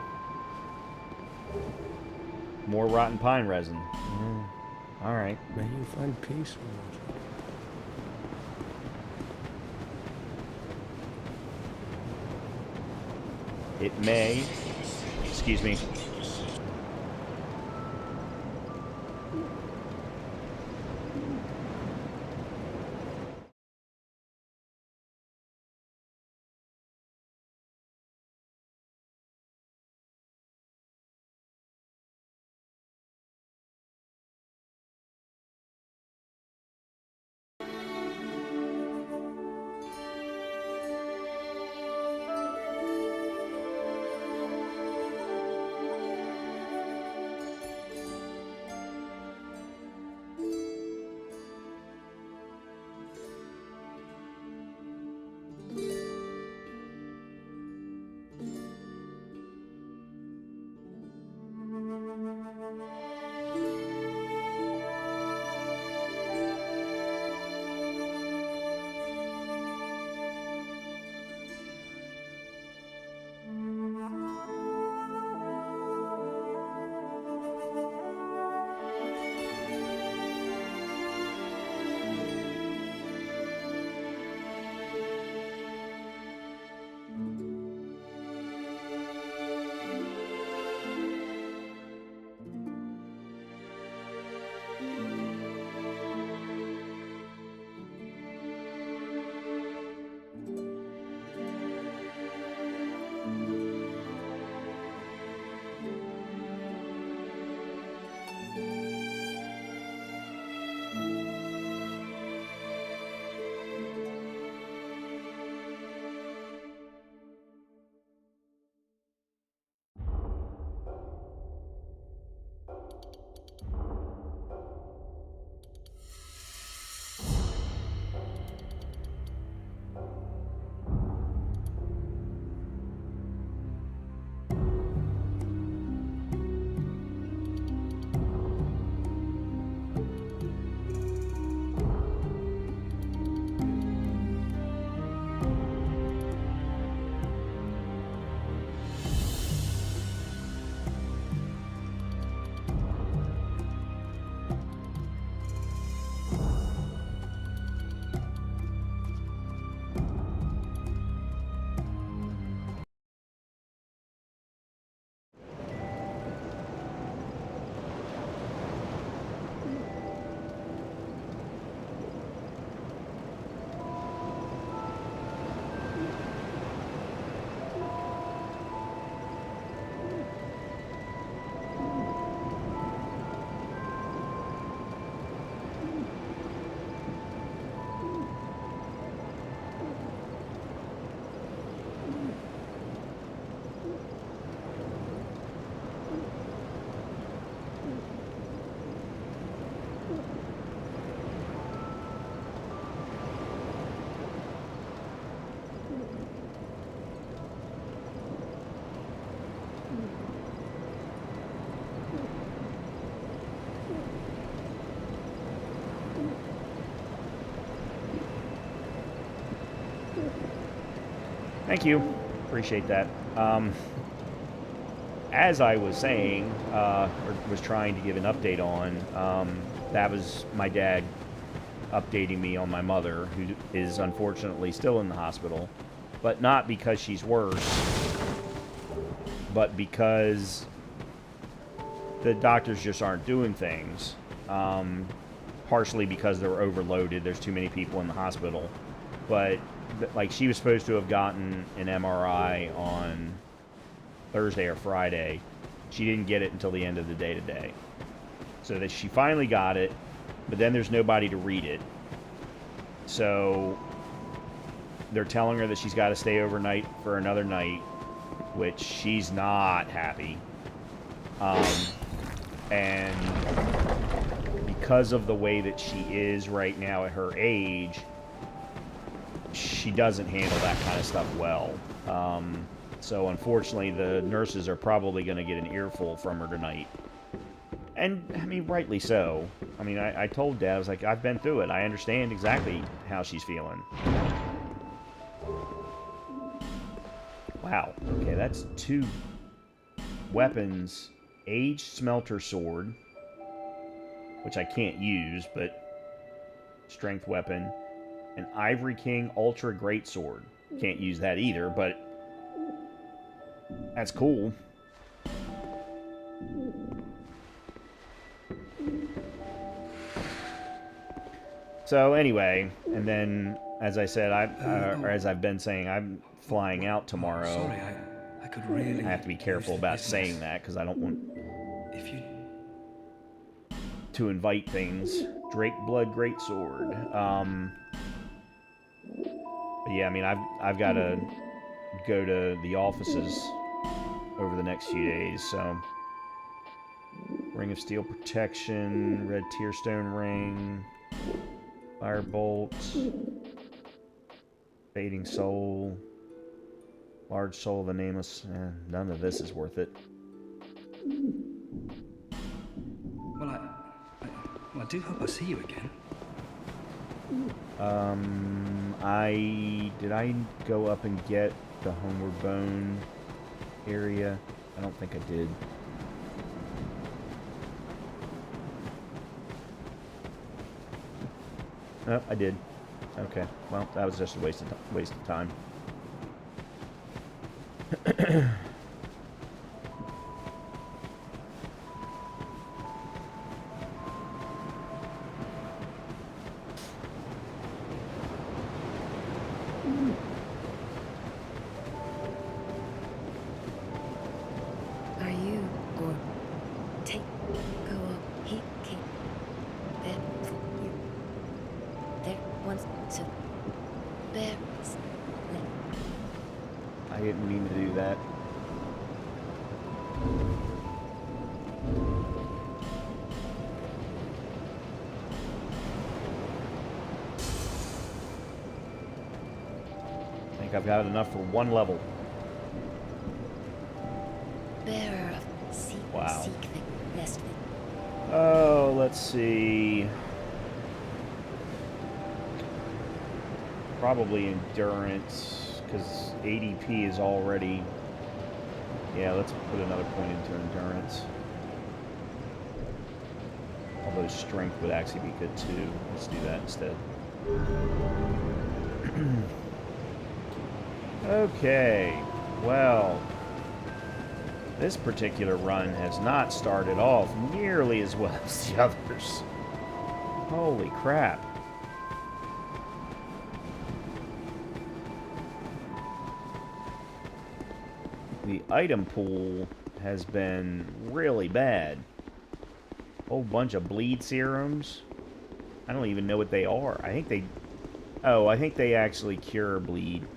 More Rotten Pine Resin. Alright. May you find peace, Lord. It may. Excuse me. Thank you. Appreciate that. As I was saying, or was trying to give an update on, that was my dad updating me on my mother, who is unfortunately still in the hospital. But not because she's worse, but because the doctors just aren't doing things. Partially because they're overloaded. There's too many people in the hospital. But, like, she was supposed to have gotten an MRI on Thursday or Friday. She didn't get it until the end of the day today. So that she finally got it, but then there's nobody to read it. So they're telling her that she's got to stay overnight for another night, which she's not happy. And because of the way that she is right now at her age, she doesn't handle that kind of stuff well. So unfortunately, the nurses are probably going to get an earful from her tonight. And, I mean, rightly so. I mean, I told Dad, I was like, I've been through it. I understand exactly how she's feeling. Wow. Okay, that's 2 weapons. Aged Smelter Sword, which I can't use, but strength weapon. An Ivory King Ultra Greatsword. Can't use that either, but that's cool. So anyway, and then, as I said, or as I've been saying, I'm flying out tomorrow. Sorry, I could really... I have to be careful about saying that, because I don't want If you... to invite things. Drake Blood Greatsword. But yeah, I mean, I've got to go to the offices over the next few days, so... Ring of Steel Protection, Red Tearstone Ring, Firebolt, Fading Soul, Large Soul of the Nameless. None of this is worth it. Well, I do hope I see you again. Did I go up and get the Homeward Bone area? I don't think I did. Oh, I did. Okay. Well, that was just a waste of time. Are you or take go up? He came there for you. There once so there. I didn't mean to do that. I think I've got enough for one level. Bearer of seek, Wow. seek the nest. Oh, let's see. Probably endurance, because ADP is already... Yeah, let's put another point into endurance. Although strength would actually be good too. Let's do that instead. Okay, well... This particular run has not started off nearly as well as the others. Holy crap. The item pool has been really bad. Whole bunch of bleed serums. I don't even know what they are. I think they... Oh, I think they actually cure bleed.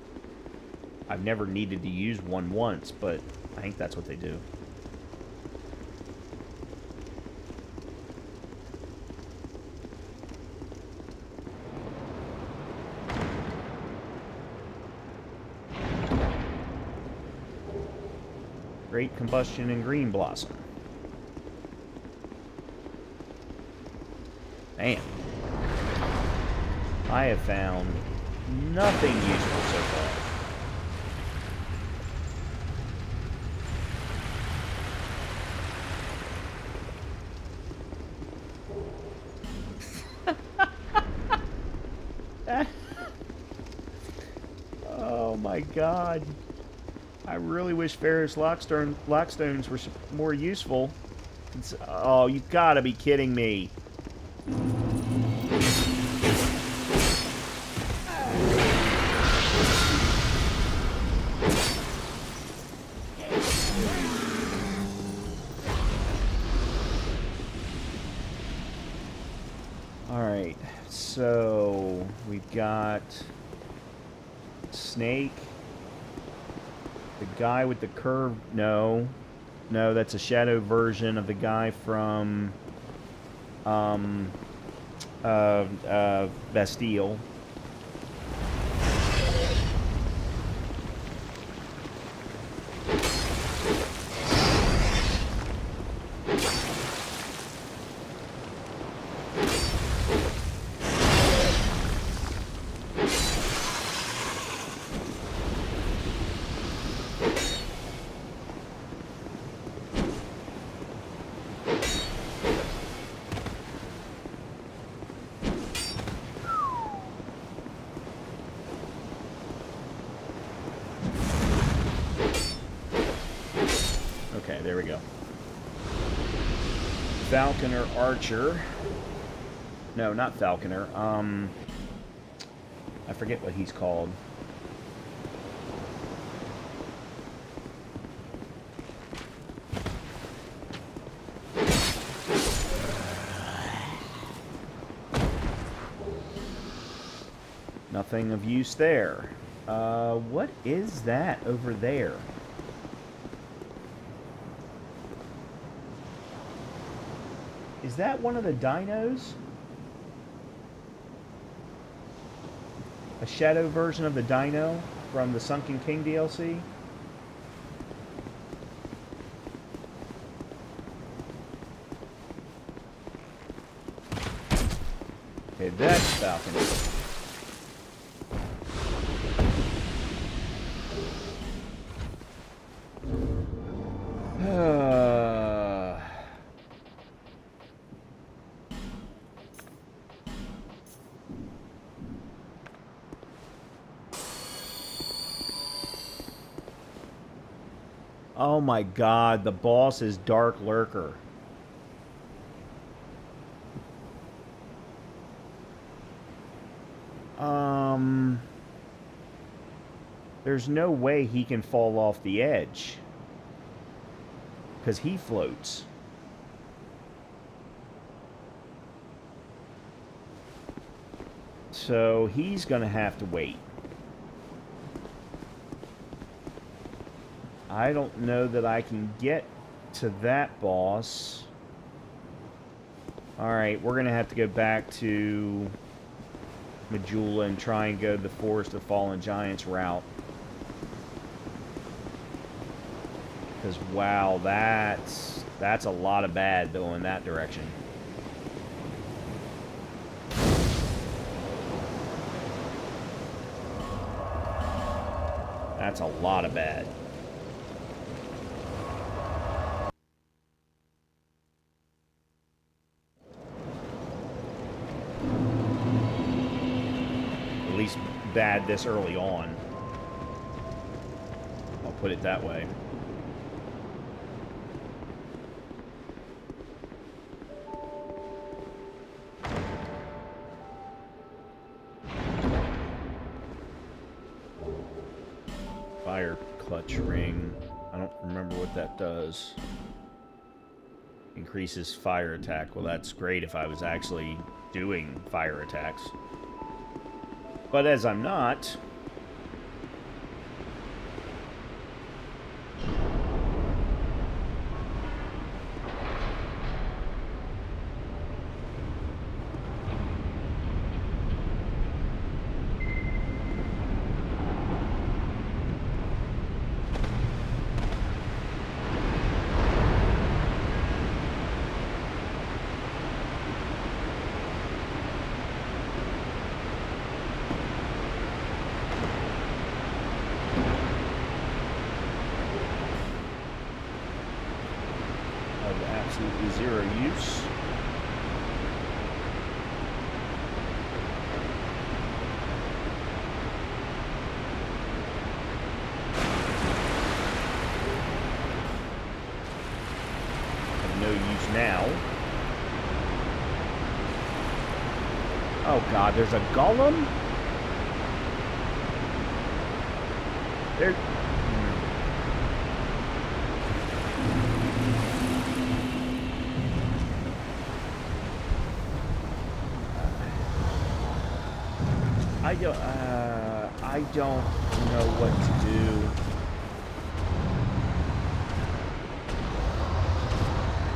I've never needed to use one once, but I think that's what they do. Great Combustion and Green Blossom. Man. I have found nothing useful so far. my god. I really wish Ferris Lockstones were more useful. Oh, you gotta be kidding me. Alright, so we've got Snake. The guy with the curved... No, that's a shadow version of the guy from Bastille. Okay, there we go. Falconer Archer. No, not Falconer. I forget what he's called. Nothing of use there. What is that over there? Is that one of the dinos? A shadow version of the dino from the Sunken King DLC? Okay, that's Falcon. Oh my god, the boss is Dark Lurker. There's no way he can fall off the edge. Because he floats. So he's going to have to wait. I don't know that I can get to that boss. Alright, we're going to have to go back to Majula and try and go the Forest of Fallen Giants route. Because, wow, that's a lot of bad going that direction. That's a lot of bad. At least bad this early on. I'll put it that way. Fire clutch ring. I don't remember what that does. Increases fire attack. Well, that's great if I was actually doing fire attacks. But as I'm not... absolutely zero use. no use now. Oh god, there's a golem? There... I don't know what to do.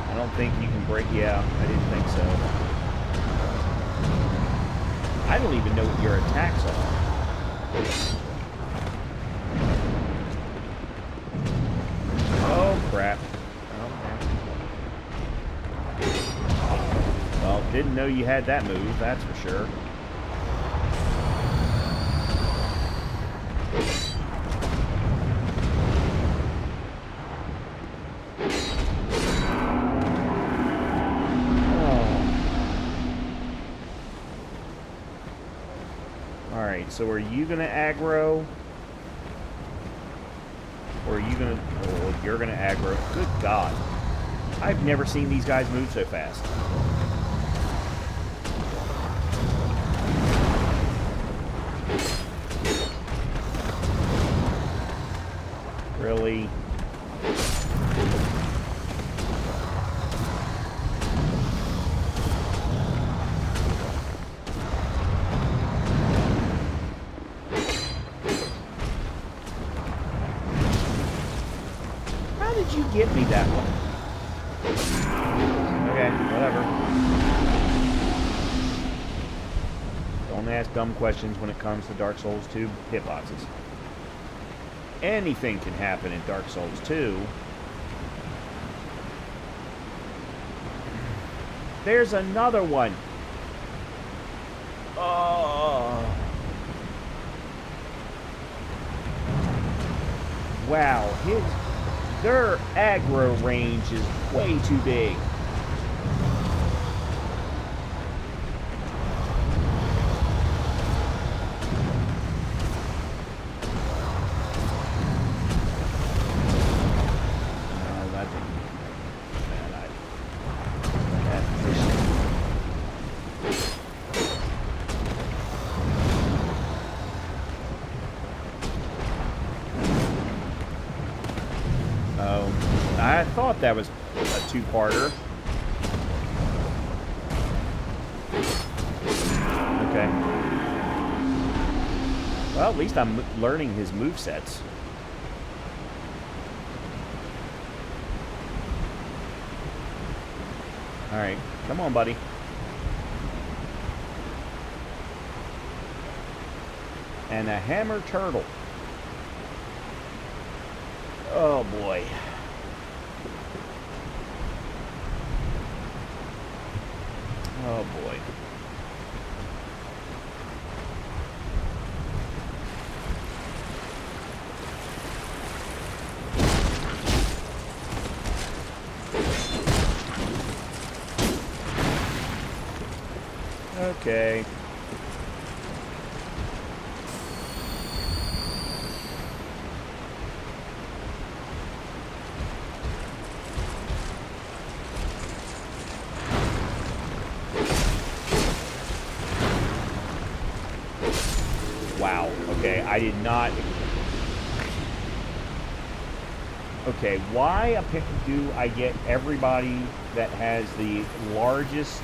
I don't think you can break... Yeah, I didn't think so. I don't even know what your attacks are. Oh, crap. Okay. Well, didn't know you had that move, that's for sure. So are you gonna aggro? Or are you gonna... Oh, you're gonna aggro. Good God. I've never seen these guys move so fast. Really? You get me that one. Okay, whatever. Don't ask dumb questions when it comes to Dark Souls 2 hitboxes. Anything can happen in Dark Souls 2. There's another one. Oh. Wow, their aggro range is way too big. I thought that was a two-parter. Okay. Well, at least I'm learning his movesets. Alright, come on, buddy. And a hammer turtle. Oh, boy. Oh boy. Okay. Wow. Okay, I did not... Okay, why do I get everybody that has the largest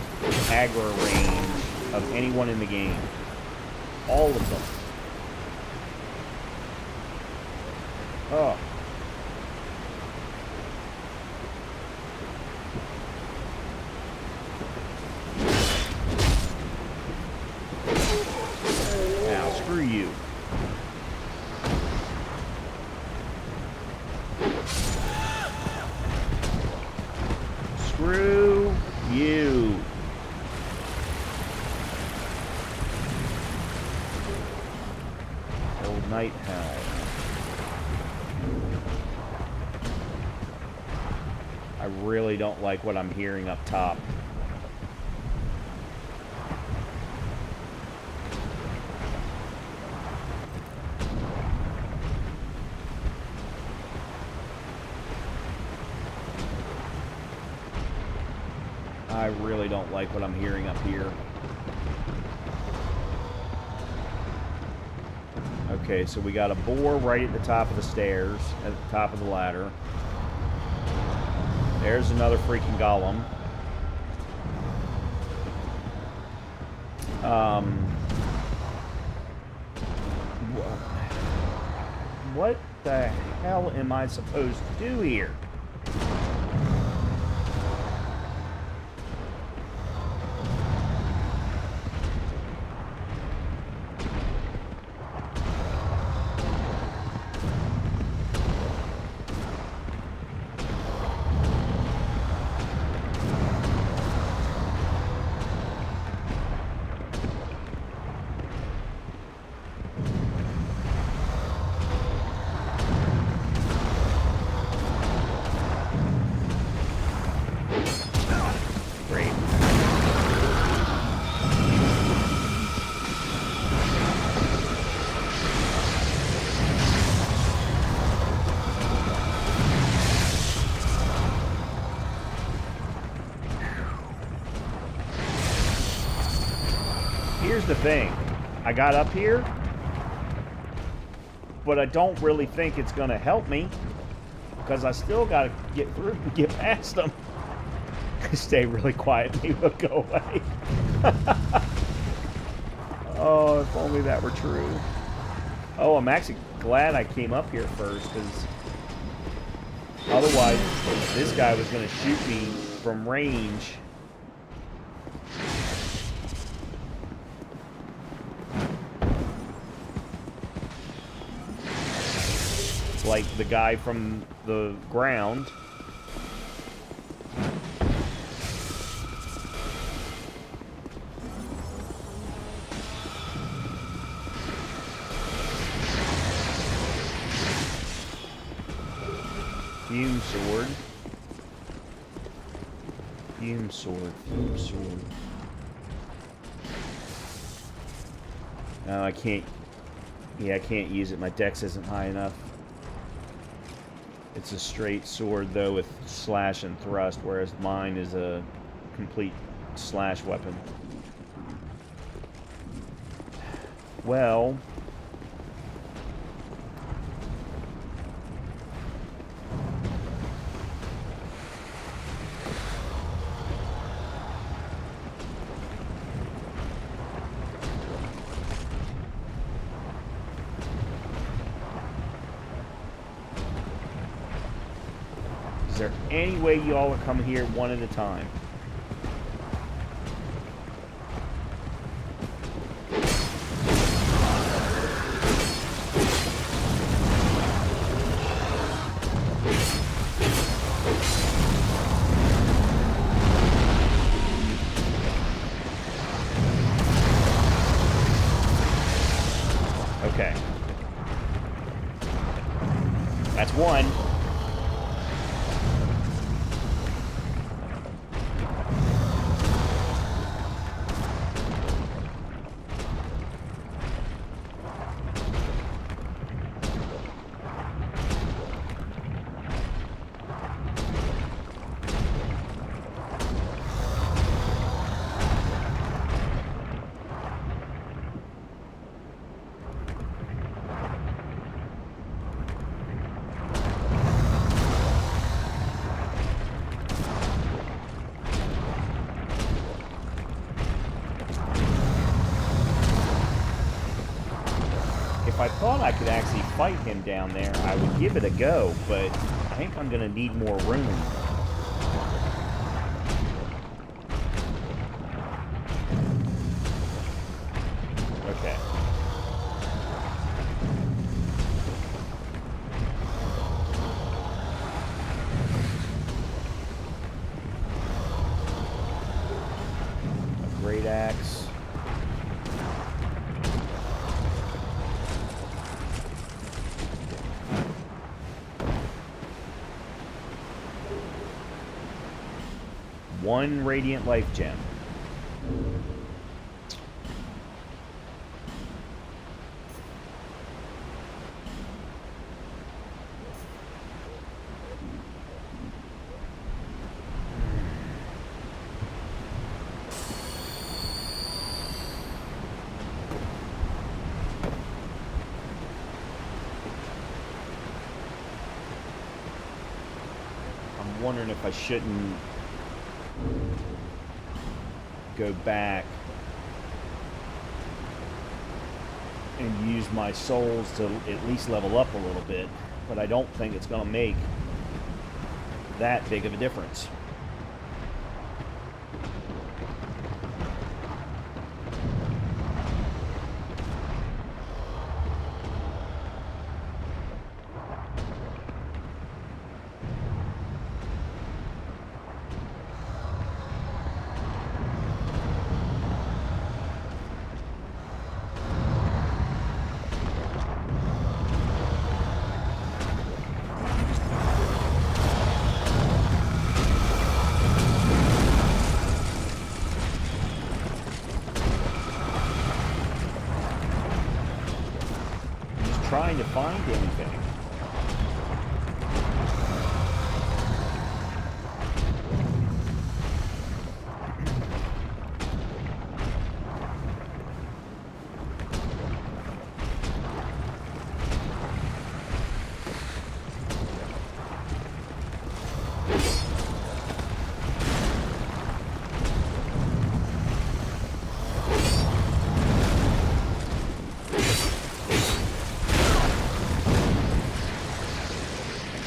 aggro range of anyone in the game? All of them. Oh. Now, screw you. Screw you. Old Night Hell. I really don't like what I'm hearing up top. I really don't like what I'm hearing up here. Okay, so we got a boar right at the top of the stairs, at the top of the ladder. There's another freaking golem. What the hell am I supposed to do here? Great. Here's the thing. I got up here, but I don't really think it's going to help me because I still got to get through and get past them. Stay really quiet, maybe they'll go away. Oh, if only that were true. Oh, I'm actually glad I came up here first, because otherwise this guy was going to shoot me from range. Like the guy from the ground. Fume sword. Fume sword. Fume sword. No, I can't. Yeah, I can't use it. My dex isn't high enough. It's a straight sword, though, with slash and thrust, whereas mine is a complete slash weapon. Well... Is there any way y'all are coming here one at a time? Okay. That's one. If I thought I could actually fight him down there, I would give it a go, but I think I'm going to need more room. Okay. A great axe. One radiant life gem. wondering if I shouldn't go back and use my souls to at least level up a little bit, but I don't think it's going to make that big of a difference. Trying to find anything.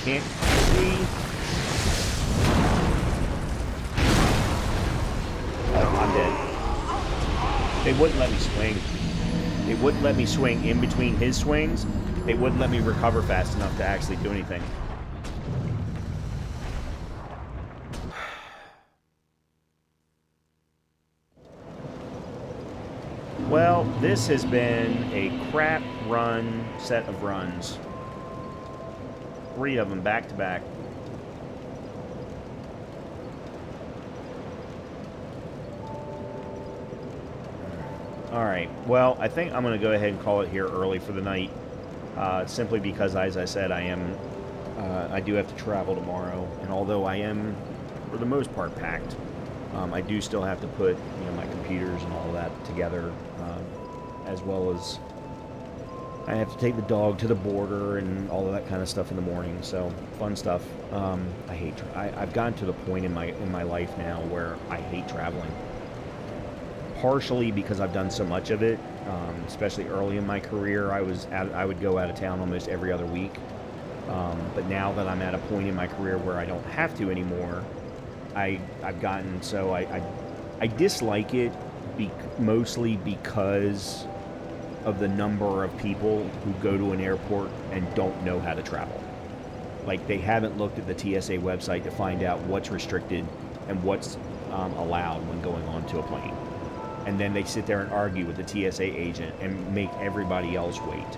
Can't see. Oh, I'm dead. They wouldn't let me swing. They wouldn't let me swing in between his swings. They wouldn't let me recover fast enough to actually do anything. Well, this has been a crap run, set of runs. 3 of them back to back. Alright, well, I think I'm going to go ahead and call it here early for the night. Simply because, as I said, I do have to travel tomorrow. And although I am, for the most part, packed, I do still have to put, you know, my computers and all of that together, as well as I have to take the dog to the border and all of that kind of stuff in the morning. So fun stuff. I've gotten to the point in my life now where I hate traveling. Partially because I've done so much of it, especially early in my career. I would go out of town almost every other week. But now that I'm at a point in my career where I don't have to anymore, I've gotten so I dislike it mostly because of the number of people who go to an airport and don't know how to travel. Like, they haven't looked at the TSA website to find out what's restricted and what's allowed when going onto a plane. And then they sit there and argue with the TSA agent and make everybody else wait.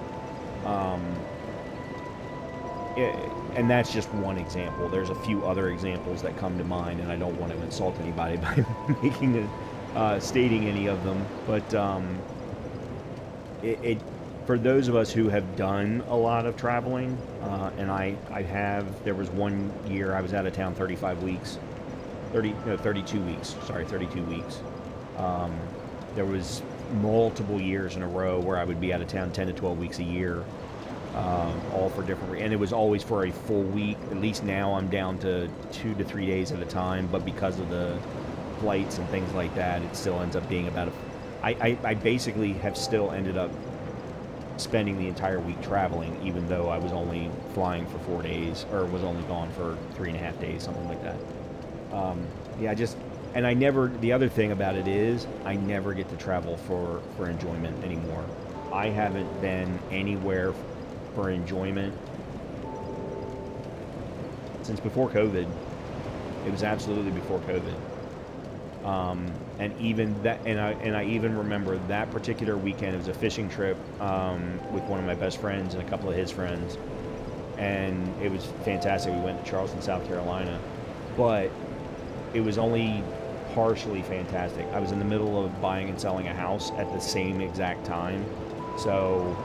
And that's just one example. There's a few other examples that come to mind, and I don't want to insult anybody by stating any of them. But for those of us who have done a lot of traveling, and there was one year I was out of town 32 weeks. There was multiple years in a row where I would be out of town 10 to 12 weeks a year, all for different and it was always for a full week. At least now I'm down to 2 to 3 days at a time, but because of the flights and things like that, it still ends up being about I basically have still ended up spending the entire week traveling, even though I was only flying for 4 days, or was only gone for 3.5 days, something like that. The other thing about it is, I never get to travel for enjoyment anymore. I haven't been anywhere for enjoyment since before COVID. It was absolutely before COVID. And even that, and I even remember that particular weekend. It was a fishing trip with one of my best friends and a couple of his friends, and it was fantastic. We went to Charleston, South Carolina, but it was only partially fantastic. I was in the middle of buying and selling a house at the same exact time, so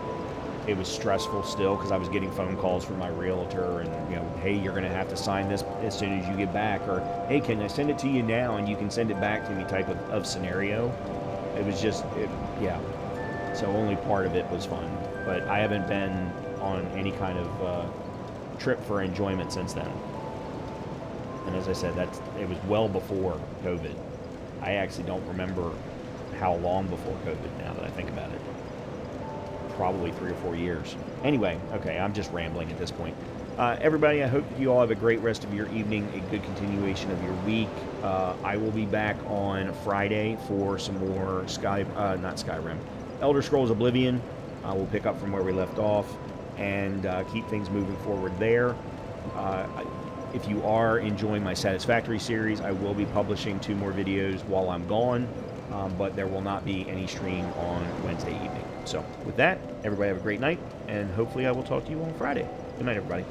it was stressful still because I was getting phone calls from my realtor and, hey, you're going to have to sign this as soon as you get back, or hey, can I send it to you now and you can send it back to me type of scenario. It was just, so only part of it was fun, but I haven't been on any kind of trip for enjoyment since then. And as I said, it was well before COVID. I actually don't remember how long before COVID now that I think about it. Probably 3 or 4 years. Anyway, okay, I'm just rambling at this point. Everybody, I hope you all have a great rest of your evening, a good continuation of your week. I will be back on Friday for some more not Skyrim, Elder Scrolls Oblivion. We'll pick up from where we left off and keep things moving forward there. If you are enjoying my Satisfactory series, I will be publishing 2 more videos while I'm gone, but there will not be any stream on Wednesday evening. So with that, everybody have a great night, and hopefully I will talk to you on Friday. Good night, everybody.